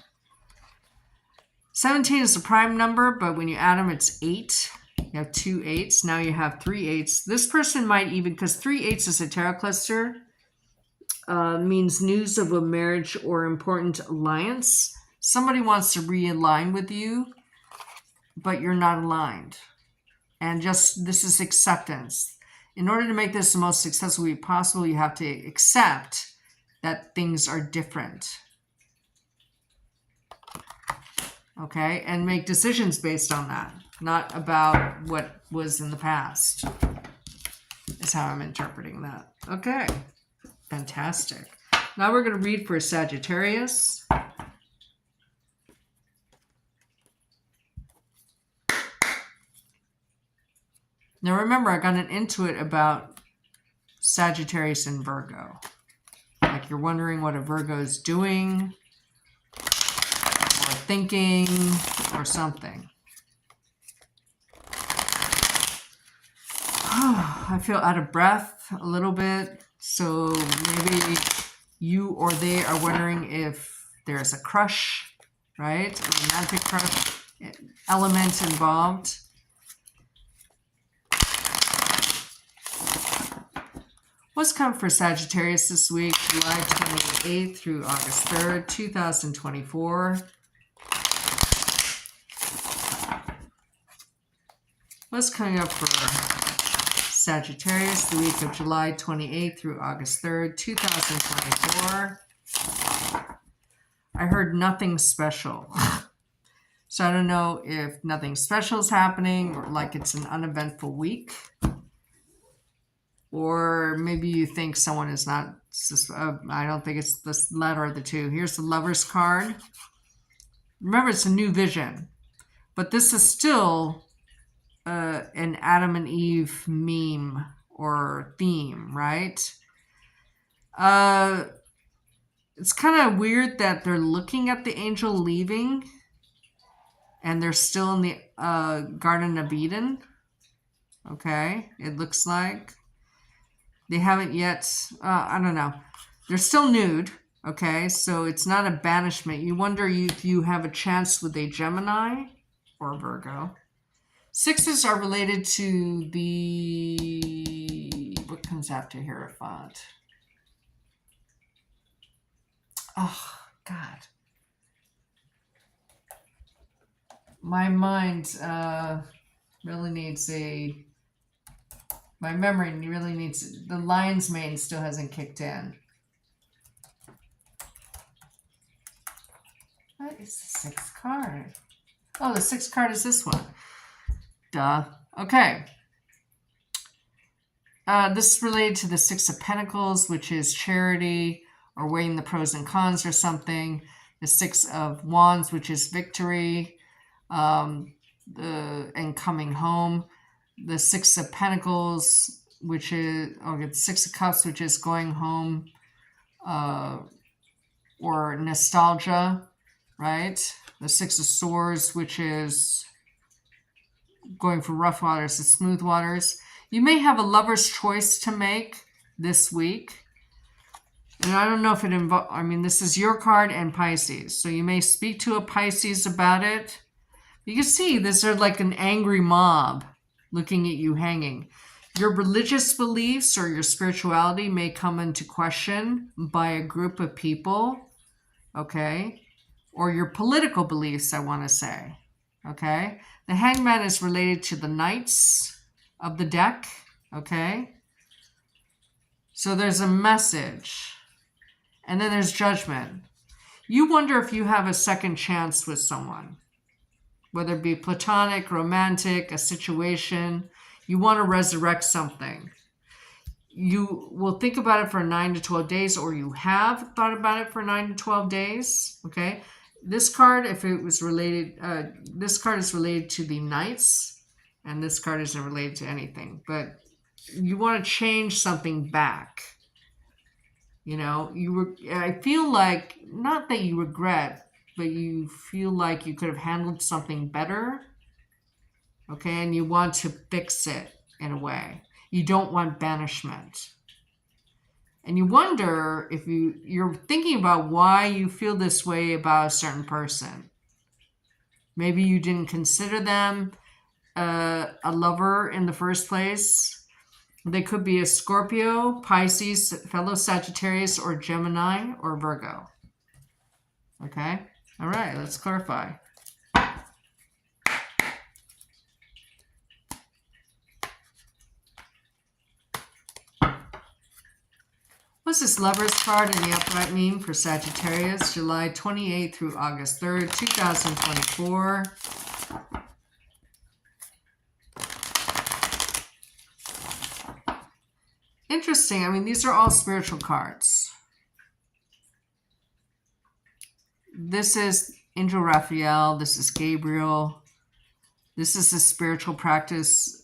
17 is the prime number, but when you add them, it's 8. You have 2 8s. Now you have 3 8s. This person might even, because 3 8s is a tarot cluster, means news of a marriage or important alliance. Somebody wants to realign with you, but you're not aligned. And just, this is acceptance. In order to make this the most successful way possible, you have to accept that things are different. Okay? And make decisions based on that, not about what was in the past, is how I'm interpreting that. Okay. Fantastic. Now we're going to read for Sagittarius. Now remember, I got an intuit about Sagittarius and Virgo. Like you're wondering what a Virgo is doing or thinking or something. I feel out of breath a little bit. So maybe you or they are wondering if there's a crush, right? A romantic crush element involved. What's coming for Sagittarius this week, July 28th through August 3rd, 2024? What's coming up for Sagittarius the week of July 28th through August 3rd, 2024? I heard nothing special. So I don't know if nothing special is happening or like it's an uneventful week. Or maybe you think someone is not, I don't think it's the latter of the two. Here's the Lover's card. Remember, it's a new vision. But this is still an Adam and Eve meme or theme, right? It's kind of weird that they're looking at the angel leaving and they're still in the Garden of Eden. Okay, it looks like. They haven't yet, I don't know. They're still nude, okay? So it's not a banishment. You wonder if you have a chance with a Gemini or Virgo. Sixes are related to the, what comes after Hierophant? Oh, God. My mind really needs my memory really needs, the lion's mane still hasn't kicked in. What is the sixth card? Oh, the sixth card is this one. Duh. Okay. This is related to the Six of Pentacles, which is charity or weighing the pros and cons or something. The Six of Wands, which is victory and coming home. The Six of Pentacles, which is, the Six of Cups, which is going home or nostalgia, right? The Six of Swords, which is going from rough waters to smooth waters. You may have a lover's choice to make this week. And I don't know if it involves, I mean, this is your card and Pisces. So you may speak to a Pisces about it. You can see this are like an angry mob looking at you hanging. Your religious beliefs or your spirituality may come into question by a group of people, okay? Or your political beliefs, I want to say, okay? The Hangman is related to the Knights of the deck, okay? So there's a message. And then there's Judgment. You wonder if you have a second chance with someone. Whether it be platonic, romantic, a situation, you want to resurrect something. You will think about it for 9 to 12 days, or you have thought about it for 9 to 12 days, okay? This card, if it was related, this card is related to the Knights, and this card isn't related to anything, but you want to change something back. You know, I feel like, not that you regret, but you feel like you could have handled something better, okay? And you want to fix it in a way. You don't want banishment. And you wonder if you're thinking about why you feel this way about a certain person. Maybe you didn't consider them a lover in the first place. They could be a Scorpio, Pisces, fellow Sagittarius, or Gemini, or Virgo. Okay? All right, let's clarify. What's this Lover's card in the upright mean for Sagittarius, July 28th through August 3rd, 2024? Interesting. I mean, these are all spiritual cards. This is Angel Raphael. This is Gabriel. This is a spiritual practice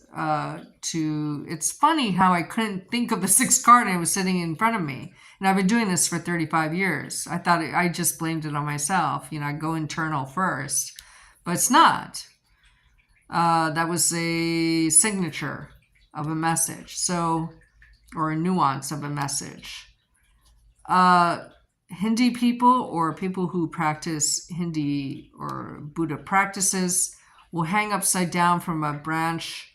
it's funny how I couldn't think of the sixth card and it was sitting in front of me. And I've been doing this for 35 years. I thought I just blamed it on myself. You know, I go internal first. But it's not. That was a signature of a message. So, or a nuance of a message. Hindi people or people who practice Hindi or Buddha practices will hang upside down from a branch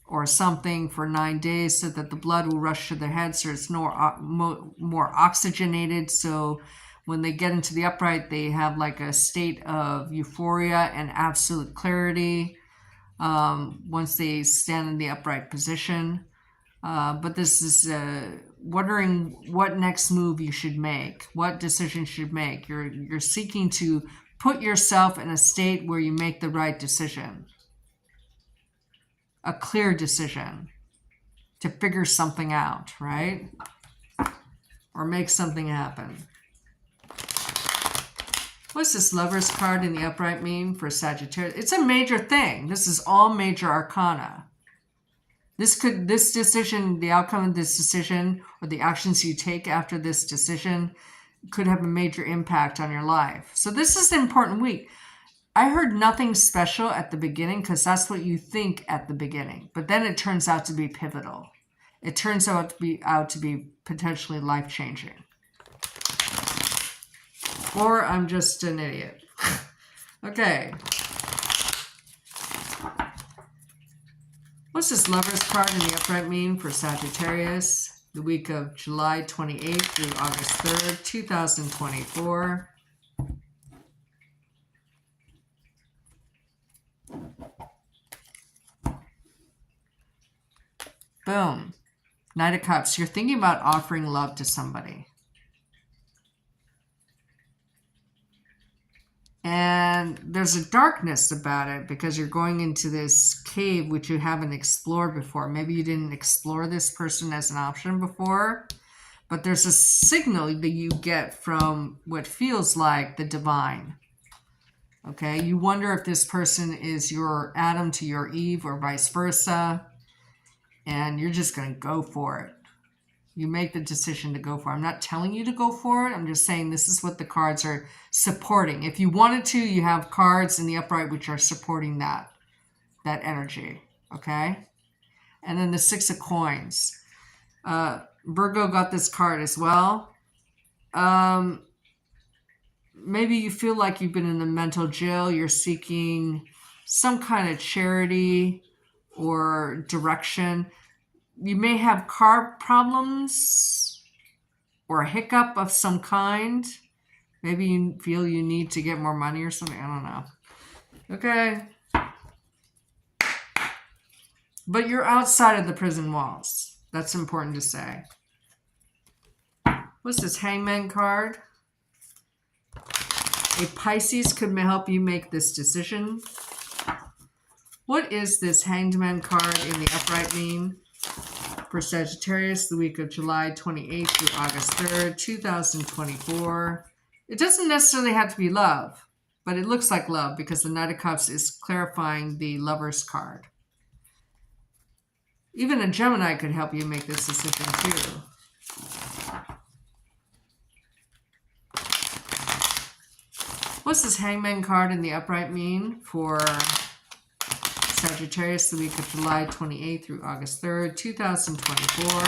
or something for 9 days so that the blood will rush to their head so it's more oxygenated. So when they get into the upright, they have like a state of euphoria and absolute clarity once they stand in the upright position. But this is wondering what next move you should make, what decision you should make. You're seeking to put yourself in a state where you make the right decision. A clear decision to figure something out, right? Or make something happen. What's this Lover's card in the upright mean for Sagittarius? It's a major thing. This is all major arcana. This decision, the outcome of this decision, or the actions you take after this decision could have a major impact on your life. So this is an important week. I heard nothing special at the beginning because that's what you think at the beginning. But then it turns out to be pivotal. It turns out to be potentially life-changing. Or I'm just an idiot. Okay. What's this Lover's card in the upright mean for Sagittarius, the week of July 28th through August 3rd, 2024? Boom. Knight of Cups. You're thinking about offering love to somebody. And there's a darkness about it because you're going into this cave which you haven't explored before. Maybe you didn't explore this person as an option before. But there's a signal that you get from what feels like the divine. Okay? You wonder if this person is your Adam to your Eve or vice versa. And you're just going to go for it. You make the decision to go for it. I'm not telling you to go for it. I'm just saying this is what the cards are supporting. If you wanted to, you have cards in the upright which are supporting that energy. Okay? And then the Six of Coins. Virgo got this card as well. Maybe you feel like you've been in the mental jail. You're seeking some kind of charity or direction. You may have car problems or a hiccup of some kind. Maybe you feel you need to get more money or something. I don't know. Okay. But you're outside of the prison walls. That's important to say. What's this Hangman card? A Pisces could help you make this decision. What is this Hanged Man card in the upright mean for Sagittarius, the week of July 28th through August 3rd, 2024? It doesn't necessarily have to be love, but it looks like love because the Knight of Cups is clarifying the Lover's card. Even a Gemini could help you make this decision too. What's this Hangman card in the upright mean for Sagittarius, the week of July 28th through August 3rd, 2024?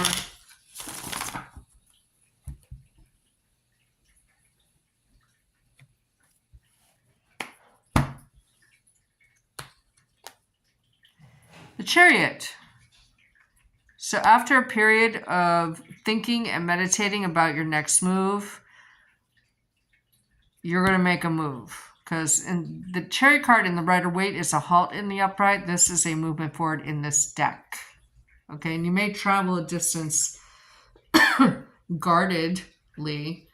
Chariot. So after a period of thinking and meditating about your next move, you're going to make a move. Because in the Chariot card in the Rider-Waite is a halt in the upright. This is a movement forward in this deck. Okay, and you may travel a distance guardedly.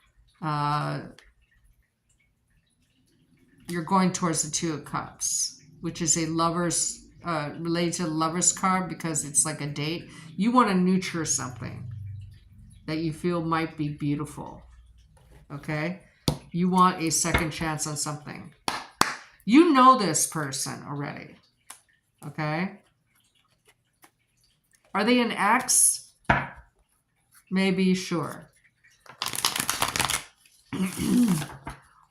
You're going towards the Two of Cups, which is a lover's, related to the lover's card because it's like a date. You want to nurture something that you feel might be beautiful. Okay? You want a second chance on something. You know this person already. Okay? Are they an ex? Maybe, sure.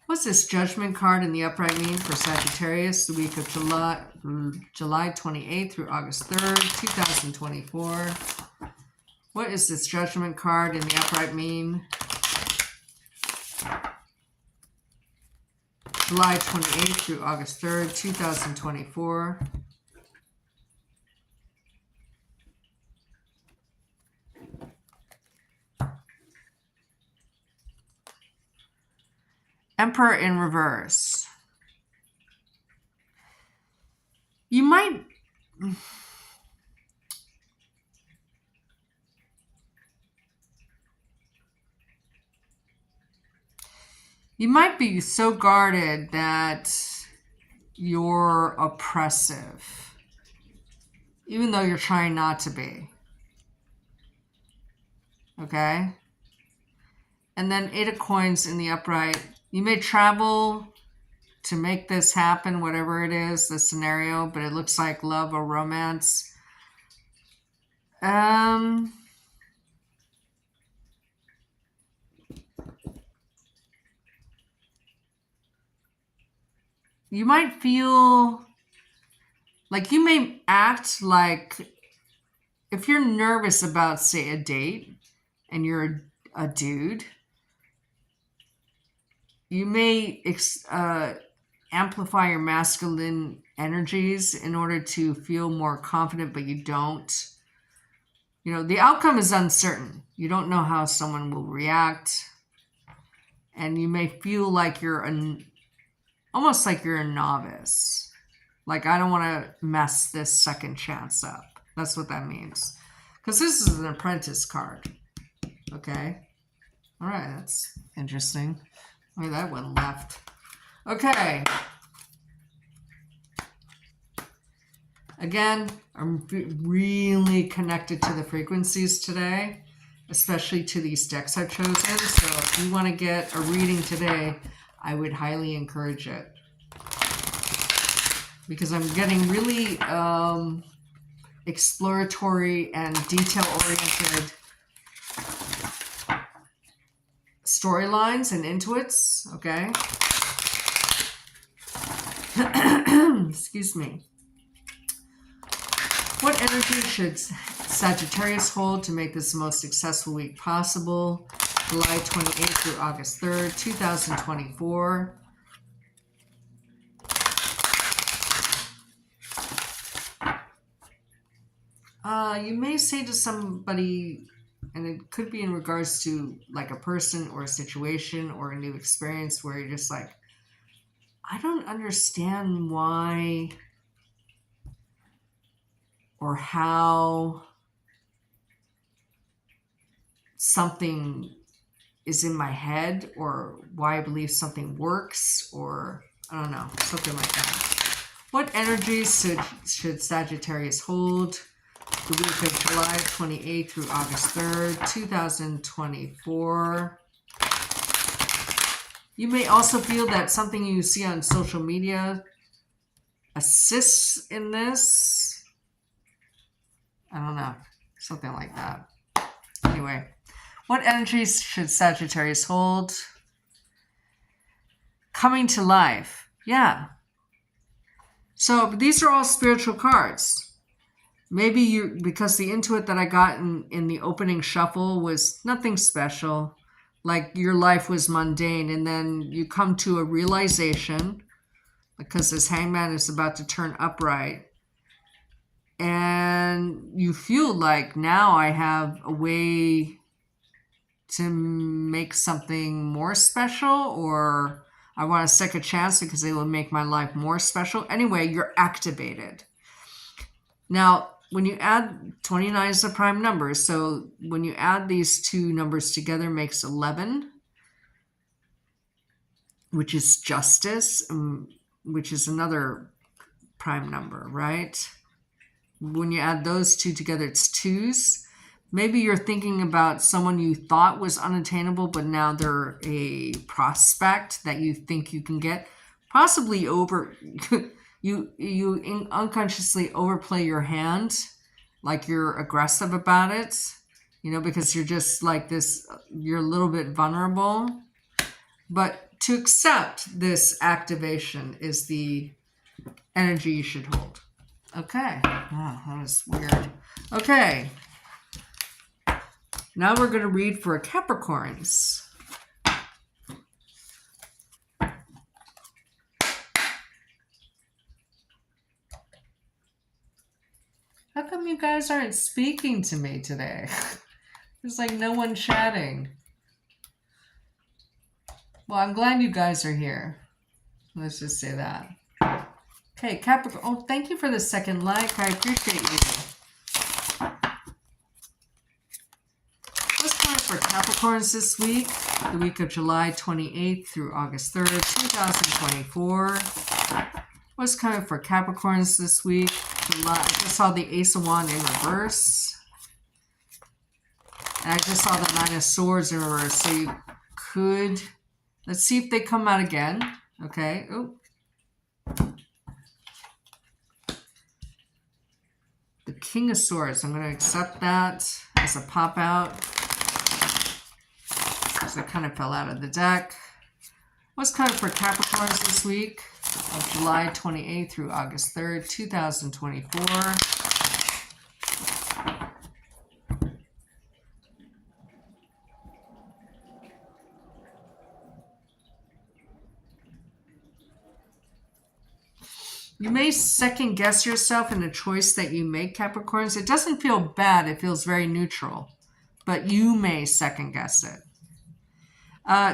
What's this Judgment card in the upright mean for Sagittarius the week of July 28th through August 3rd, 2024? What is this Judgment card in the upright mean? July 28th through August 3rd, 2024. Emperor in reverse. You might... You might be so guarded that you're oppressive, even though you're trying not to be. Okay? And then 8 of Coins in the upright. You may travel to make this happen, whatever it is, the scenario, but it looks like love or romance. You might feel like you may act like if you're nervous about, say, a date and you're a dude, you may amplify your masculine energies in order to feel more confident, but you don't. You know, the outcome is uncertain. You don't know how someone will react. And you may feel like you're almost like you're a novice. Like, I don't want to mess this second chance up. That's what that means. Because this is an apprentice card. Okay? All right, that's interesting. Oh, that one left. Okay. Again, I'm really connected to the frequencies today, especially to these decks I've chosen. So if you want to get a reading today, I would highly encourage it. Because I'm getting really exploratory and detail-oriented storylines and intuits, okay? Excuse me. What energy should Sagittarius hold to make this the most successful week possible? July 28th through August 3rd, 2024. You may say to somebody, and it could be in regards to like a person or a situation or a new experience where you're just like, I don't understand why or how something is in my head or why I believe something works or I don't know, something like that. What energies should Sagittarius hold the week of July 28th through August 3rd, 2024? You may also feel that something you see on social media assists in this. I don't know, something like that. Anyway, what energies should Sagittarius hold? Coming to life. Yeah. So these are all spiritual cards. Maybe because the intuit that I got in the opening shuffle was nothing special. Like your life was mundane, and then you come to a realization because this hangman is about to turn upright. and you feel like now I have a way to make something more special, or I want a second chance because it will make my life more special. Anyway, you're activated. Now, when you add 29 is a prime number, so when you add these two numbers together makes 11, which is justice, which is another prime number, right? When you add those two together, it's twos. Maybe you're thinking about someone you thought was unattainable, but now they're a prospect that you think you can get. Possibly you unconsciously overplay your hand, like you're aggressive about it, because you're just like this, you're a little bit vulnerable. But to accept this activation is the energy you should hold. Okay. Oh, that was weird. Okay. Now we're going to read for Capricorns. How come you guys aren't speaking to me today? There's like no one chatting. Well, I'm glad you guys are here. Let's just say that. Okay, Capricorn. Oh, thank you for the second like. I appreciate you. What's coming for Capricorns this week? The week of July 28th through August 3rd, 2024. What's coming for Capricorns this week? I just saw the Ace of Wands in reverse. And I just saw the Nine of Swords in reverse. So you could... Let's see if they come out again. Okay. Oh. The King of Swords. I'm going to accept that as a pop out. Because it kind of fell out of the deck. What's coming for Capricorns this week? Of July 28th through August 3rd, 2024. You may second guess yourself in a choice that you make, Capricorns. It doesn't feel bad. It feels very neutral. But you may second guess it.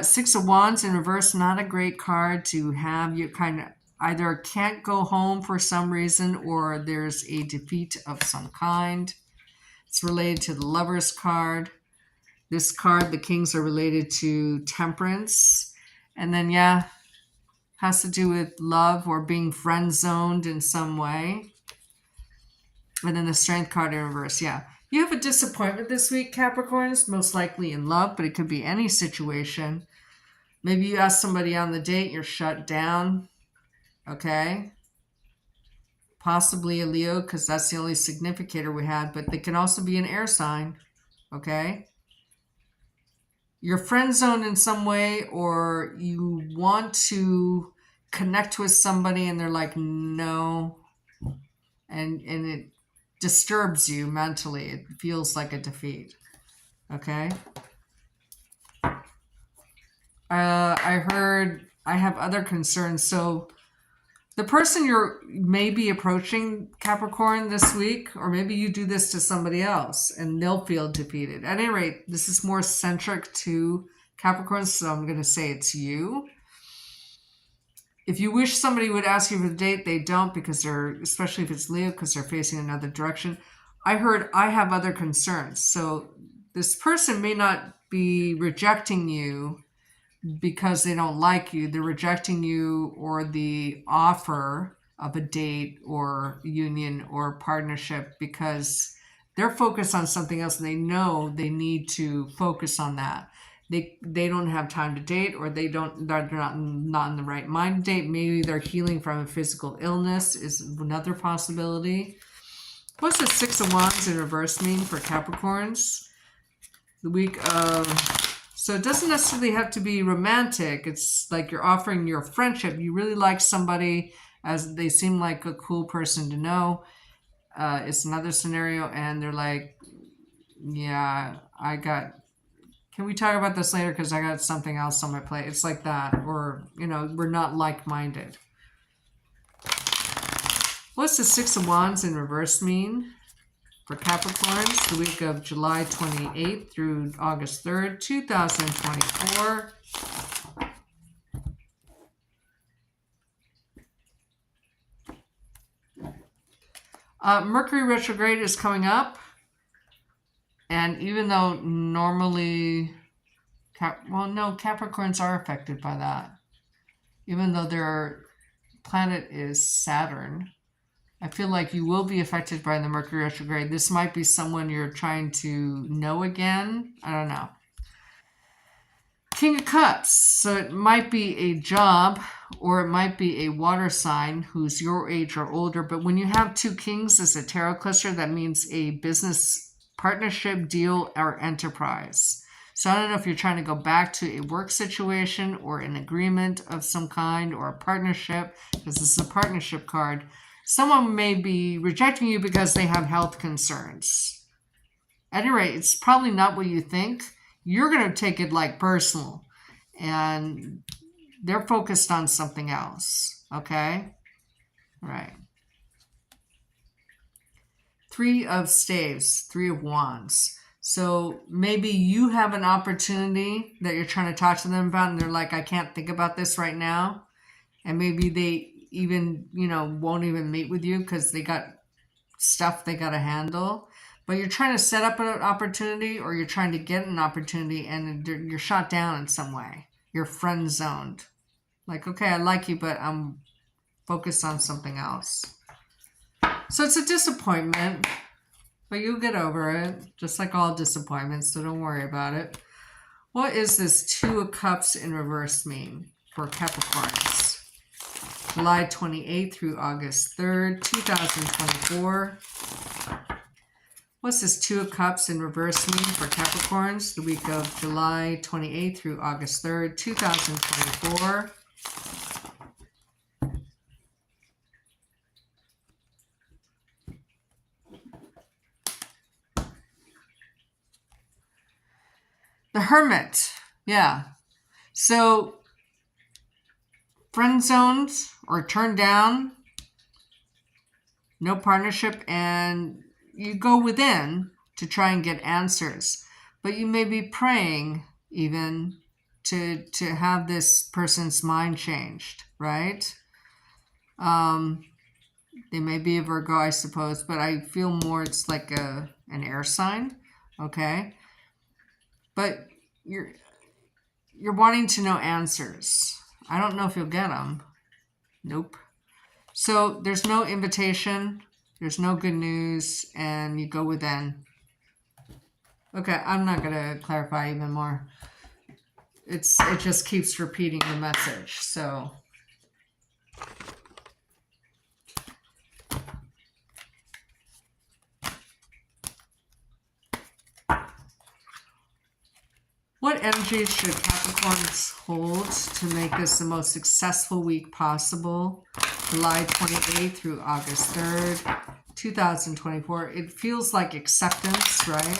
Six of Wands in reverse, not a great card to have. You kind of either can't go home for some reason or there's a defeat of some kind. It's related to the Lover's card. This card, the Kings, are related to Temperance. And then, yeah, has to do with love or being friend-zoned in some way. And then the Strength card in reverse, yeah. You have a disappointment this week, Capricorns, most likely in love, but it could be any situation. Maybe you ask somebody on the date, you're shut down, okay? Possibly a Leo, because that's the only significator we had, but they can also be an air sign, okay? You're friend-zoned in some way, or you want to connect with somebody and they're like, no, and it disturbs you mentally. It feels like a defeat. Okay. I heard I have other concerns. So the person you're maybe approaching, Capricorn, this week, or maybe you do this to somebody else and they'll feel defeated. At any rate, this is more centric to Capricorn, so I'm going to say it's you. If you wish somebody would ask you for the date, they don't, because they're, especially if it's Leo, because they're facing another direction. I heard I have other concerns. So this person may not be rejecting you because they don't like you. They're rejecting you or the offer of a date or union or partnership because they're focused on something else and they know they need to focus on that. They don't have time to date, or they're not in the right mind to date. Maybe they're healing from a physical illness is another possibility. What's the Six of Wands in reverse mean for Capricorns? The week of... So it doesn't necessarily have to be romantic. It's like you're offering your friendship. You really like somebody, as they seem like a cool person to know. It's another scenario, and they're like, yeah, can we talk about this later because I got something else on my plate? It's like that. Or, we're not like-minded. What's the Six of Wands in reverse mean for Capricorns the week of July 28th through August 3rd, 2024? Mercury retrograde is coming up. And even though normally, Capricorns are affected by that. Even though their planet is Saturn, I feel like you will be affected by the Mercury retrograde. This might be someone you're trying to know again. I don't know. King of Cups. So it might be a job or it might be a water sign who's your age or older. But when you have two kings as a tarot cluster, that means a business partnership, deal, or enterprise. So I don't know if you're trying to go back to a work situation or an agreement of some kind or a partnership, because this is a partnership card. Someone may be rejecting you because they have health concerns. At any rate, it's probably not what you think. You're going to take it like personal, and they're focused on something else. Okay? All right. Three of Staves, Three of Wands. So maybe you have an opportunity that you're trying to talk to them about, and they're like, I can't think about this right now. And maybe they even, won't even meet with you because they got stuff they got to handle. But you're trying to set up an opportunity, or you're trying to get an opportunity, and you're shot down in some way. You're friend zoned. Like, okay, I like you, but I'm focused on something else. So it's a disappointment, but you'll get over it, just like all disappointments, so don't worry about it. What is this Two of Cups in reverse mean for Capricorns? July 28th through August 3rd, 2024. What's this Two of Cups in reverse mean for Capricorns the week of July 28th through August 3rd, 2024? The Hermit. Yeah. So friend zoned or turned down, no partnership, and you go within to try and get answers. But you may be praying even to have this person's mind changed, right? They may be a Virgo, I suppose, but I feel more it's like an air sign, okay? But you're wanting to know answers. I don't know if you'll get them. Nope. So there's no invitation. There's no good news, and you go within. Okay, I'm not going to clarify even more. It just keeps repeating the message. So what energies should Capricorns hold to make this the most successful week possible? July 28th through August 3rd, 2024. It feels like acceptance, right?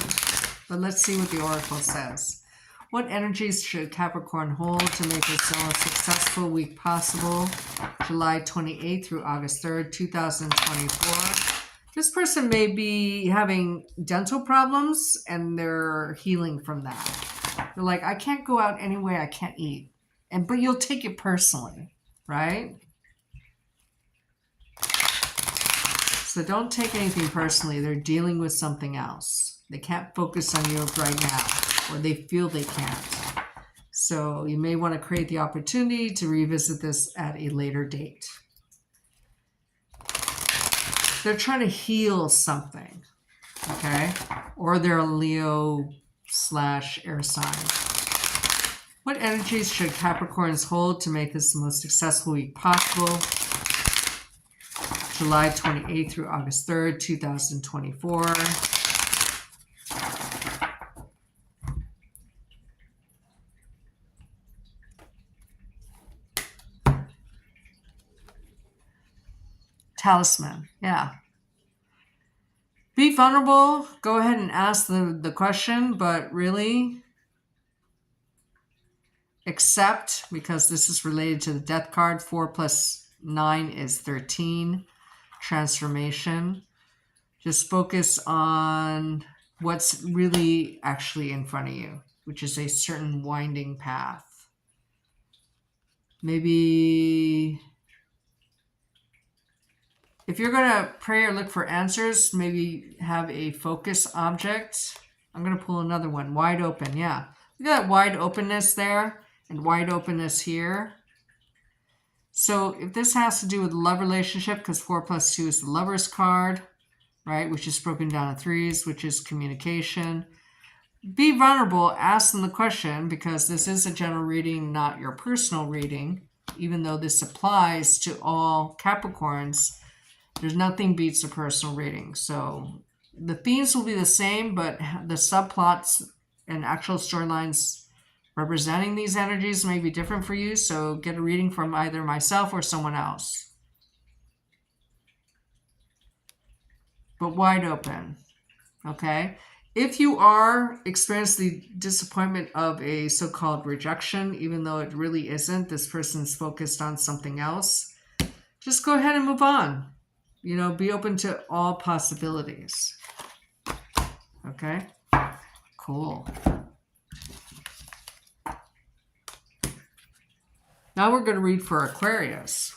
But let's see what the Oracle says. What energies should Capricorn hold to make this the most successful week possible? July 28th through August 3rd, 2024. This person may be having dental problems, and they're healing from that. They're like, I can't go out anyway, I can't eat. But you'll take it personally, right? So don't take anything personally. They're dealing with something else. They can't focus on you right now, or they feel they can't. So you may want to create the opportunity to revisit this at a later date. They're trying to heal something, okay? Or they're a Leo / air sign. What energies should Capricorns hold to make this the most successful week possible? July 28th through August 3rd, 2024. Talisman, yeah. Be vulnerable. Go ahead and ask the question, but really accept, because this is related to the death card. 4 + 9 is 13. transformation. Just focus on what's really actually in front of you, which is a certain winding path. Maybe if you're going to pray or look for answers, maybe have a focus object. I'm going to pull another one. Wide open. Yeah. Look at that wide openness there and wide openness here. So if this has to do with love relationship, because 4 plus 2 is the Lover's card, right? Which is broken down to threes, which is communication. Be vulnerable. Ask them the question, because this is a general reading, not your personal reading. Even though this applies to all Capricorns, there's nothing beats a personal reading. So the themes will be the same, but the subplots and actual storylines representing these energies may be different for you. So get a reading from either myself or someone else. But wide open, okay? If you are experiencing the disappointment of a so-called rejection, even though it really isn't, this person's focused on something else, just go ahead and move on. You know, be open to all possibilities. Okay? Cool. Now we're going to read for Aquarius.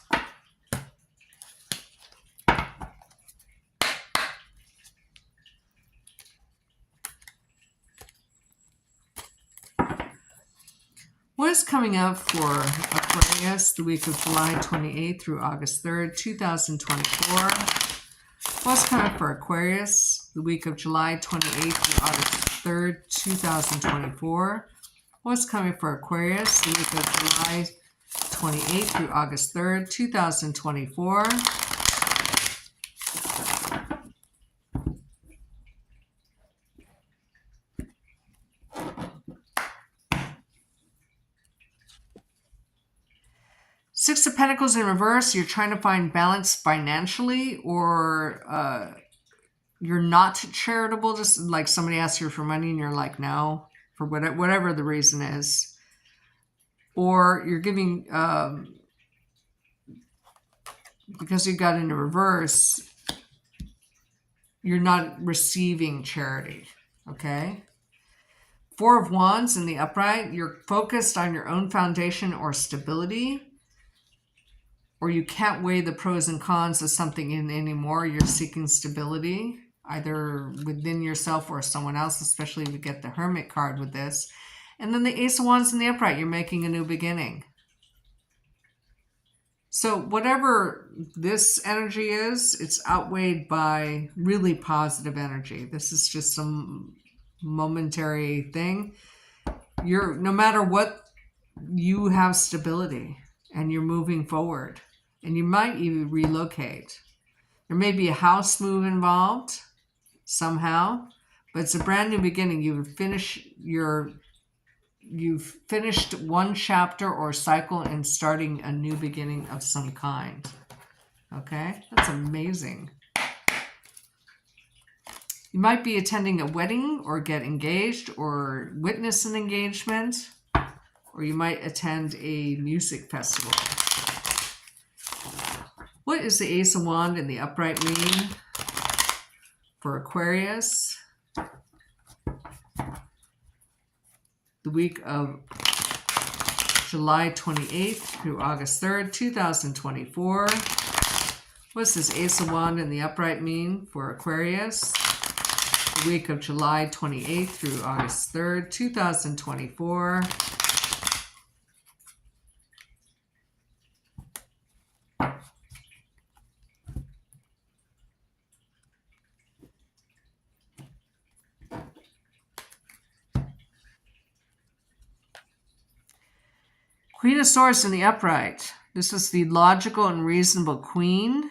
What is coming up for Aquarius the week of July 28th through August 3rd, 2024? What's coming up for Aquarius the week of July 28th through August 3rd, 2024? What's coming for Aquarius the week of July 28th through August 3rd, 2024? Six of Pentacles in reverse. You're trying to find balance financially, or you're not charitable. Just like somebody asks you for money and you're like, no, for whatever the reason is. Or you're giving, because you got into reverse, you're not receiving charity, okay? Four of Wands in the upright. You're focused on your own foundation or stability, or you can't weigh the pros and cons of something in anymore. You're seeking stability, either within yourself or someone else, especially if you get the Hermit card with this. And then the Ace of Wands in the upright, you're making a new beginning. So whatever this energy is, it's outweighed by really positive energy. This is just some momentary thing. No matter what, you have stability and you're moving forward. And you might even relocate. There may be a house move involved somehow, but it's a brand new beginning. You've finished one chapter or cycle and starting a new beginning of some kind. Okay? That's amazing. You might be attending a wedding or get engaged or witness an engagement, or you might attend a music festival. What is the Ace of Wands in the upright mean for Aquarius the week of July 28th through August 3rd, 2024? What's this Ace of Wands in the upright mean for Aquarius the week of July 28th through August 3rd, 2024? Queen of Swords in the upright. This is the logical and reasonable queen.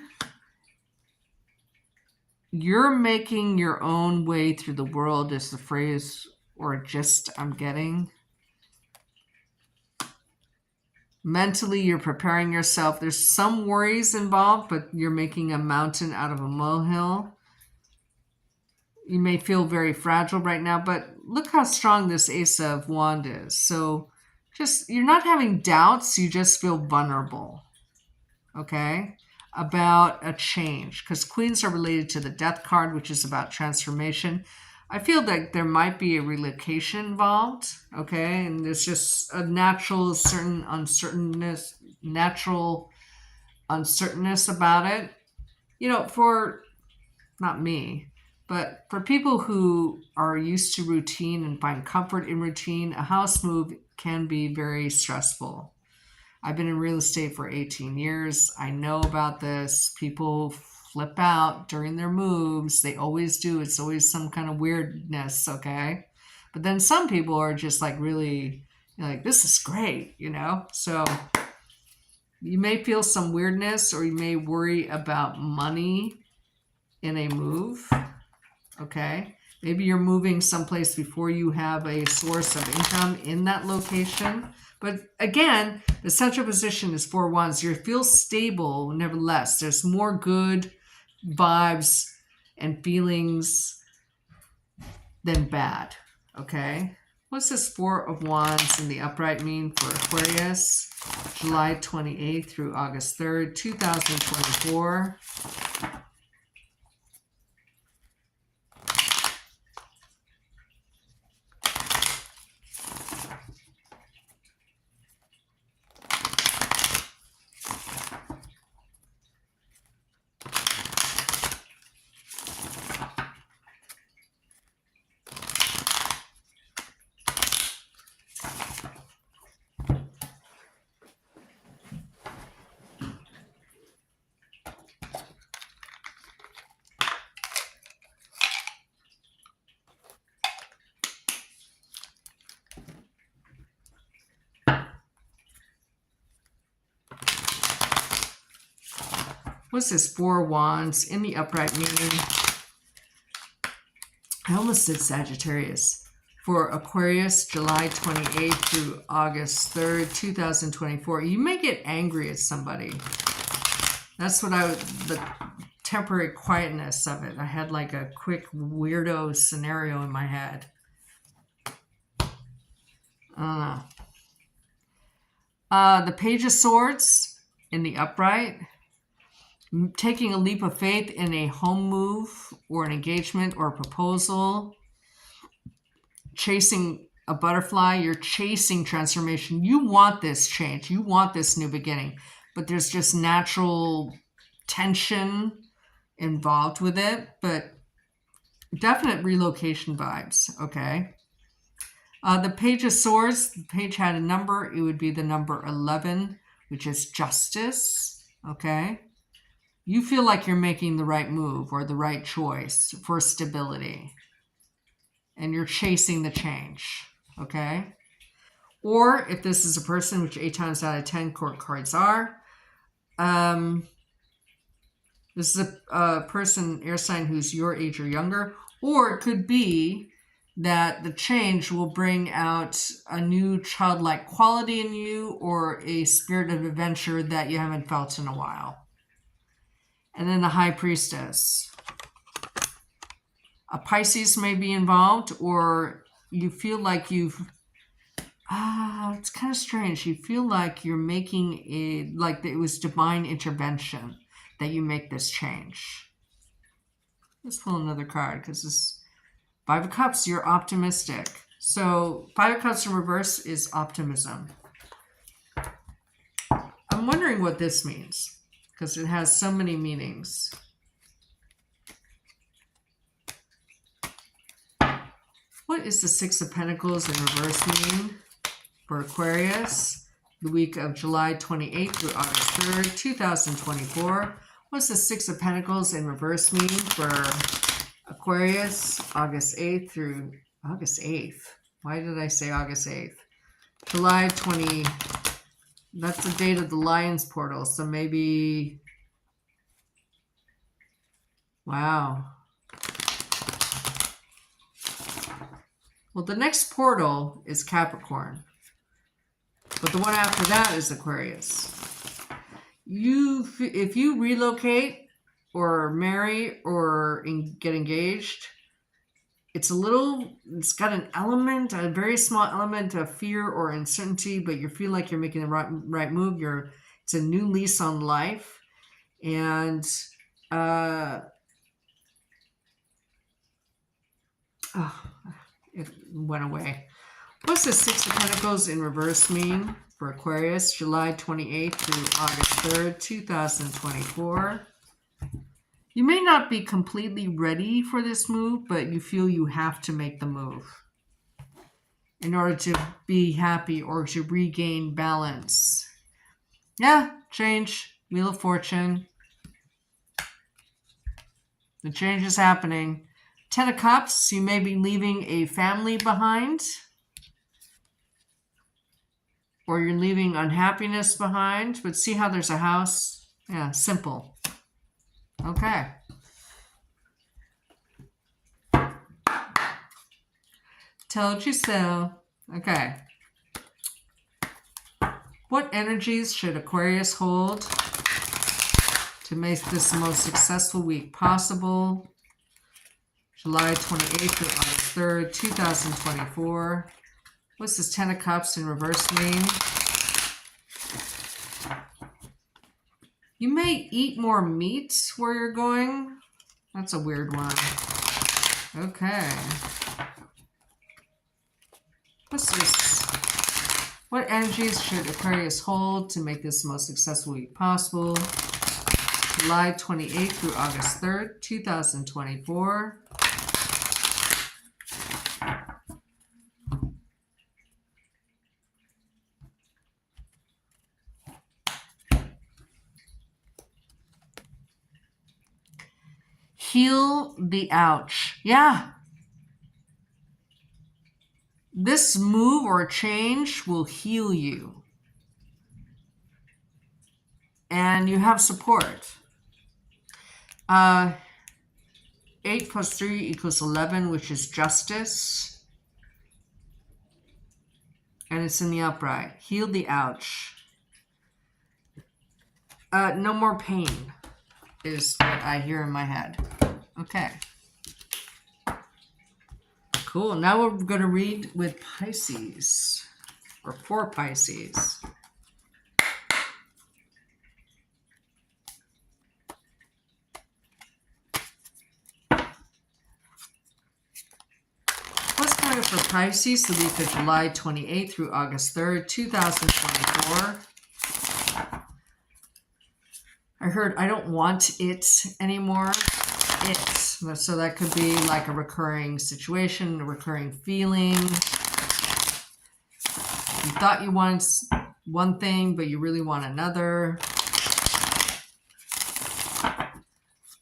You're making your own way through the world is the phrase or gist I'm getting. Mentally, you're preparing yourself. There's some worries involved, but you're making a mountain out of a molehill. You may feel very fragile right now, but look how strong this Ace of Wands is. So you're not having doubts, you just feel vulnerable, okay? about a change, because queens are related to the death card, which is about transformation. I feel like there might be a relocation involved, okay? And there's just a natural uncertainness about it. For not me, but for people who are used to routine and find comfort in routine, a house move can be very stressful. I've been in real estate for 18 years. I know about this. People flip out during their moves. They always do. It's always some kind of weirdness, okay? But then some people are just like really like, this is great, So you may feel some weirdness, or you may worry about money in a move, okay? Maybe you're moving someplace before you have a source of income in that location. But again, the central position is 4 wands. You feel stable, nevertheless. There's more good vibes and feelings than bad, okay? What's this 4 of wands in the upright mean for Aquarius? July 28th through August 3rd, 2024. What's this 4 wands in the upright meaning? I almost said Sagittarius. For Aquarius, July 28th through August 3rd, 2024. You may get angry at somebody. That's what the temporary quietness of it. I had like a quick weirdo scenario in my head. I don't know. The Page of Swords in the upright. Taking a leap of faith in a home move or an engagement or a proposal. Chasing a butterfly. You're chasing transformation. You want this change. You want this new beginning. But there's just natural tension involved with it. But definite relocation vibes, okay? The Page of Swords. The page had a number. It would be the number 11, which is justice, okay? You feel like you're making the right move or the right choice for stability. And you're chasing the change, okay? Or if this is a person, which 8 times out of 10 court cards are, this is a person, air sign, who's your age or younger. Or it could be that the change will bring out a new childlike quality in you or a spirit of adventure that you haven't felt in a while. And then the High Priestess. A Pisces may be involved, or you feel like it's kind of strange. You feel like you're making like it was divine intervention that you make this change. Let's pull another card, because this 5 of Cups, you're optimistic. So 5 of Cups in reverse is optimism. I'm wondering what this means, because it has so many meanings. What is the 6 of Pentacles in reverse mean for Aquarius? The week of July 28th through August 3rd, 2024. What's the 6 of Pentacles in reverse mean for Aquarius? August 8th through August 8th. Why did I say August 8th? July 20. That's the date of the Lion's portal. So maybe. Wow. Well, the next portal is Capricorn. But the one after that is Aquarius. If you relocate or marry or get engaged, it's got an element, a very small element of fear or uncertainty, but you feel like you're making the right move. It's a new lease on life. And it went away. What's the Six of Pentacles in reverse mean for Aquarius, July 28th through August 3rd, 2024? You may not be completely ready for this move, but you feel you have to make the move in order to be happy or to regain balance. Yeah, change, Wheel of Fortune. The change is happening. Ten of Cups, you may be leaving a family behind. Or you're leaving unhappiness behind. But see how there's a house? Yeah, simple. Okay. Told you so. Okay. What energies should Aquarius hold to make this the most successful week possible? July 28th through August 3rd, 2024. What's this Ten of Cups in reverse mean? You may eat more meat where you're going. That's a weird one. Okay. What's this? What energies should Aquarius hold to make this the most successful week possible? July 28th through August 3rd, 2024. Heal the ouch. Yeah. This move or change will heal you. And you have support. 8 plus 3 equals 11, which is justice. And it's in the upright. Heal the ouch. No more pain is what I hear in my head. Okay. Cool. Now we're going to read with Pisces. Or for Pisces. What's coming up for Pisces the week of July 28th through August 3rd, 2024? I heard I don't want it anymore. It. So that could be like a recurring situation, a recurring feeling. You thought you wanted one thing, but you really want another.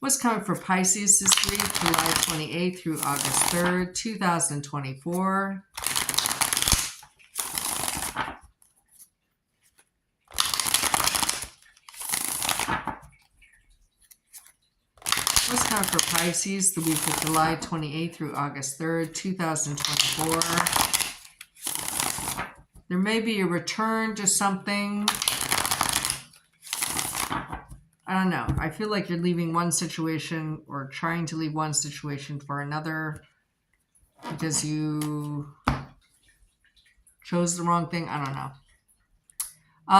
What's coming for Pisces this week, July 28th through August 3rd, 2024? What's coming for Pisces the week of July 28th through August 3rd, 2024? There may be a return to something. I don't know. I feel like you're leaving one situation or trying to leave one situation for another because you chose the wrong thing. I don't know.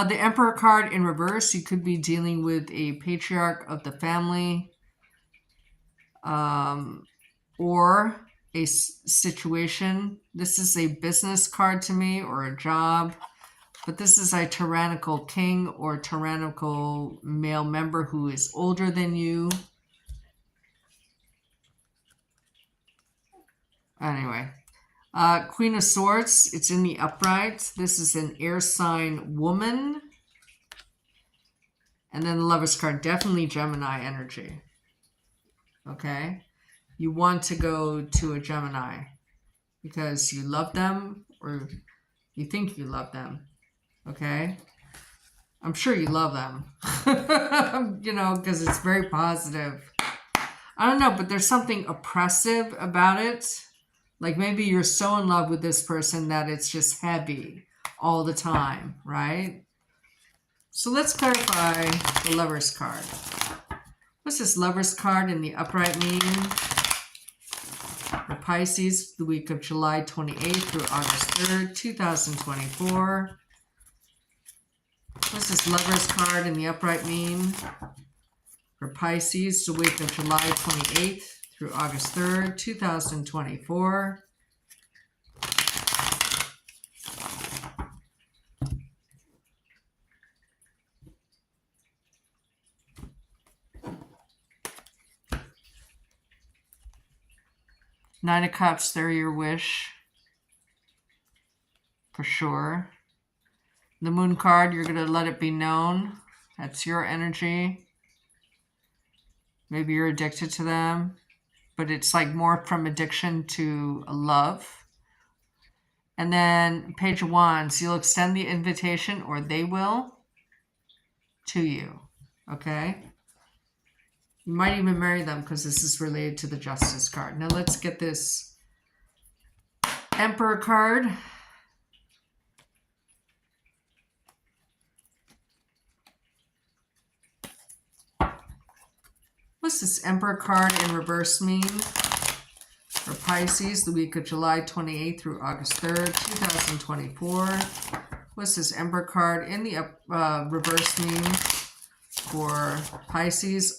The Emperor card in reverse. You could be dealing with a patriarch of the family. Or a situation. This is a business card to me or a job, but this is a tyrannical king or tyrannical male member who is older than you. Anyway, Queen of Swords, it's in the upright. This is an air sign woman. And then the Lover's card, definitely Gemini energy. Okay, you want to go to a Gemini because you love them or you think you love them. Okay, I'm sure you love them, you know, because it's very positive. I don't know, but there's something oppressive about it. Like maybe you're so in love with this person that it's just heavy all the time, right? So let's clarify the Lover's card. What's this Lover's card in the upright mean? For Pisces, the week of July 28th through August 3rd, 2024. What's this Lover's card in the upright mean? For Pisces, the week of July 28th through August 3rd, 2024. Nine of Cups, they're your wish. For sure. The Moon card, you're going to let it be known. That's your energy. Maybe you're addicted to them, but it's like more from addiction to love. And then Page of Wands, you'll extend the invitation, or they will, to you. Okay? You might even marry them because this is related to the Justice card. Now let's get this Emperor card. What's this Emperor card in reverse mean? For Pisces, the week of July 28th through August 3rd, 2024. What's this Emperor card in the reverse mean? For Pisces,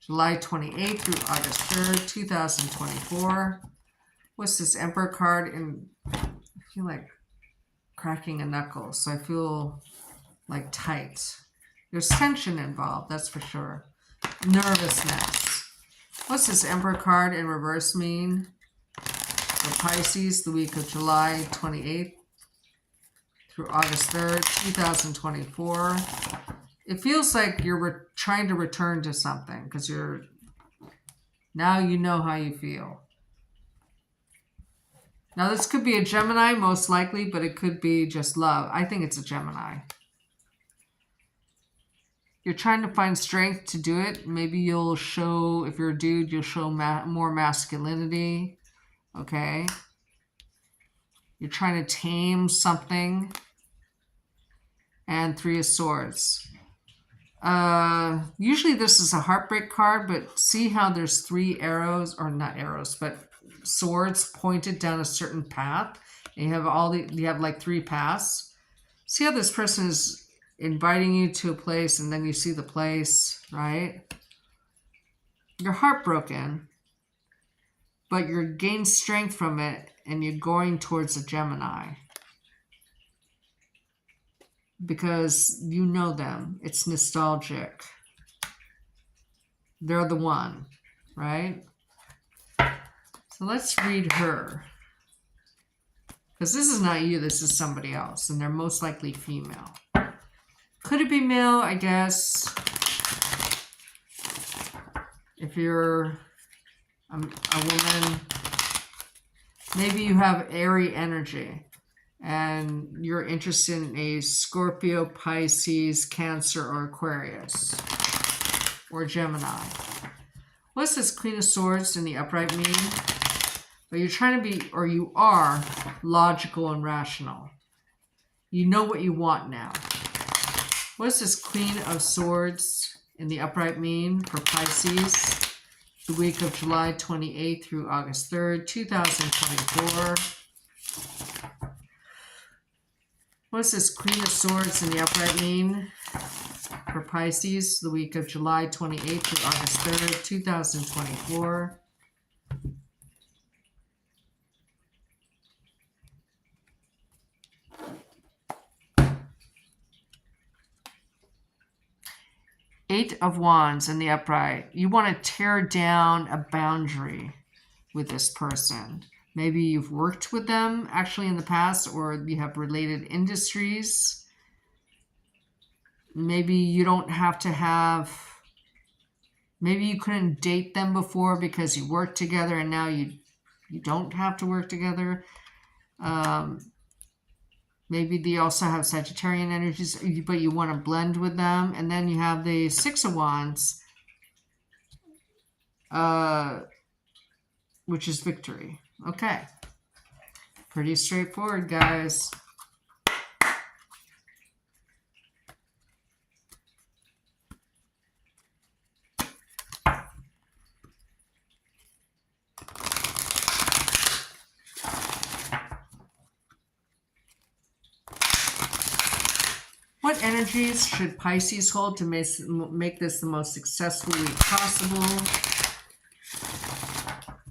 July 28th through August 3rd, 2024. What's this Emperor card in? I feel like cracking a knuckle, so I feel like tight. There's tension involved, that's for sure. Nervousness. What's this Emperor card in reverse mean? For Pisces, the week of July 28th through August 3rd, 2024. It feels like you're trying to return to something because now you know how you feel. Now this could be a Gemini, most likely, but it could be just love. I think it's a Gemini. You're trying to find strength to do it. Maybe you'll show, if you're a dude, you'll show more masculinity. Okay? You're trying to tame something. And Three of Swords. Usually this is a heartbreak card, but see how there's three arrows, or not arrows, but swords pointed down a certain path. And you have like three paths. See how this person is inviting you to a place, and then you see the place, right? You're heartbroken, but you're gained strength from it, and you're going towards a Gemini. Because you know them. It's nostalgic. They're the one, right? So let's read her. Because this is not you, this is somebody else, and they're most likely female. Could it be male? I guess. If you're a woman, maybe you have airy energy and you're interested in a Scorpio, Pisces, Cancer, or Aquarius, or Gemini. What's this Queen of Swords in the upright mean? But you're trying to be, or you are, logical and rational. You know what you want now. What's this Queen of Swords in the upright mean for Pisces? The week of July 28th through August 3rd, 2024. What's this Queen of Swords in the upright mean for Pisces? The week of July 28th through August 3rd, 2024. Eight of Wands in the upright. You want to tear down a boundary with this person. Maybe you've worked with them actually in the past, or you have related industries. Maybe you don't have to have, maybe you couldn't date them before because you worked together, and now you don't have to work together. Maybe they also have Sagittarian energies, but you want to blend with them. And then you have the Six of Wands, which is victory. Okay. Pretty straightforward, guys. What energies should Pisces hold to make this the most successful week possible?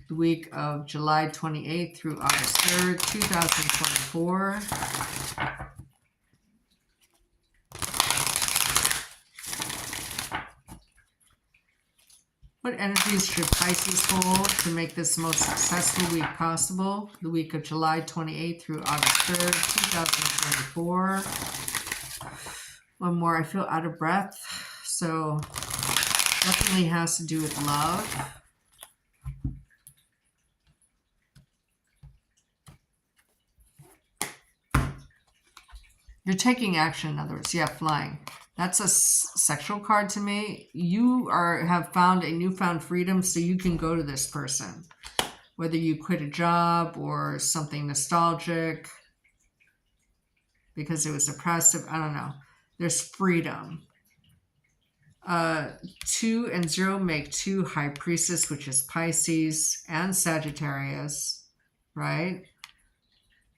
The week of July 28th through August 3rd, 2024. What energies should Pisces hold to make this the most successful week possible? The week of July 28th through August 3rd, 2024. One more. I feel out of breath. So definitely has to do with love. You're taking action, in other words. Yeah, flying. That's a sexual card to me. You have found a newfound freedom, so you can go to this person. Whether you quit a job or something nostalgic because it was oppressive, I don't know. There's freedom. 2 and 0 make 2 High Priestess, which is Pisces and Sagittarius, right?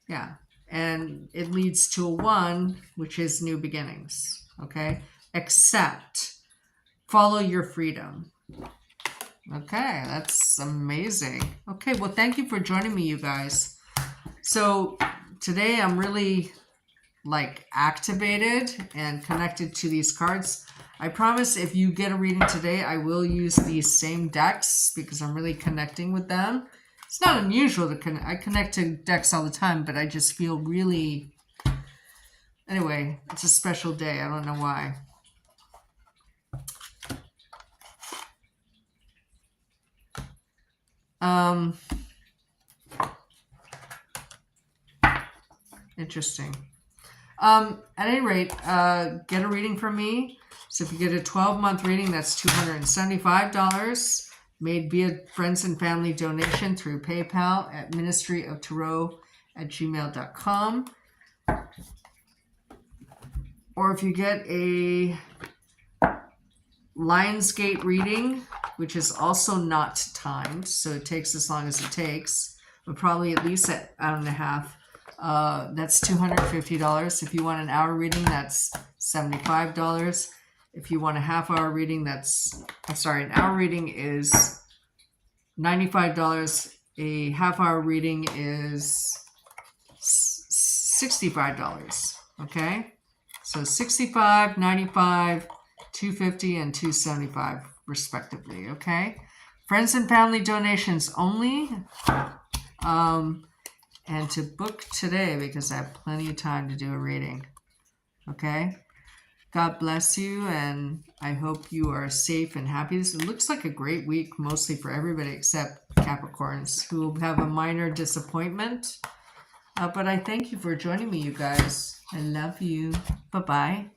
Yeah. And it leads to a 1, which is new beginnings. Okay, accept, follow your freedom. Okay, that's amazing. Okay, well, thank you for joining me, you guys. So today I'm really like activated and connected to these cards. I promise if you get a reading today, I will use these same decks because I'm really connecting with them. It's not unusual to connect. I connect to decks all the time, but I just feel really... Anyway, it's a special day. I don't know why. Interesting. At any rate, get a reading from me. So if you get a 12-month reading, that's $275. Made via friends and family donation through PayPal at ministryoftarot@gmail.com. Or if you get a Lionsgate reading, which is also not timed, so it takes as long as it takes, but probably at least an hour and a half, that's $250. If you want an hour reading, that's $75. If you want a half-hour reading, an hour reading is $95. A half-hour reading is $65, okay? So $65, $95, $250, and $275, respectively, okay? Friends and family donations only. And to book today, because I have plenty of time to do a reading, okay? God bless you, and I hope you are safe and happy. It looks like a great week, mostly for everybody except Capricorns, who will have a minor disappointment. But I thank you for joining me, you guys. I love you. Bye-bye.